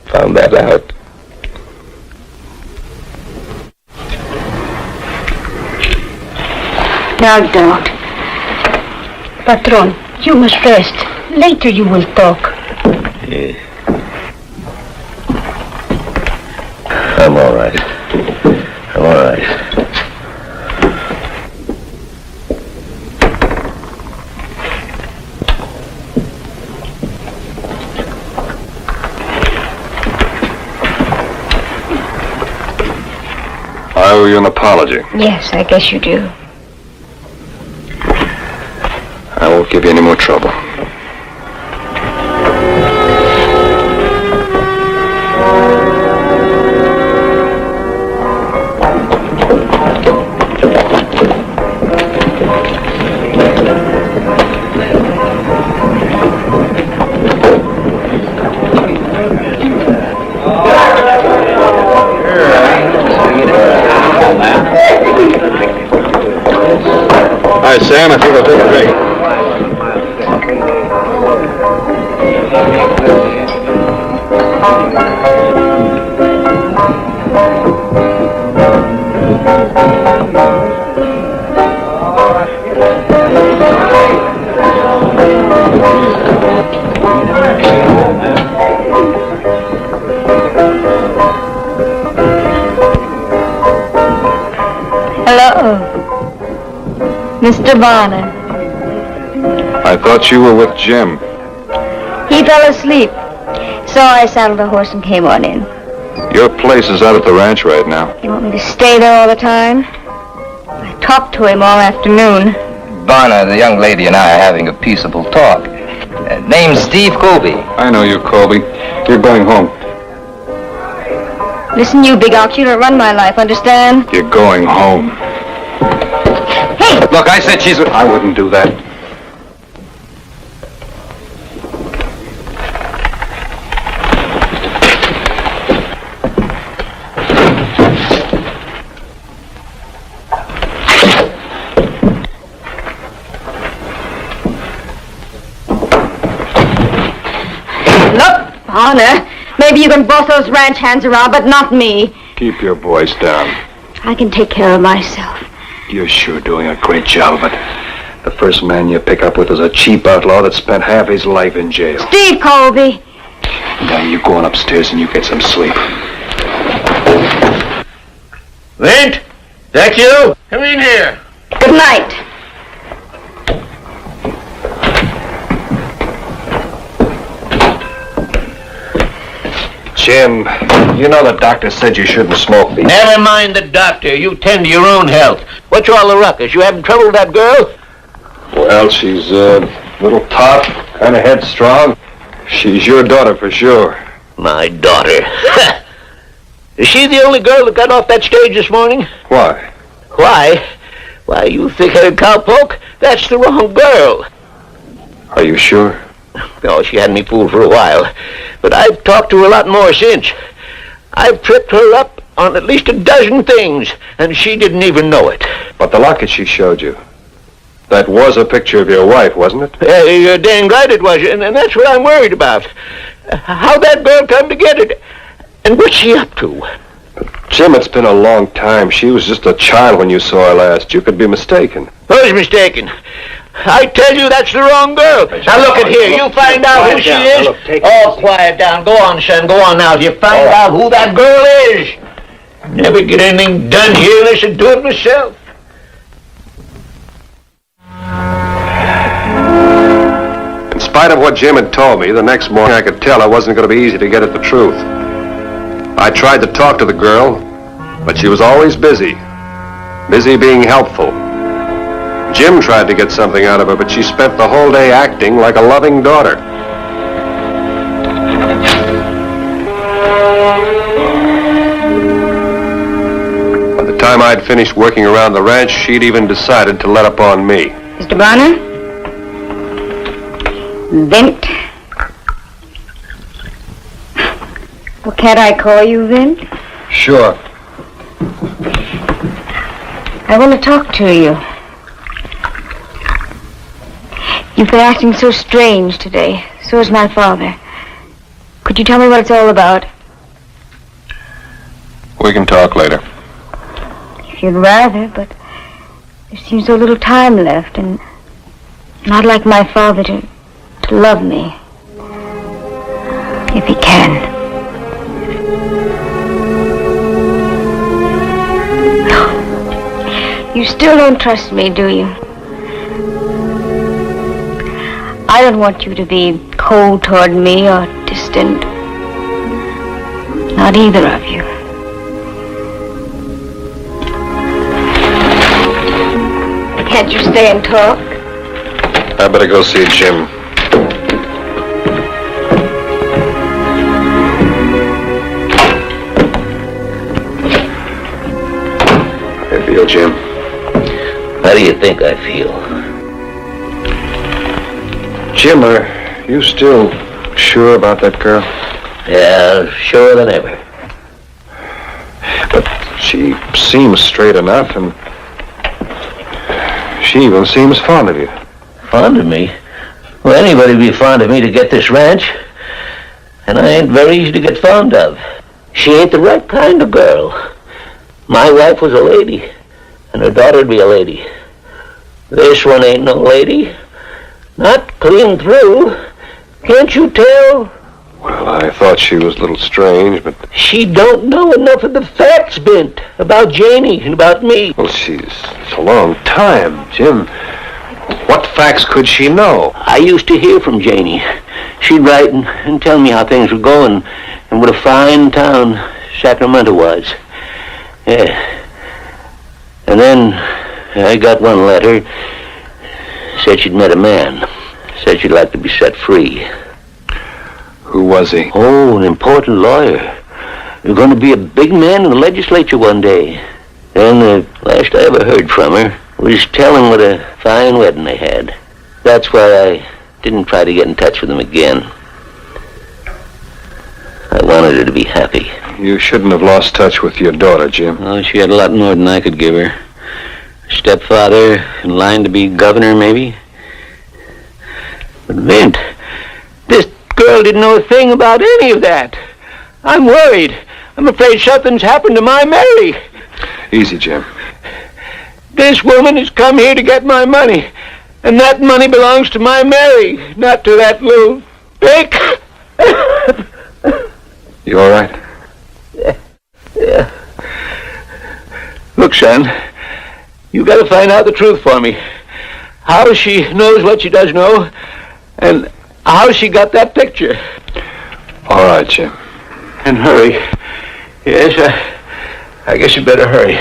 found that out. Now don't. Patron, you must rest. Later you will talk. Yeah. I'm all right. I'm all right. I owe you an apology. Yes, I guess you do. I won't give you any more trouble. Hi, Sam. I think I'll take a drink. Hello, Mr. Bonner. I thought you were with Jim. He fell asleep, so I saddled a horse and came on in. Your place is out at the ranch right now. You want me to stay there all the time? I talked to him all afternoon. Bonner, the young lady and I are having a peaceable talk. Name's Steve Colby. I know you, Colby. You're going home. Listen, you big ox, you don't run my life, understand? You're going home. Hey! Look, I said she's... I wouldn't do that. Look, Bonner, maybe you can boss those ranch hands around, but not me. Keep your voice down. I can take care of myself. You're sure doing a great job of it. The first man you pick up with is a cheap outlaw that spent half his life in jail. Steve Colby. Now you go on upstairs and you get some sleep. Vint, that you? Come in here. Good night. Jim, you know the doctor said you shouldn't smoke these. Never mind the doctor. You tend to your own health. What's all the ruckus? You having trouble with that girl? Well, she's a little tough, kind of headstrong. She's your daughter for sure. My daughter. Is she the only girl that got off that stage this morning? Why? Why? Why, you thick-headed cowpoke. That's the wrong girl. Are you sure? Oh, she had me fooled for a while. But I've talked to her a lot more since. I've tripped her up on at least a dozen things, and she didn't even know it. But the locket she showed you, that was a picture of your wife, wasn't it? You're dang right it was, and that's what I'm worried about. How'd that girl come to get it? And what's she up to? Jim, it's been a long time. She was just a child when you saw her last. You could be mistaken. Who's mistaken? I tell you, that's the wrong girl. Now look at here. You find out who she is. Oh, quiet down. Go on, son. Go on now. You find out who that girl is. Never get anything done here unless I do it myself. In spite of what Jim had told me, the next morning I could tell it wasn't going to be easy to get at the truth. I tried to talk to the girl, but she was always busy. Busy being helpful. Jim tried to get something out of her, but she spent the whole day acting like a loving daughter. By the time I'd finished working around the ranch, she'd even decided to let up on me. Mr. Bonner? Vint? Well, can't I call you Vint? Sure. I want to talk to you. You've been acting so strange today. So is my father. Could you tell me what it's all about? We can talk later. If you'd rather, but there seems so little time left, and not like my father to love me. If he can. You still don't trust me, do you? I don't want you to be cold toward me or distant. Not either of you. Can't you stay and talk? I better go see Jim. How do you feel, Jim? How do you think I feel? Jim, are you still sure about that girl? Yeah, surer than ever. But she seems straight enough, and she even seems fond of you. Fond of me? Well, anybody'd be fond of me to get this ranch. And I ain't very easy to get fond of. She ain't the right kind of girl. My wife was a lady, and her daughter'd be a lady. This one ain't no lady. Not clean through. Can't you tell? Well, I thought she was a little strange, but... She don't know enough of the facts, Bint, about Janie and about me. Well, it's a long time, Jim. What facts could she know? I used to hear from Janie. She'd write and tell me how things were going and what a fine town Sacramento was. Yeah. And then I got one letter. Said she'd met a man. Said she'd like to be set free. Who was he? Oh, an important lawyer. You're going to be a big man in the legislature one day. And the last I ever heard from her was telling what a fine wedding they had. That's why I didn't try to get in touch with them again. I wanted her to be happy. You shouldn't have lost touch with your daughter, Jim. Oh, she had a lot more than I could give her. Stepfather in line to be governor, maybe. But Vint, this girl didn't know a thing about any of that. I'm worried. I'm afraid something's happened to my Mary. Easy, Jim. This woman has come here to get my money. And that money belongs to my Mary, not to that little pig. You all right? Yeah. Look, son, you got to find out the truth for me. How she knows what she does know, and how she got that picture. All right, Jim. And hurry. Yes, I guess you better hurry.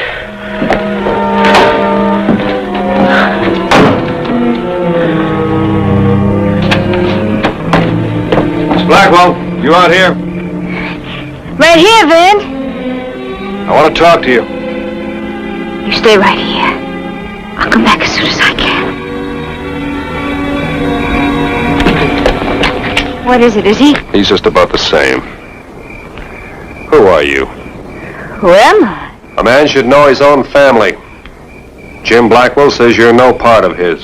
Miss Blackwell, you out here? Right here, Vint. I want to talk to you. You stay right here. I'll come back as soon as I can. What is it? Is he? He's just about the same. Who are you? Who am I? A man should know his own family. Jim Blackwell says you're no part of his.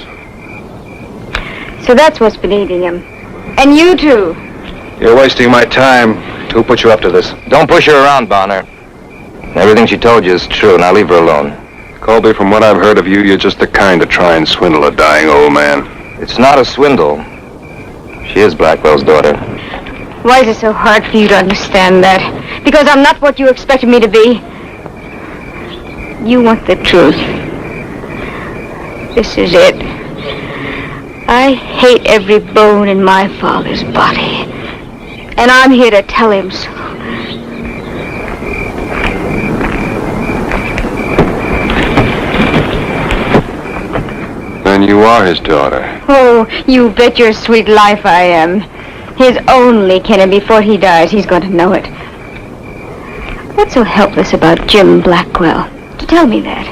So that's what's been eating him. And you too. You're wasting my time. Who put you up to this? Don't push her around, Bonner. Everything she told you is true. Now leave her alone. Colby, from what I've heard of you, you're just the kind to try and swindle a dying old man. It's not a swindle. She is Blackwell's daughter. Why is it so hard for you to understand that? Because I'm not what you expected me to be. You want the truth. This is it. I hate every bone in my father's body. And I'm here to tell him so. Then you are his daughter. Oh, you bet your sweet life I am. His only kin, and before he dies, he's going to know it. What's so helpless about Jim Blackwell? Tell me that.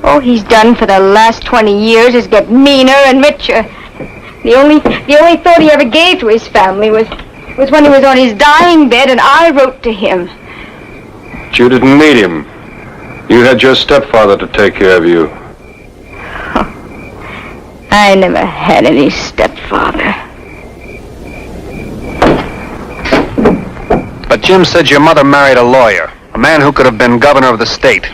All he's done for the last 20 years is get meaner and richer. The only thought he ever gave to his family was when he was on his dying bed, and I wrote to him. But you didn't need him. You had your stepfather to take care of you. I never had any stepfather. But Jim said your mother married a lawyer, a man who could have been governor of the state.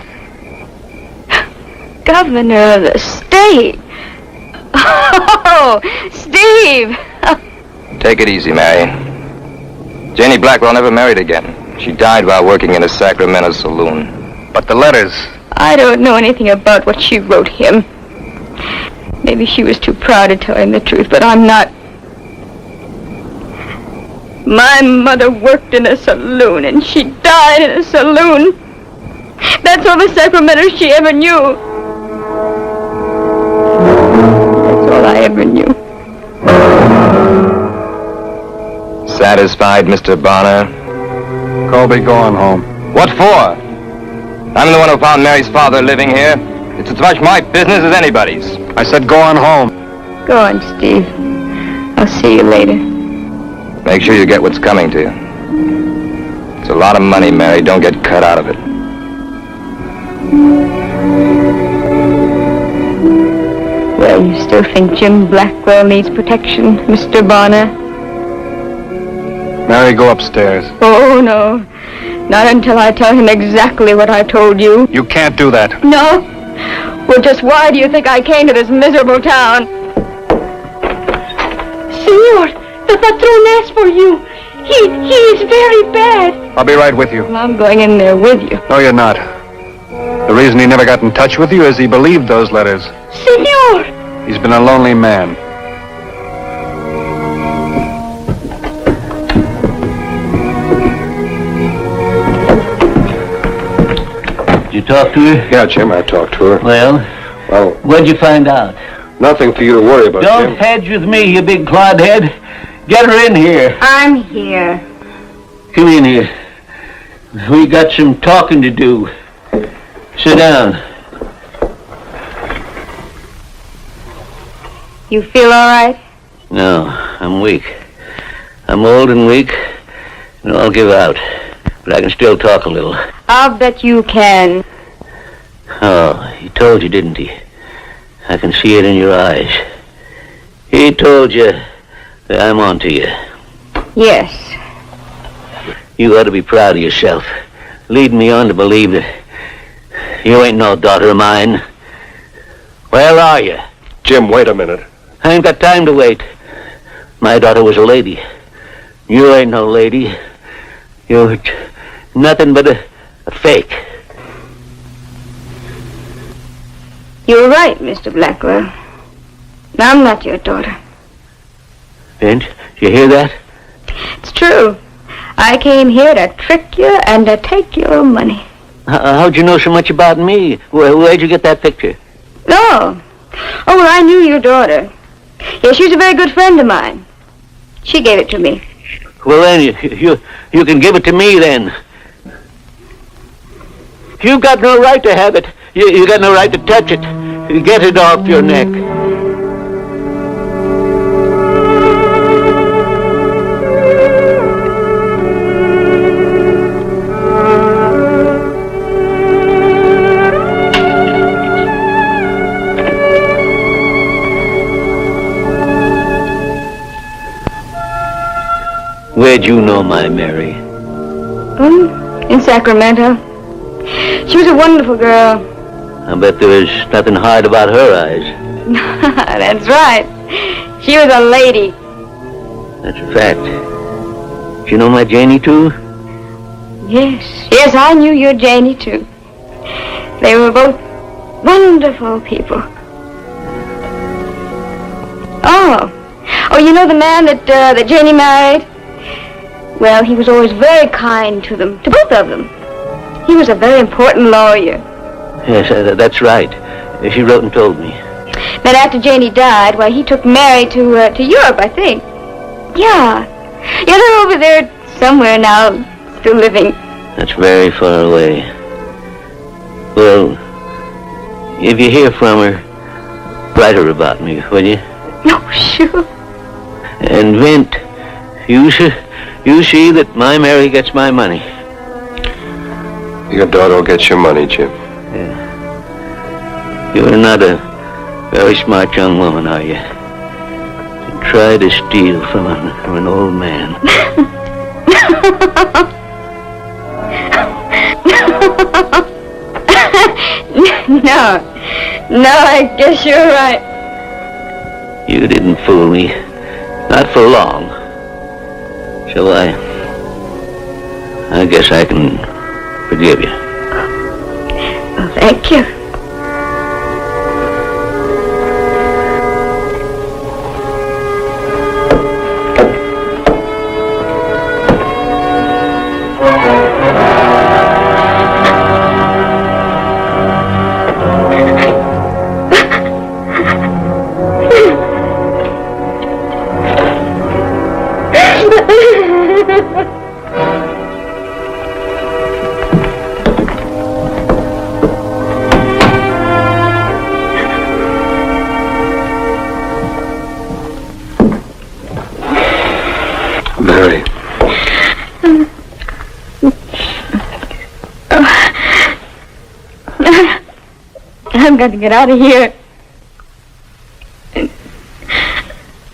Governor of the state? Oh, Steve! Take it easy, Mary. Janie Blackwell never married again. She died while working in a Sacramento saloon. But the letters... I don't know anything about what she wrote him. Maybe she was too proud to tell him the truth, but I'm not. My mother worked in a saloon, and she died in a saloon. That's all the Sacramento she ever knew. That's all I ever knew. Satisfied, Mr. Bonner? Colby, go on home. What for? I'm the one who found Mary's father living here. It's as much my business as anybody's. I said go on home. Go on, Steve. I'll see you later. Make sure you get what's coming to you. It's a lot of money, Mary. Don't get cut out of it. Well, you still think Jim Blackwell needs protection, Mr. Bonner? Mary, go upstairs. Oh, no. Not until I tell him exactly what I told you. You can't do that. No? Well, just why do you think I came to this miserable town? Senor, the patron asked for you. He is very bad. I'll be right with you. Well, I'm going in there with you. No, you're not. The reason he never got in touch with you is he believed those letters. Senor! He's been a lonely man. You talk to her? Yeah, Jim, I talked to her. Well, what'd you find out? Nothing for you to worry about, Don't Jim. hedge with me, you big clodhead. Get her in here. I'm here. Come in here. We got some talking to do. Sit down. You feel all right? No, I'm weak. I'm old and weak, and I'll give out. But I can still talk a little. I'll bet you can. Oh, he told you, didn't he? I can see it in your eyes. He told you that I'm on to you. Yes. You ought to be proud of yourself, leading me on to believe that you ain't no daughter of mine. Where are you? Jim, wait a minute. I ain't got time to wait. My daughter was a lady. You ain't no lady. You're nothing but a fake. You're right, Mr. Blackwell. I'm not your daughter. Vince, you hear that? It's true. I came here to trick you and to take your money. How'd you know so much about me? Where'd you get that picture? No. Oh, well, I knew your daughter. Yeah, she's a very good friend of mine. She gave it to me. Well, then, you can give it to me, then. You've got no right to have it. You got no right to touch it. Get it off your neck. Where'd you know my Mary? In Sacramento. She was a wonderful girl. I bet there was nothing hard about her eyes. That's right. She was a lady. That's a fact. Do you know my Janie, too? Yes, I knew your Janie, too. They were both wonderful people. Oh, you know the man that Janie married? Well, he was always very kind to them, to both of them. He was a very important lawyer. Yes, that's right. She wrote and told me. Then after Janie died, he took Mary to Europe, I think. Yeah, they're over there somewhere now, still living. That's very far away. Well, if you hear from her, write her about me, will you? Oh, sure. And Vint, you see that my Mary gets my money. Your daughter will get your money, Jim. Yeah. You're not a very smart young woman, are you? To try to steal from an old man. No, I guess you're right. You didn't fool me. Not for long. So I guess I can forgive you. Well, thank you. Mary. I've got to get out of here.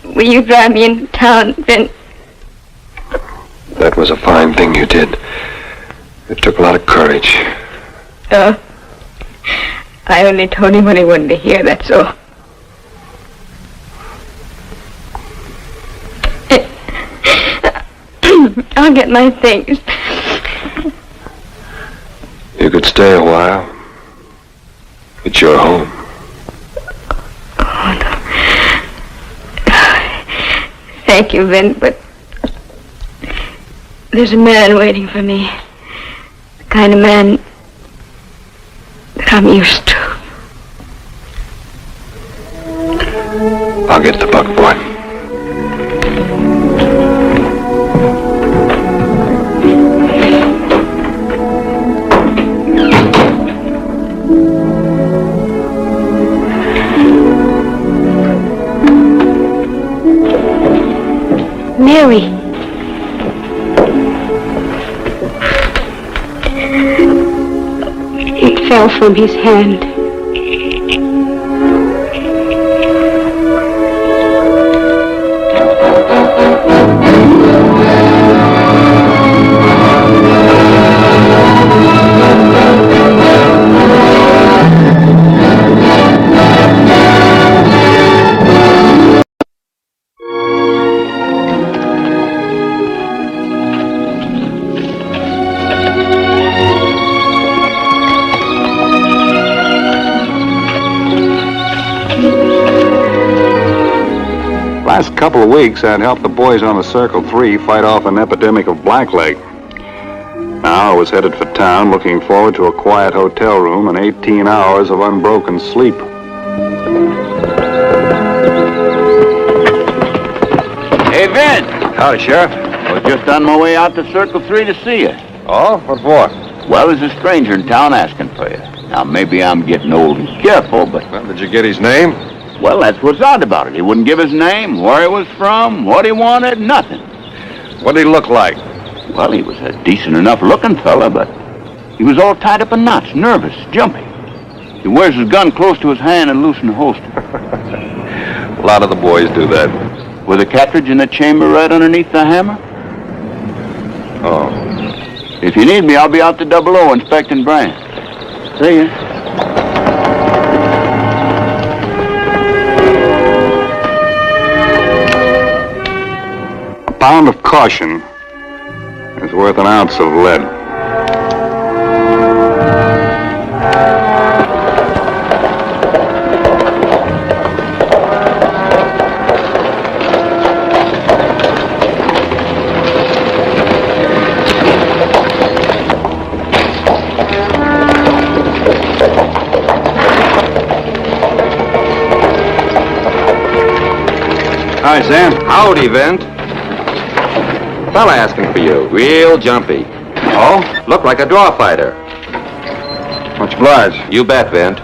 Will you drive me into town, Vin? That was a fine thing you did. It took a lot of courage. Oh. I only told him what he wanted to hear, that's all. I'll get my things. You could stay a while. It's your home. Oh, no. Thank you, Vin, but there's a man waiting for me. The kind of man that I'm used to. I'll get the buck boy. Mary. It fell from his hand. Last couple of weeks, I'd helped the boys on the Circle 3 fight off an epidemic of blackleg. Now I was headed for town, looking forward to a quiet hotel room and 18 hours of unbroken sleep. Hey, Vin. Howdy, Sheriff. I was just on my way out to Circle 3 to see you. Oh? What for? Well, there's a stranger in town asking for you. Now, maybe I'm getting old and careful, but... Well, did you get his name? Well, that's what's odd about it. He wouldn't give his name, where he was from, what he wanted, nothing. What did he look like? Well, he was a decent enough looking fella, but he was all tied up in knots, nervous, jumpy. He wears his gun close to his hand and loose in the holster. A lot of the boys do that. With a cartridge in the chamber right underneath the hammer? Oh. If you need me, I'll be out to 00 inspecting branch. See ya. A pound of caution is worth an ounce of lead. Hi, Sam. Howdy, Vent. Fella asking for you. Real jumpy. Oh? Look like a draw fighter. Much obliged. You bet, Vent.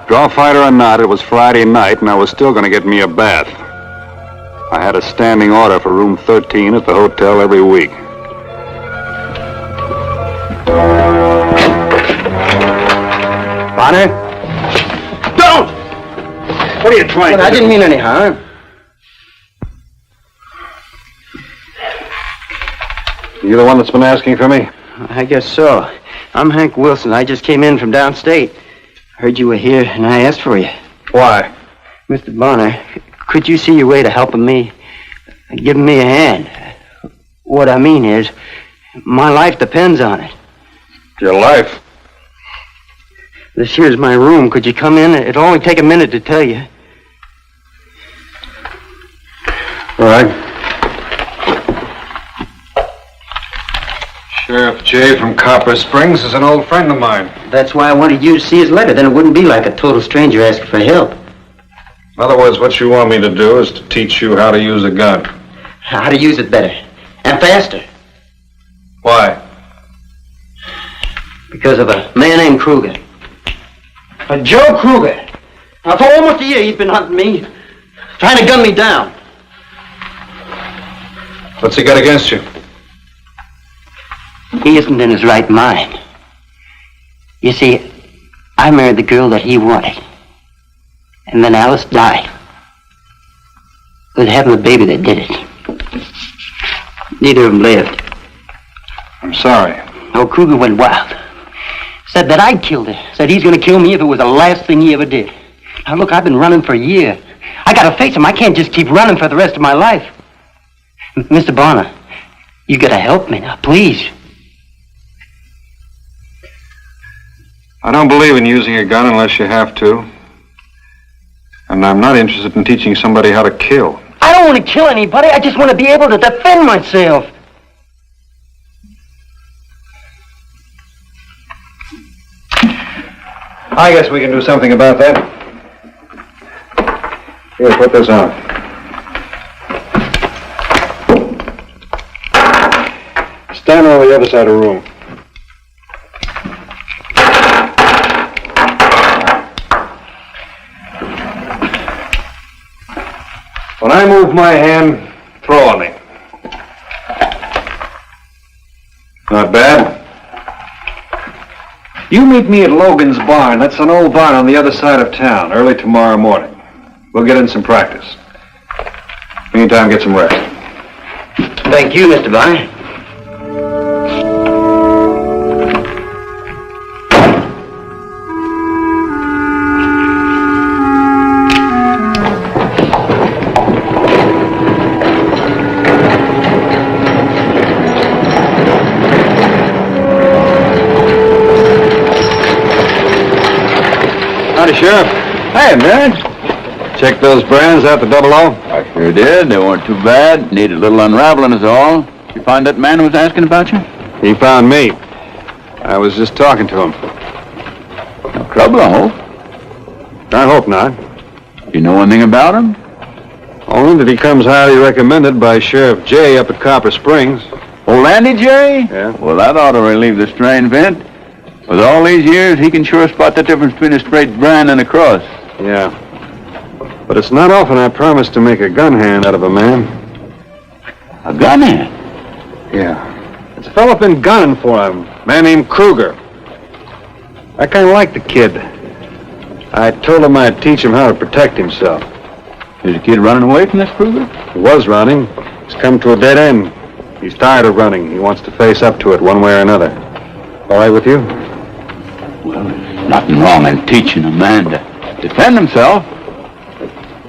Draw fighter or not, it was Friday night, and I was still going to get me a bath. I had a standing order for room 13 at the hotel every week. Bonner? Don't! What are you trying to do? I didn't mean any harm. You the one that's been asking for me? I guess so. I'm Hank Wilson. I just came in from downstate. Heard you were here, and I asked for you. Why? Mr. Bonner, could you see your way to helping me? Giving me a hand? What I mean is, my life depends on it. Your life? This here's my room. Could you come in? It'll only take a minute to tell you. All right. Sheriff Jay from Copper Springs is an old friend of mine. That's why I wanted you to see his letter. Then it wouldn't be like a total stranger asking for help. In other words, what you want me to do is to teach you how to use a gun. How to use it better. And faster. Why? Because of a man named Kruger. Joe Kruger. Now, for almost a year, he's been hunting me. Trying to gun me down. What's he got against you? He isn't in his right mind. You see, I married the girl that he wanted. And then Alice died. It was having the baby that did it. Neither of them lived. I'm sorry. Oh, Kruger went wild. Said that I'd killed her. Said he's going to kill me if it was the last thing he ever did. Now, look, I've been running for a year. I got to face him. I can't just keep running for the rest of my life. Mr. Bonner, you got to help me now, please. I don't believe in using a gun unless you have to. And I'm not interested in teaching somebody how to kill. I don't want to kill anybody. I just want to be able to defend myself. I guess we can do something about that. Here, put this on. Stand on the other side of the room. When I move my hand, throw on me. Not bad. You meet me at Logan's barn. That's an old barn on the other side of town, early tomorrow morning. We'll get in some practice. Meantime, get some rest. Thank you, Mr. Bonner. Howdy, Sheriff. Hey, man. Check those brands out the 00? I sure did. They weren't too bad. Needed a little unraveling is all. You find that man who was asking about you? He found me. I was just talking to him. No trouble, I hope. I hope not. You know anything about him? Only that he comes highly recommended by Sheriff Jay up at Copper Springs. Old Andy Jay? Yeah. Well, that ought to relieve the strain, Vint. With all these years, he can sure spot the difference between a straight brand and a cross. Yeah. But it's not often I promise to make a gun hand out of a man. A gun hand? Yeah. It's a fellow been gunning for him. A man named Kruger. I kind of like the kid. I told him I'd teach him how to protect himself. Is the kid running away from this Kruger? He was running. He's come to a dead end. He's tired of running. He wants to face up to it one way or another. All right with you? Well, there's nothing wrong in teaching a man to defend himself.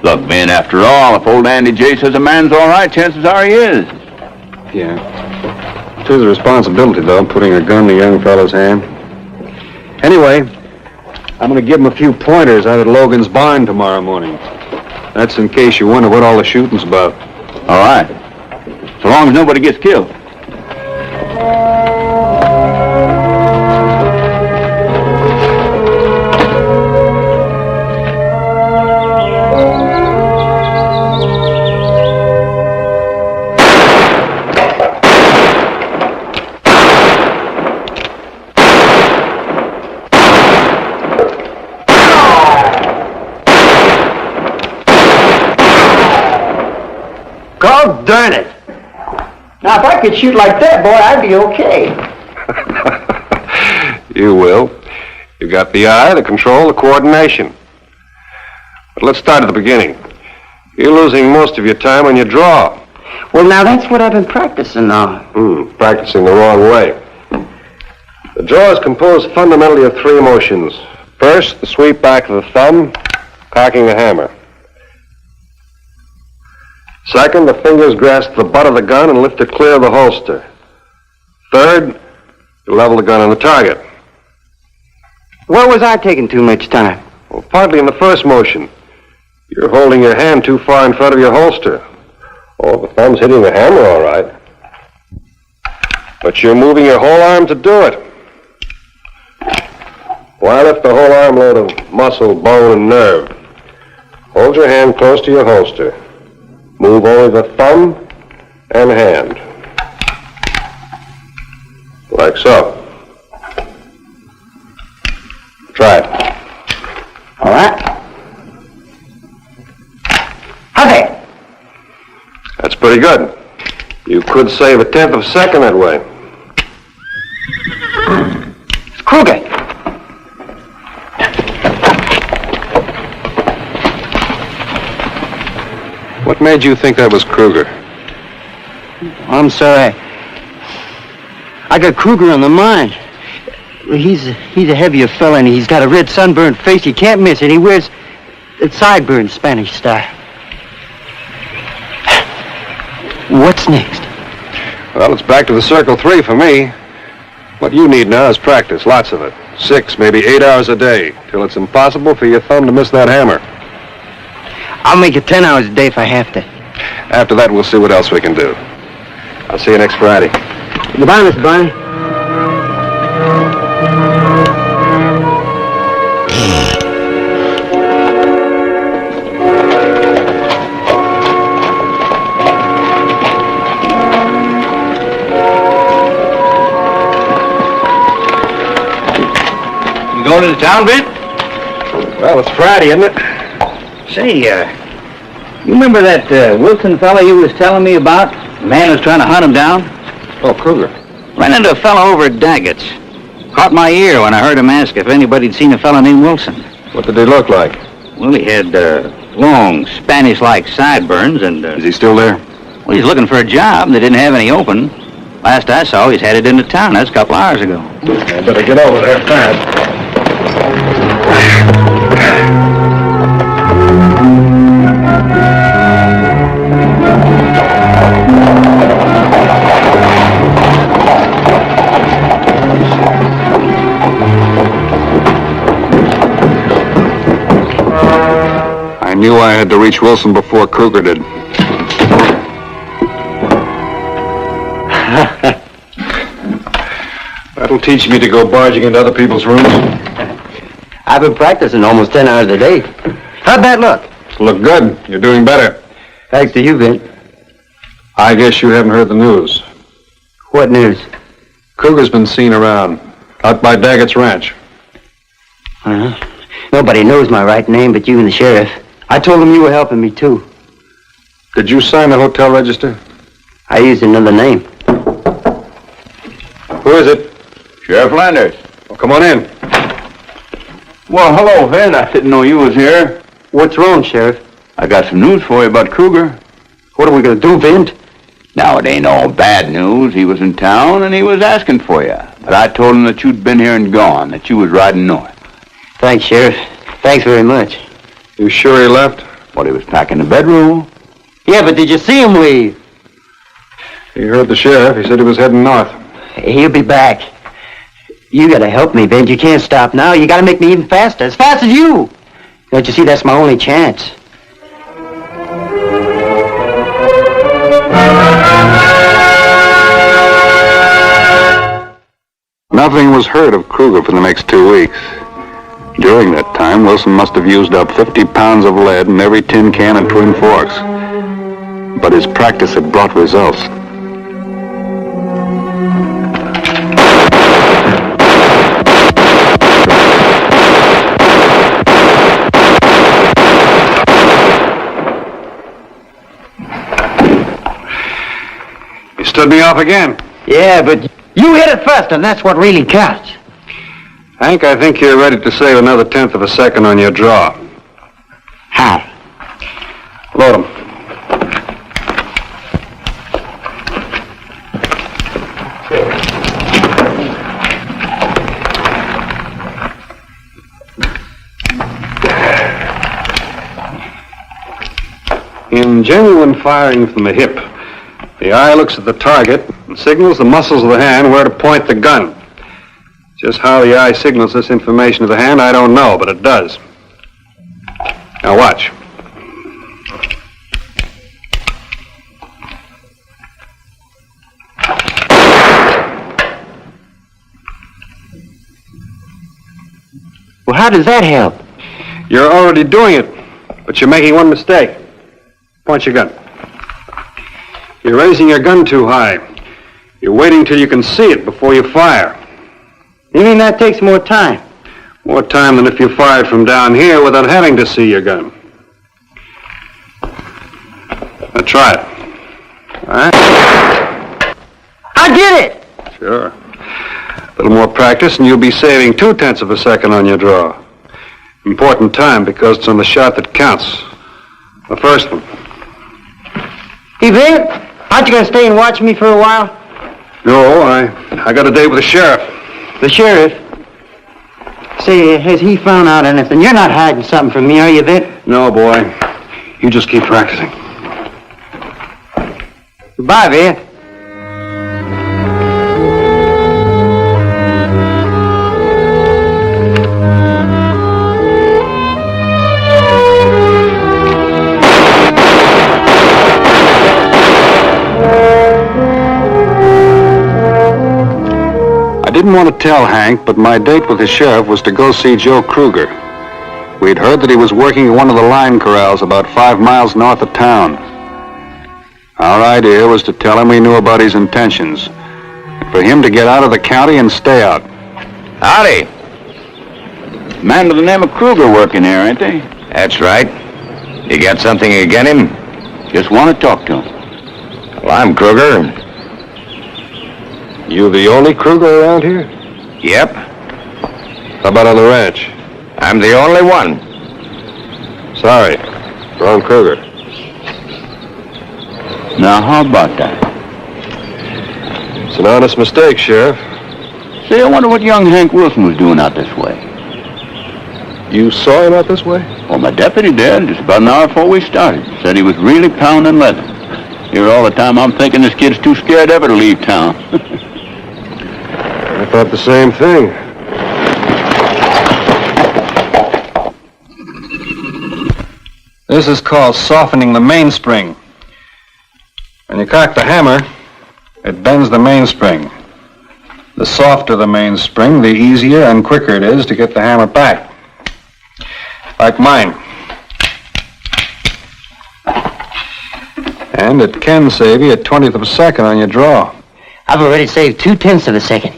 Look, Ben, after all, if old Andy J says a man's all right, chances are he is. Yeah. It is a responsibility, though, putting a gun in a young fellow's hand. Anyway, I'm going to give him a few pointers out at Logan's barn tomorrow morning. That's in case you wonder what all the shooting's about. All right. So long as nobody gets killed. God darn it. Now, if I could shoot like that, boy, I'd be okay. You will. You got the eye, the control, the coordination. But let's start at the beginning. You're losing most of your time when you draw. Well, now, that's what I've been practicing now. Practicing the wrong way. The draw is composed fundamentally of three motions. First, the sweep back of the thumb, cocking the hammer. Second, the fingers grasp the butt of the gun and lift it clear of the holster. Third, you level the gun on the target. Where was I taking too much time? Well, partly in the first motion. You're holding your hand too far in front of your holster. Oh, the thumb's hitting the hammer all right. But you're moving your whole arm to do it. Why lift the whole armload of muscle, bone, and nerve? Hold your hand close to your holster. Move only the thumb and hand. Like so. Try it. All right. Okay. That's pretty good. You could save a tenth of a second that way. It's Kruger. What made you think that was Kruger? I'm sorry. I got Kruger on the mind. He's a heavier fella, and he's got a red sunburned face. You can't miss it. He wears it sideburns, Spanish style. What's next? Well, it's back to the circle 3 for me. What you need now is practice, lots of it. 6, maybe 8 hours a day, till it's impossible for your thumb to miss that hammer. I'll make it 10 hours a day if I have to. After that, we'll see what else we can do. I'll see you next Friday. Goodbye, Mr. Barney. You going to the town, Vint? Well, it's Friday, isn't it? Say, you remember that Wilson fella you was telling me about? The man was trying to hunt him down? Oh, Kruger. Ran into a fella over at Daggett's. Caught my ear when I heard him ask if anybody'd seen a fella named Wilson. What did he look like? Well, he had long Spanish-like sideburns and... Is he still there? Well, he's looking for a job. They didn't have any open. Last I saw, he's headed into town. That's a couple hours ago. I better get over there fast. I knew I had to reach Wilson before Kruger did. That'll teach me to go barging into other people's rooms. I've been practicing almost 10 hours a day. How'd that look? Look good. You're doing better. Thanks to you, Vint. I guess you haven't heard the news. What news? Kruger's been seen around, out by Daggett's ranch. Nobody knows my right name but you and the sheriff. I told him you were helping me, too. Did you sign the hotel register? I used another name. Who is it? Sheriff Landers. Well, come on in. Well, hello, Vin. I didn't know you was here. What's wrong, Sheriff? I got some news for you about Kruger. What are we going to do, Vint? Now, it ain't all bad news. He was in town, and he was asking for you. But I told him that you'd been here and gone, that you was riding north. Thanks, Sheriff. Thanks very much. You sure he left? Well, he was packing the bedroom. Yeah, but did you see him leave? He heard the sheriff. He said he was heading north. He'll be back. You gotta help me, Vint. You can't stop now. You gotta make me even faster. As fast as you. Don't you see, that's my only chance. Nothing was heard of Kruger for the next 2 weeks. During that time, Wilson must have used up 50 pounds of lead in every tin can and Twin Forks. But his practice had brought results. You stood me off again. Yeah, but you hit it first, and that's what really counts. Hank, I think you're ready to save another tenth of a second on your draw. How? Load 'em. In genuine firing from the hip, the eye looks at the target and signals the muscles of the hand where to point the gun. Just how the eye signals this information to the hand, I don't know, but it does. Now watch. Well, how does that help? You're already doing it, but you're making one mistake. Point your gun. You're raising your gun too high. You're waiting till you can see it before you fire. You mean that takes more time? More time than if you fired from down here without having to see your gun. Now try it. All right? I did it! Sure. A little more practice and you'll be saving 0.2 of a second on your draw. Important time because it's on the shot that counts. The first one. Hey, Vin, aren't you going to stay and watch me for a while? No, I got a date with the sheriff. The sheriff? Say, has he found out anything? You're not hiding something from me, are you, Vin? No, boy. You just keep practicing. Goodbye, Vin. I didn't want to tell Hank, but my date with the sheriff was to go see Joe Kruger. We'd heard that he was working at one of the line corrals about 5 miles north of town. Our idea was to tell him we knew about his intentions, and for him to get out of the county and stay out. Howdy. Man with the name of Kruger working here, ain't they? That's right. You got something against him? Just want to talk to him. Well, I'm Kruger. You the only Kruger around here? Yep. How about on the ranch? I'm the only one. Sorry. Wrong Kruger. Now, how about that? It's an honest mistake, Sheriff. Say, I wonder what young Hank Wilson was doing out this way. You saw him out this way? Well, my deputy did, just about an hour before we started. Said he was really pounding leather. Here all the time I'm thinking this kid's too scared ever to leave town. I thought the same thing. This is called softening the mainspring. When you cock the hammer, it bends the mainspring. The softer the mainspring, the easier and quicker it is to get the hammer back. Like mine. And it can save you 1/20 of a second on your draw. I've already saved 0.2 of a second.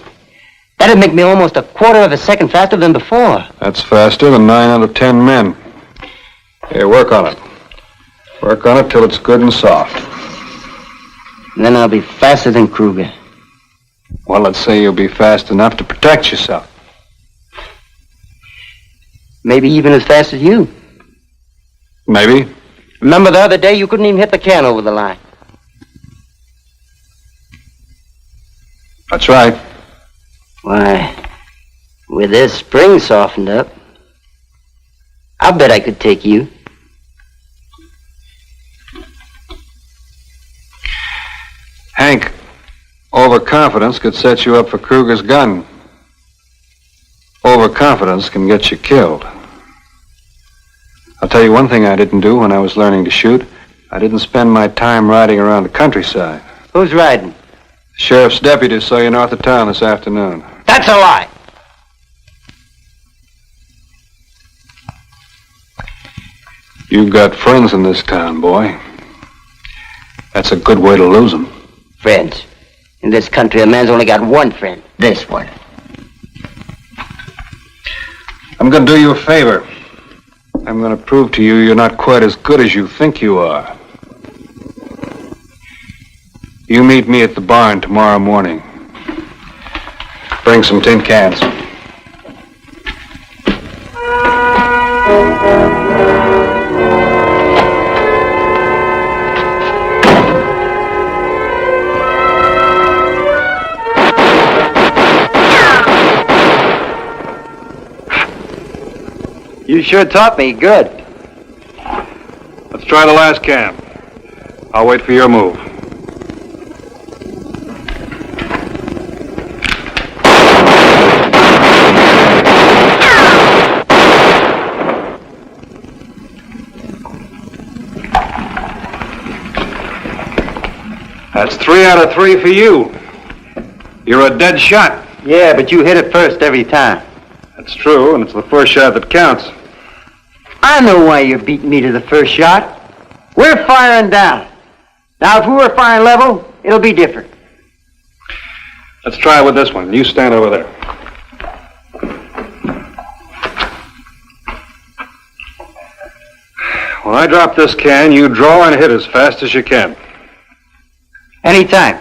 That'd make me almost 1/4 of a second faster than before. That's faster than 9 out of 10 men. Here, work on it. Work on it till it's good and soft. And then I'll be faster than Kruger. Well, let's say you'll be fast enough to protect yourself. Maybe even as fast as you. Maybe. Remember the other day you couldn't even hit the can over the line. That's right. Why, with this spring softened up, I'll bet I could take you. Hank, overconfidence could set you up for Kruger's gun. Overconfidence can get you killed. I'll tell you one thing I didn't do when I was learning to shoot. I didn't spend my time riding around the countryside. Who's riding? The sheriff's deputy saw you north of town this afternoon. That's a lie. You've got friends in this town, boy. That's a good way to lose them. Friends. In this country, a man's only got one friend. This one. I'm going to do you a favor. I'm going to prove to you you're not quite as good as you think you are. You meet me at the barn tomorrow morning. Bring some tin cans. You sure taught me good. Let's try the last can. I'll wait for your move. That's 3 out of 3 for you. You're a dead shot. Yeah, but you hit it first every time. That's true, and it's the first shot that counts. I know why you're beating me to the first shot. We're firing down. Now, if we were firing level, it'll be different. Let's try it with this one. You stand over there. When I drop this can, you draw and hit as fast as you can. Anytime.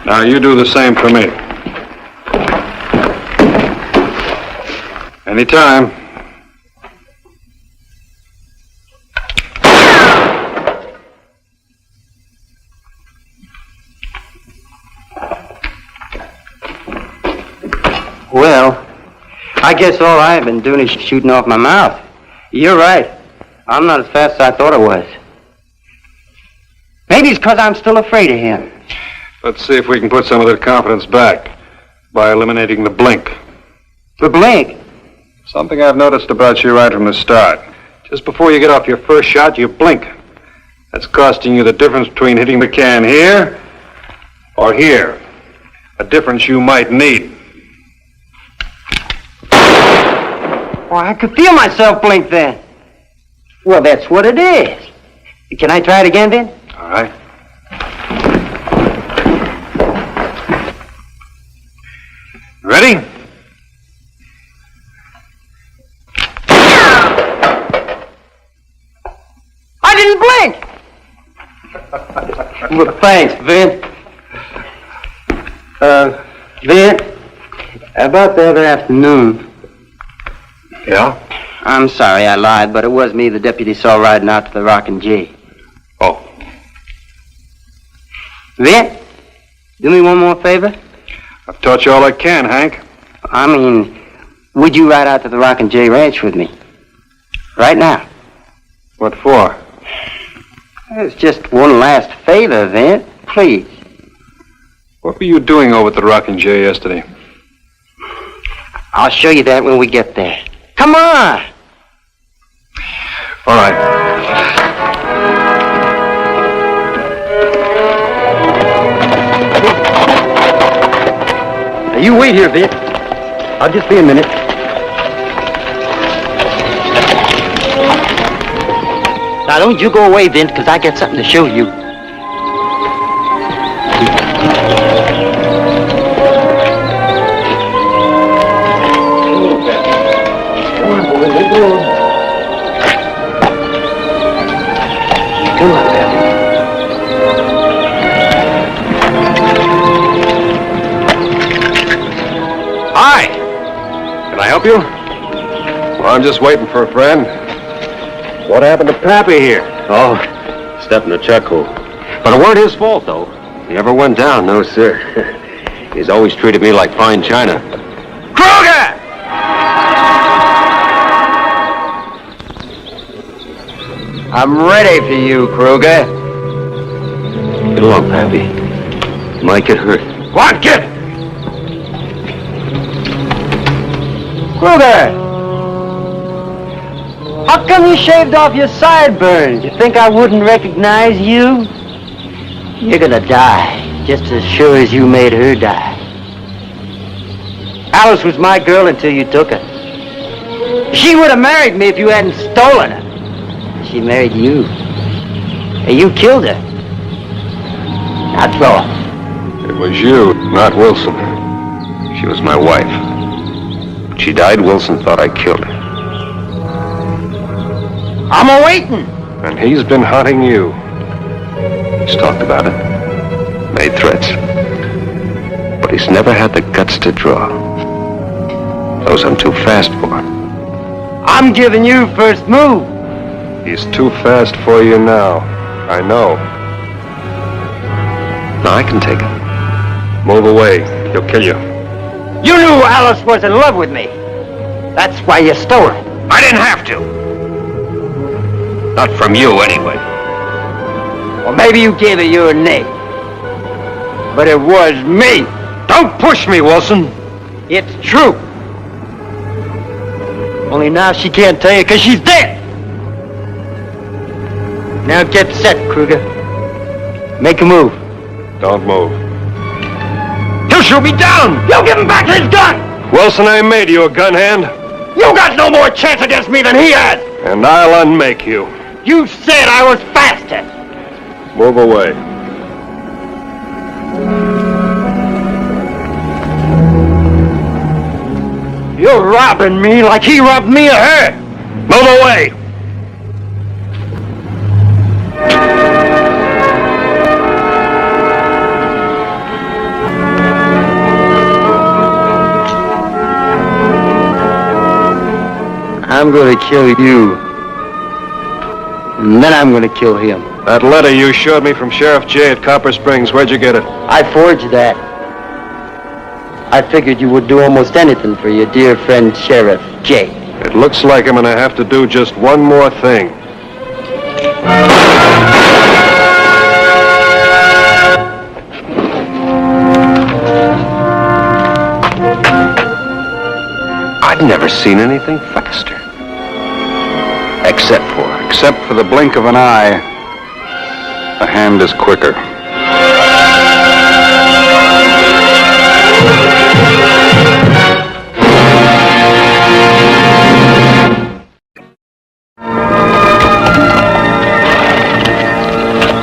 Now you do the same for me. Anytime. Well, I guess all I've been doing is shooting off my mouth. You're right. I'm not as fast as I thought I was. Maybe it's because I'm still afraid of him. Let's see if we can put some of that confidence back by eliminating the blink. The blink? Something I've noticed about you right from the start. Just before you get off your first shot, you blink. That's costing you the difference between hitting the can here or here. A difference you might need. Well, I could feel myself blink then. Well, that's what it is. Can I try it again, then? All right. Ready? I didn't blink! Well, thanks, Vint. Vint, about the other afternoon. Yeah? I'm sorry I lied, but it was me the deputy saw riding out to the Rockin' J. Oh. Vint, do me one more favor? I've taught you all I can, Hank. I mean, would you ride out to the Rockin' J Ranch with me? Right now. What for? It's just one last favor, Vint. Please. What were you doing over at the Rockin' J yesterday? I'll show you that when we get there. Come on! All right. Now, you wait here, Vint. I'll just be a minute. Now, don't you go away, Vint, because I got something to show you. Come on, boy, let go. Come on, Pappy. Hi. Can I help you? Well, I'm just waiting for a friend. What happened to Pappy here? Oh, stepped in a chuck hole. But it weren't his fault, though. He never went down, no, sir. He's always treated me like fine china. Kruger! I'm ready for you, Kruger. Get along, Pappy. You might get hurt. Go on, kid! Kruger! How come you shaved off your sideburns? You think I wouldn't recognize you? You're gonna die, just as sure as you made her die. Alice was my girl until you took her. She would have married me if you hadn't stolen her. She married you. And you killed her. That's all. It was you, not Wilson. She was my wife. When she died, Wilson thought I killed her. I'm a-waiting. And he's been hunting you. He's talked about it, made threats. But he's never had the guts to draw. Those I'm too fast for. I'm giving you first move. He's too fast for you now. I know. Now I can take it. Move away. He'll kill you. You knew Alice was in love with me. That's why you stole her. I didn't have to. Not from you, anyway. Well, maybe you gave it your name. But it was me. Don't push me, Wilson. It's true. Only now she can't tell you because she's dead. Now get set, Kruger. Make a move. Don't move. He'll shoot me down. You give him back his gun. Wilson, I made you a gun hand. You got no more chance against me than he had. And I'll unmake you. You said I was faster. Move away. You're robbing me like he robbed me of her. Move away. I'm going to kill you. And then I'm going to kill him. That letter you showed me from Sheriff J at Copper Springs, where'd you get it? I forged that. I figured you would do almost anything for your dear friend Sheriff J. It looks like I'm going to have to do just one more thing. I've never seen anything faster. Except for the blink of an eye, the hand is quicker.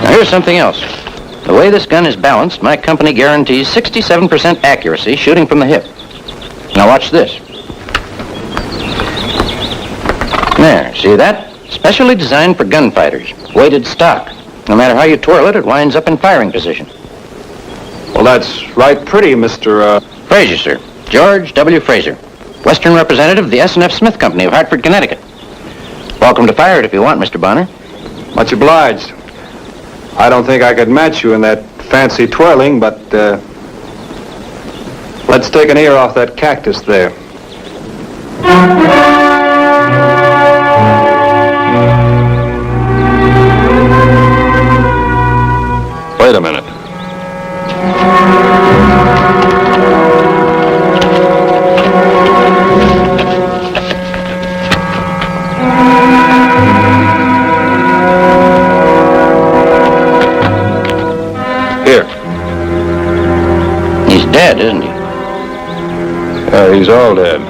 Now here's something else. The way this gun is balanced, my company guarantees 67% accuracy shooting from the hip. Now watch this. There, see that? Specially designed for gunfighters. Weighted stock. No matter how you twirl it, it winds up in firing position. Well, that's right pretty, Mr. Fraser, sir. George W. Fraser. Western representative of the S&F Smith Company of Hartford, Connecticut. Welcome to fire it if you want, Mr. Bonner. Much obliged. I don't think I could match you in that fancy twirling, but, let's take an ear off that cactus there. Wait a minute. Here. He's dead, isn't he? Yeah, he's all dead.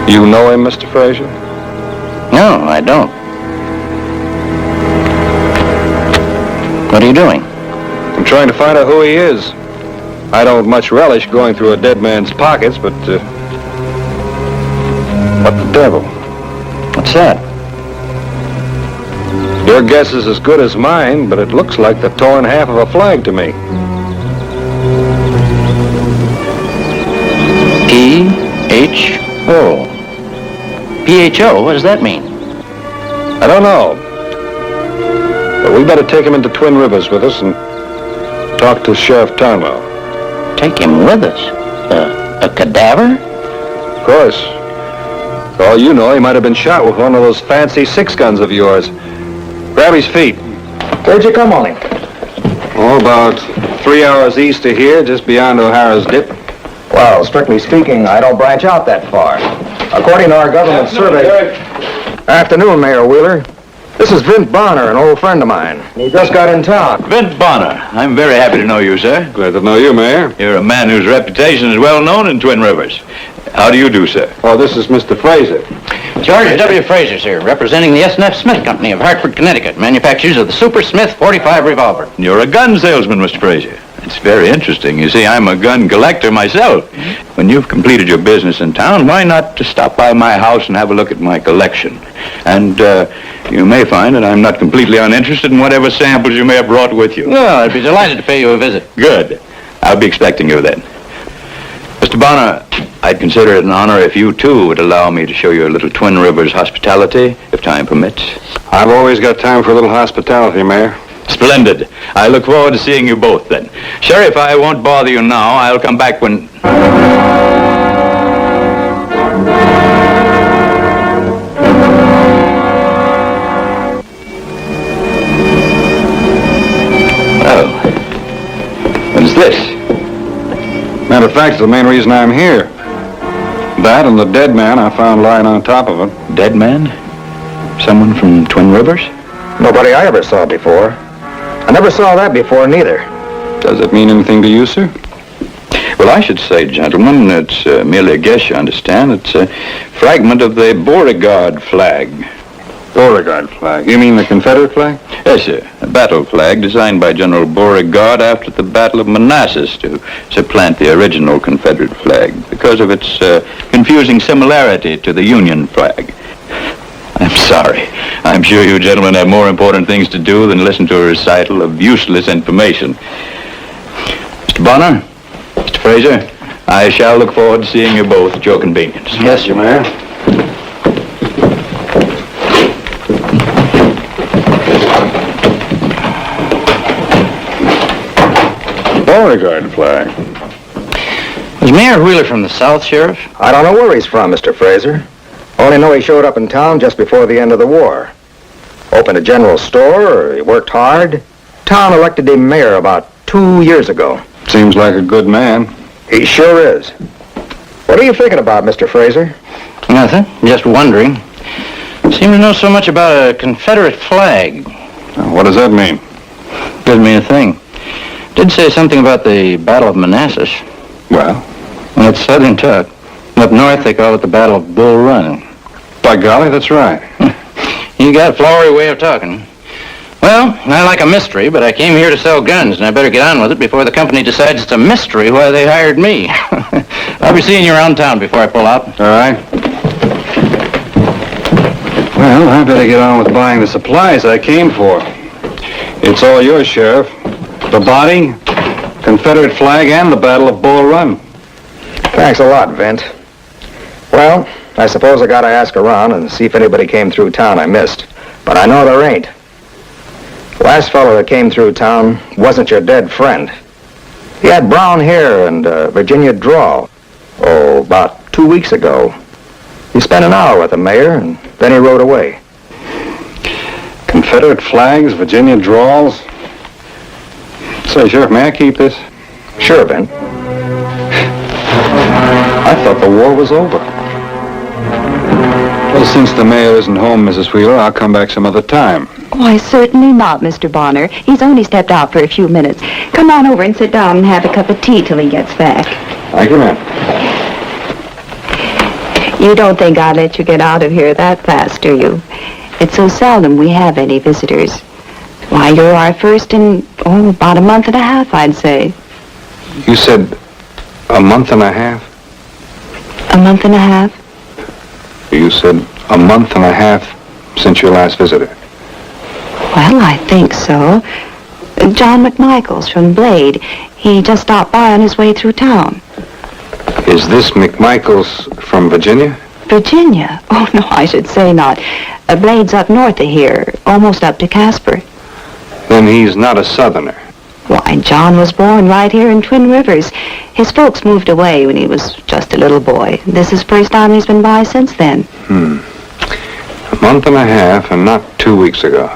You know him, Mr. Fraser? No, I don't. What are you doing? I'm trying to find out who he is. I don't much relish going through a dead man's pockets, but, what the devil? What's that? Your guess is as good as mine, but it looks like the torn half of a flag to me. P-H-O. P-H-O? What does that mean? I don't know. But we better take him into Twin Rivers with us and talk to Sheriff Tarnwell. Take him with us? A cadaver? Of course. For all you know, he might have been shot with one of those fancy 6-guns of yours. Grab his feet. Where'd you come on him? Oh, about 3 hours east of here, just beyond O'Hara's Dip. Well, strictly speaking, I don't branch out that far. According to our government survey... Afternoon, Mayor Wheeler. This is Vint Bonner, an old friend of mine. He just got in town. Vint Bonner. I'm very happy to know you, sir. Glad to know you, Mayor. You're a man whose reputation is well known in Twin Rivers. How do you do, sir? Oh, this is Mr. Fraser. George W. Fraser, sir, representing the S&F Smith Company of Hartford, Connecticut, manufacturers of the Super Smith .45 revolver. You're a gun salesman, Mr. Fraser. It's very interesting. You see, I'm a gun collector myself. When you've completed your business in town, why not to stop by my house and have a look at my collection? And you may find that I'm not completely uninterested in whatever samples you may have brought with you. Well, I'd be delighted to pay you a visit. Good. I'll be expecting you then. Mr. Bonner, I'd consider it an honor if you, too, would allow me to show you a little Twin Rivers hospitality, if time permits. I've always got time for a little hospitality, Mayor. Splendid. I look forward to seeing you both then. Sheriff, I won't bother you now. I'll come back when... Well, what is this? Matter of fact, it's the main reason I'm here. That and the dead man I found lying on top of it. Dead man? Someone from Twin Rivers? Nobody I ever saw before. I never saw that before, neither. Does it mean anything to you, sir? Well, I should say, gentlemen, it's merely a guess, you understand. It's a fragment of the Beauregard flag. Beauregard flag? You mean the Confederate flag? Yes, sir. A battle flag designed by General Beauregard after the Battle of Manassas to supplant the original Confederate flag because of its confusing similarity to the Union flag. I'm sorry. I'm sure you gentlemen have more important things to do than listen to a recital of useless information. Mr. Bonner, Mr. Fraser, I shall look forward to seeing you both at your convenience. Yes, sir, Mayor. Beauregard flag. Was Mayor Wheeler from the South, Sheriff? I don't know where he's from, Mr. Fraser. Only know he showed up in town just before the end of the war. Opened a general store, he worked hard. Town elected him mayor about 2 years ago. Seems like a good man. He sure is. What are you thinking about, Mr. Fraser? Nothing. Just wondering. Seem to know so much about a Confederate flag. What does that mean? Doesn't mean a thing. Did say something about the Battle of Manassas. Well? That's southern talk. Up north, they call it the Battle of Bull Run. By golly, that's right. You got a flowery way of talking. Well, I like a mystery, but I came here to sell guns, and I better get on with it before the company decides it's a mystery why they hired me. I'll be seeing you around town before I pull out. All right. Well, I better get on with buying the supplies I came for. It's all yours, Sheriff. The body, Confederate flag, and the Battle of Bull Run. Thanks a lot, Vint. Well, I suppose I gotta ask around and see if anybody came through town I missed. But I know there ain't. The last fellow that came through town wasn't your dead friend. He had brown hair and Virginia drawl. Oh, about 2 weeks ago. He spent an hour with the mayor, and then he rode away. Confederate flags, Virginia drawls. Say, Sheriff, may I keep this? Sure, Vint. I thought the war was over. Well, since the mayor isn't home, Mrs. Wheeler, I'll come back some other time. Why, certainly not, Mr. Bonner. He's only stepped out for a few minutes. Come on over and sit down and have a cup of tea till he gets back. Thank you, ma'am. You don't think I'd let you get out of here that fast, do you? It's so seldom we have any visitors. Why, you're our first in, about a month and a half, I'd say. You said a month and a half? A month and a half? You said a month and a half since your last visitor. Well, I think so. John McMichaels from Blade. He just stopped by on his way through town. Is this McMichaels from Virginia? Virginia? Oh, no, I should say not. Blade's up north of here, almost up to Casper. Then he's not a Southerner. Why, John was born right here in Twin Rivers. His folks moved away when he was just a little boy. This is the first time he's been by since then. A month and a half and not 2 weeks ago.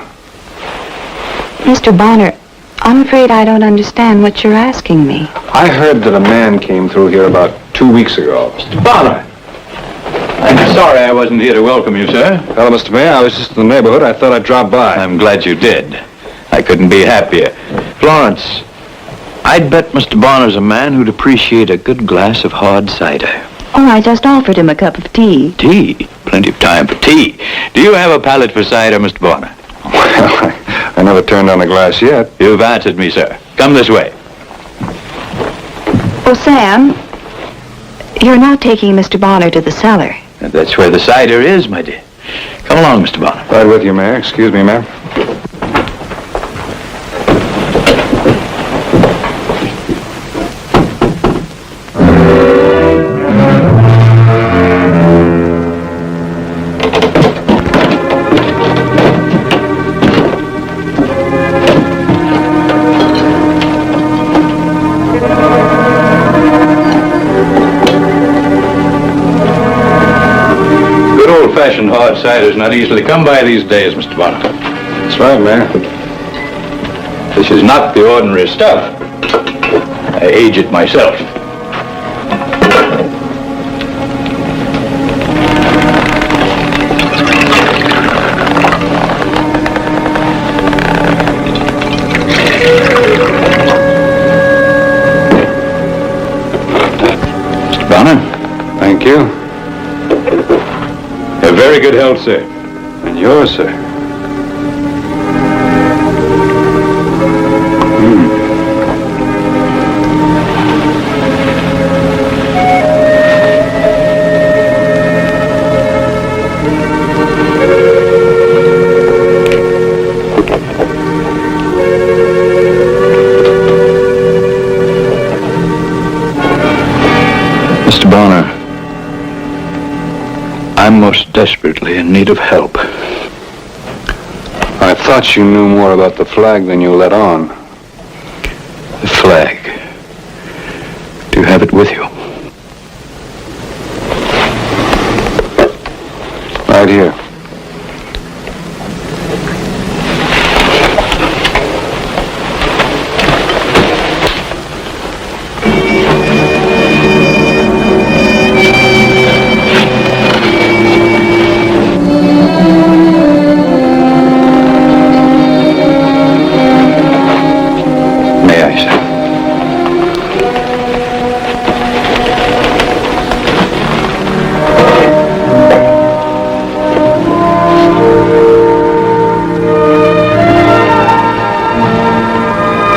Mr. Bonner, I'm afraid I don't understand what you're asking me. I heard that a man came through here about 2 weeks ago. Mr. Bonner! I'm sorry I wasn't here to welcome you, sir. Hello, Mr. Mayor. I was just in the neighborhood. I thought I'd drop by. I'm glad you did. I couldn't be happier. Florence, I'd bet Mr. Bonner's a man who'd appreciate a good glass of hard cider. Oh, I just offered him a cup of tea. Tea? Plenty of time for tea. Do you have a palate for cider, Mr. Bonner? Well, I never turned on a glass yet. You've answered me, sir. Come this way. Oh, Sam, you're not taking Mr. Bonner to the cellar. That's where the cider is, my dear. Come along, Mr. Bonner. Right with you, Mayor. Excuse me, ma'am. outsiders not easily come by these days, Mr. Bonner. That's right, Mayor. This is not the ordinary stuff. I age it myself. Mr. Bonner? Thank you. A very good health, sir. And yours, sir. Mr. Bonner, I'm most desperately in need of help. I thought you knew more about the flag than you let on. The flag. Do you have it with you? Right here. May I, sir?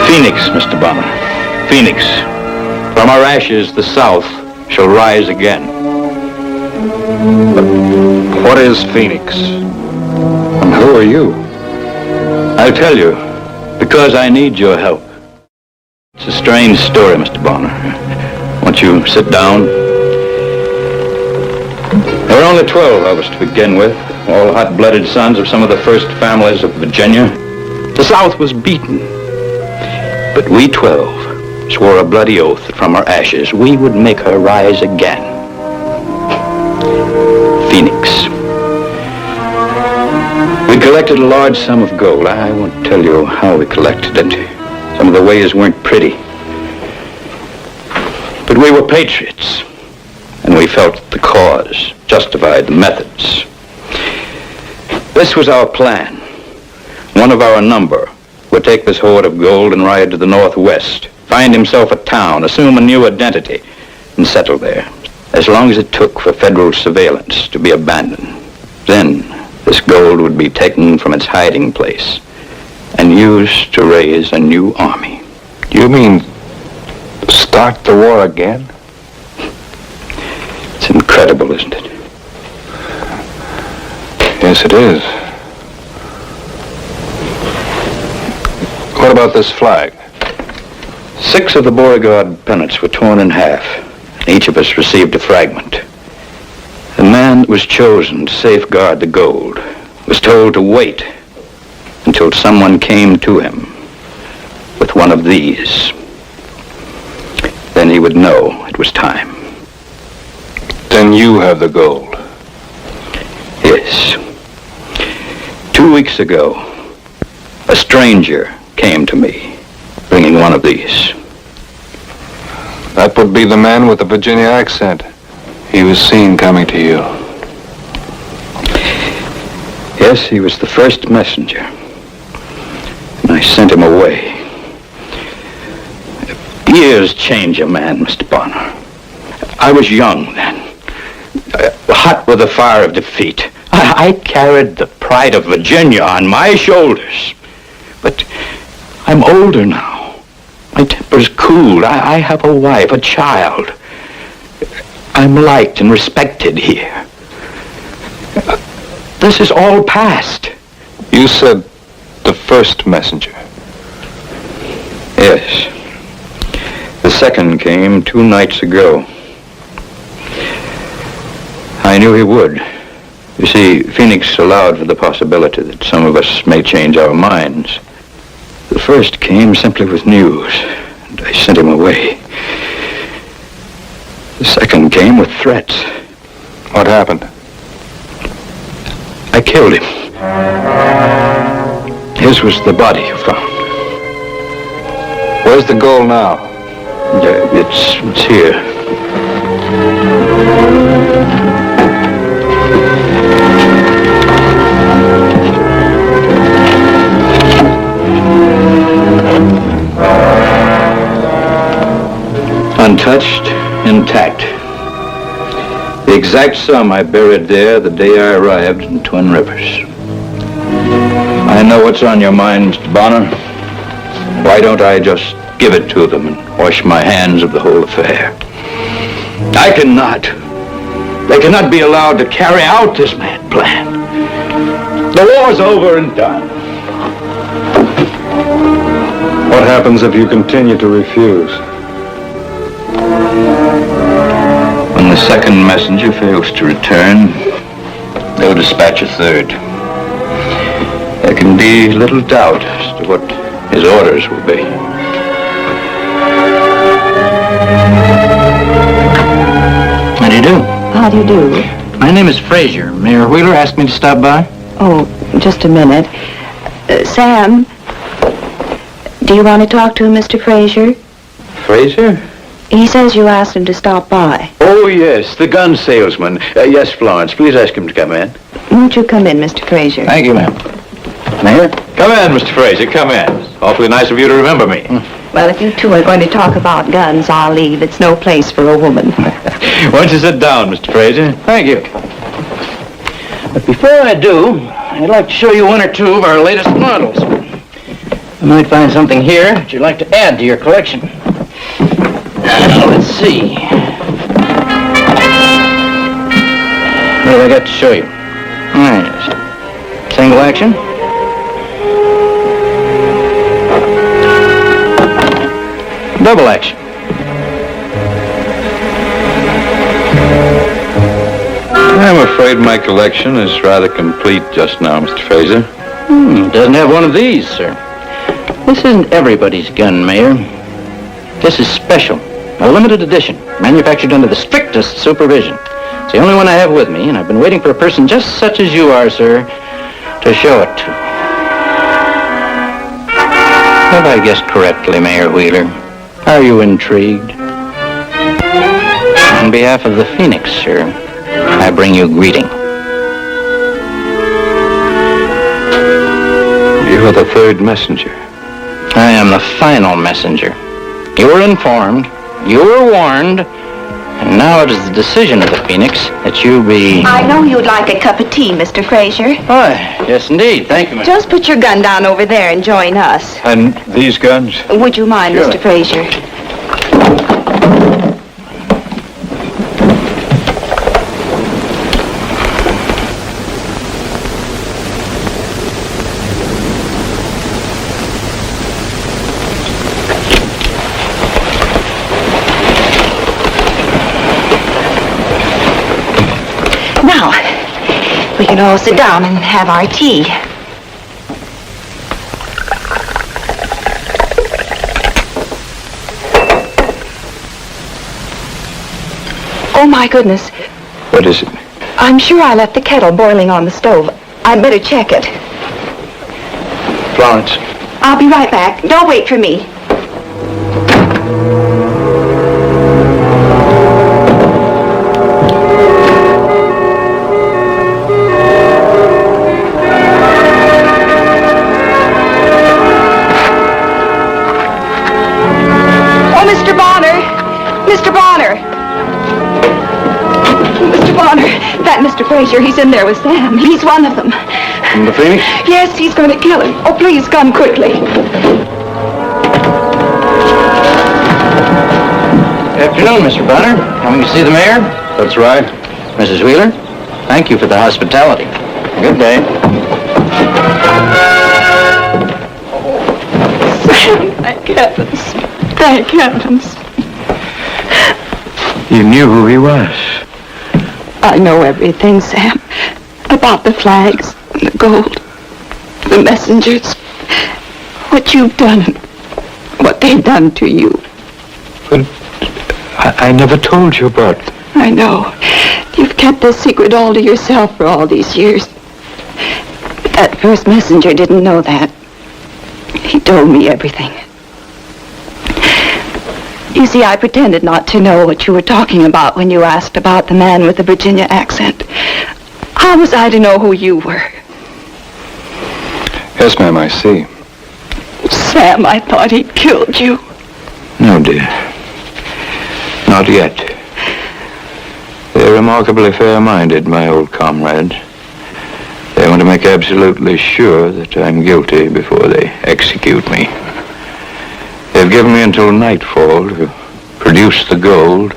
Phoenix, Mr. Bonner. Phoenix. From our ashes, the South shall rise again. What is Phoenix? And who are you? I'll tell you, because I need your help. It's a strange story, Mr. Bonner. Won't you sit down? There were only 12 of us to begin with, all hot-blooded sons of some of the first families of Virginia. The South was beaten. But we 12 swore a bloody oath that from our ashes we would make her rise again. Phoenix. We collected a large sum of gold. I won't tell you how we collected it. Some of the ways weren't pretty. But we were patriots, and we felt the cause justified the methods. This was our plan. One of our number would take this hoard of gold and ride to the northwest, find himself a town, assume a new identity, and settle there, as long as it took for federal surveillance to be abandoned. Then this gold would be taken from its hiding place and used to raise a new army. You mean start the war again? It's incredible, isn't it? Yes, it is. What about this flag? 6 of the Beauregard pennants were torn in half, and each of us received a fragment. The man that was chosen to safeguard the gold was told to wait until someone came to him with one of these. Then he would know it was time. Then you have the gold. Yes. 2 weeks ago, a stranger came to me, bringing one of these. That would be the man with the Virginia accent. He was seen coming to you. Yes, he was the first messenger. And I sent him away. Years change a man, Mr. Bonner. I was young then, hot with the fire of defeat. I carried the pride of Virginia on my shoulders. But I'm older now. My temper's cooled. I have a wife, a child. I'm liked and respected here. This is all past. You said the first messenger. Yes. The second came 2 nights ago. I knew he would. You see, Phoenix allowed for the possibility that some of us may change our minds. The first came simply with news, and I sent him away. The second came with threats. What happened? I killed him. His was the body you found. Where's the gold now? It's here. Untouched, intact. The exact sum I buried there the day I arrived in Twin Rivers. I know what's on your mind, Mr. Bonner. Why don't I just give it to them and wash my hands of the whole affair? I cannot. They cannot be allowed to carry out this mad plan. The war's over and done. What happens if you continue to refuse? When the second messenger fails to return, they'll dispatch a third. There can be little doubt as to what his orders will be. How do you do? How do you do? My name is Frazier. Mayor Wheeler asked me to stop by. Oh, just a minute. Sam, do you want to talk to Mr. Frazier? Frazier? He says you asked him to stop by. Oh, yes, the gun salesman. Yes, Florence, please ask him to come in. Won't you come in, Mr. Frazier? Thank you, ma'am. Mayor? Come in, Mr. Frazier, come in. Awfully nice of you to remember me. Well, if you two are going to talk about guns, I'll leave. It's no place for a woman. Why don't you sit down, Mr. Frazier? Thank you. But before I do, I'd like to show you one or two of our latest models. You might find something here that you'd like to add to your collection. Let's see. What have I got to show you? Yes. Single action. Double action. I'm afraid my collection is rather complete just now, Mr. Frazier. Doesn't have one of these, sir. This isn't everybody's gun, Mayor. This is special. A limited edition, manufactured under the strictest supervision. It's the only one I have with me, and I've been waiting for a person just such as you are, sir, to show it to. Have I guessed correctly, Mayor Wheeler? Are you intrigued? On behalf of the Phoenix, sir, I bring you greeting. You are the third messenger. I am the final messenger. You were informed, you were warned, and now it is the decision of the Phoenix that you be... I know you'd like a cup of tea, Mr. Frazier. Oh, yes, indeed. Thank you, ma'am. Just put your gun down over there and join us. And these guns? Would you mind, Sure. Mr. Frazier? Now, we can all sit down and have our tea. Oh, my goodness. What is it? I'm sure I left the kettle boiling on the stove. I'd better check it. Florence. I'll be right back. Don't wait for me. Oh, Mr. Bonner! Mr. Bonner! Mr. Bonner, that Mr. Frazier, he's in there with Sam. He's one of them. From the Phoenix? Yes, he's going to kill him. Oh, please come quickly. Afternoon, Mr. Bonner. Coming to see the mayor? That's right. Mrs. Wheeler, thank you for the hospitality. Good day. Sam, thank heavens. Thank heavens. You knew who he was. I know everything, Sam. About the flags, the gold, the messengers. What you've done, and what they've done to you. But I never told you about... I know. You've kept this secret all to yourself for all these years. That first messenger didn't know that. He told me everything. You see, I pretended not to know what you were talking about when you asked about the man with the Virginia accent. How was I to know who you were? Yes, ma'am, I see. Sam, I thought he'd killed you. No, dear. Not yet. They're remarkably fair-minded, my old comrades. They want to make absolutely sure that I'm guilty before they execute me. They've given me until nightfall to produce the gold,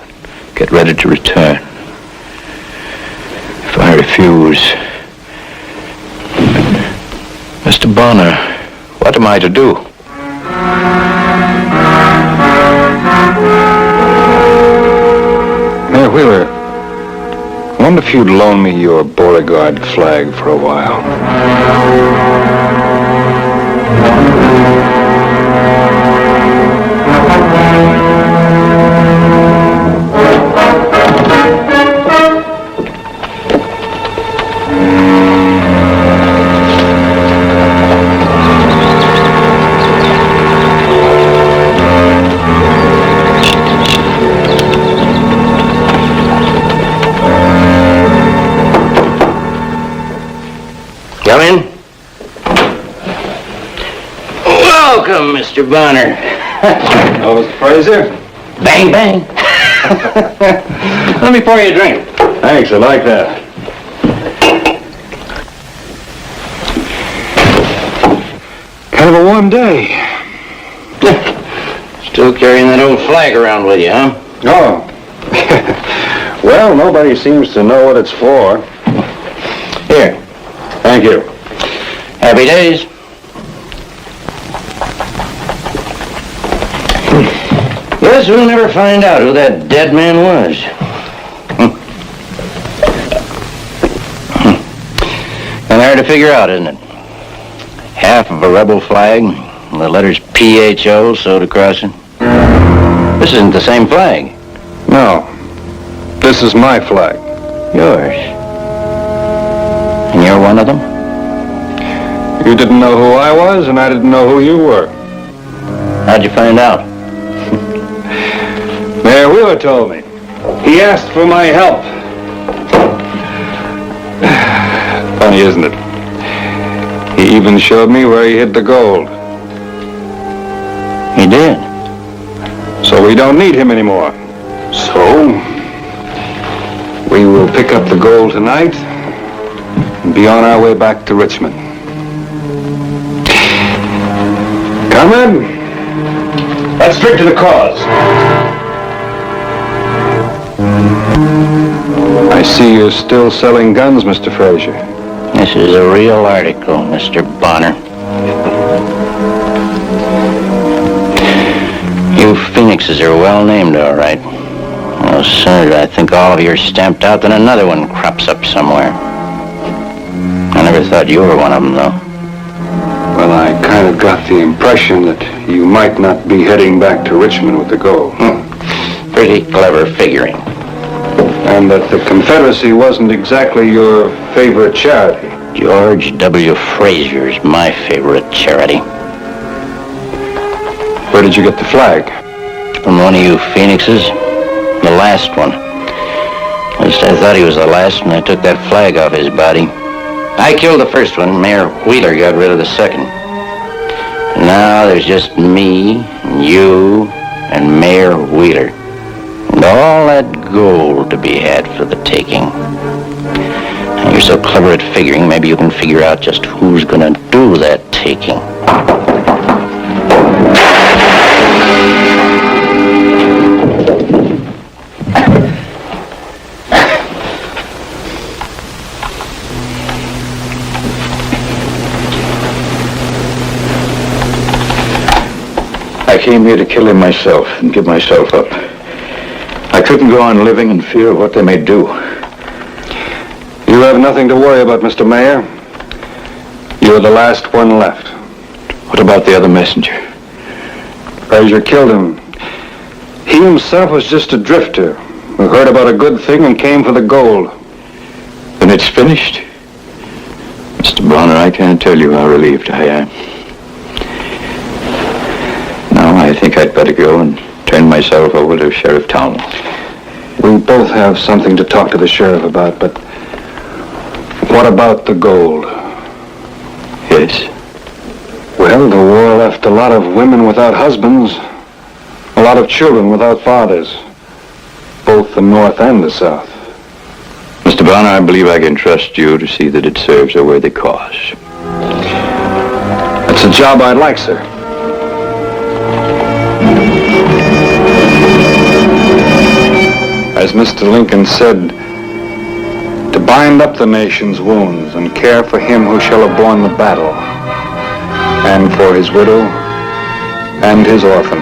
get ready to return. If I refuse... Mr. Bonner, what am I to do? Mayor Wheeler, I wonder if you'd loan me your Beauregard flag for a while. Come in. Welcome, Mr. Bonner. Oh, Mr. Fraser? Bang, bang. Let me pour you a drink. Thanks, I like that. Kind of a warm day. Still carrying that old flag around with you, huh? Oh. Well, nobody seems to know what it's for. Here. Thank you. Happy days. Guess we'll never find out who that dead man was. And hard to figure out, isn't it? Half of a rebel flag, and the letters PHO sewed across it. This isn't the same flag. No. This is my flag. Yours. And you're one of them? You didn't know who I was, and I didn't know who you were. How'd you find out? Mayor Wheeler told me. He asked for my help. Funny, isn't it? He even showed me where he hid the gold. He did? So we don't need him anymore. So, we will pick up the gold tonight and be on our way back to Richmond. Comrade, let's drink to the cause. I see you're still selling guns, Mr. Fraser. This is a real article, Mr. Bonner. You Phoenixes are well named, all right. No sooner do I think all of you are stamped out than another one crops up somewhere. I never thought you were one of them, though. Well, I kind of got the impression that you might not be heading back to Richmond with the gold. Pretty clever figuring. And that the Confederacy wasn't exactly your favorite charity. George W. Frazier's my favorite charity. Where did you get the flag? From one of you Phoenixes. The last one. At least I thought he was the last when I took that flag off his body. I killed the first one. Mayor Wheeler got rid of the second. And now there's just me, and you, and Mayor Wheeler. And all that gold to be had for the taking. And you're so clever at figuring, maybe you can figure out just who's gonna do that taking. I came here to kill him myself and give myself up. I couldn't go on living in fear of what they may do. You have nothing to worry about, Mr. Mayor. You're the last one left. What about the other messenger? Fraser killed him. He himself was just a drifter who heard about a good thing and came for the gold. Then it's finished? Mr. Bonner, I can't can't tell you how relieved I am. Now I think I'd better go and turn myself over to Sheriff Townell. We both have something to talk to the sheriff about, but what about the gold? Yes? Well, the war left a lot of women without husbands, a lot of children without fathers, both the North and the South. Mr. Bonner, I believe I can trust you to see that it serves a worthy cause. That's a job I'd like, sir. As Mr. Lincoln said, to bind up the nation's wounds and care for him who shall have borne the battle, and for his widow and his orphan.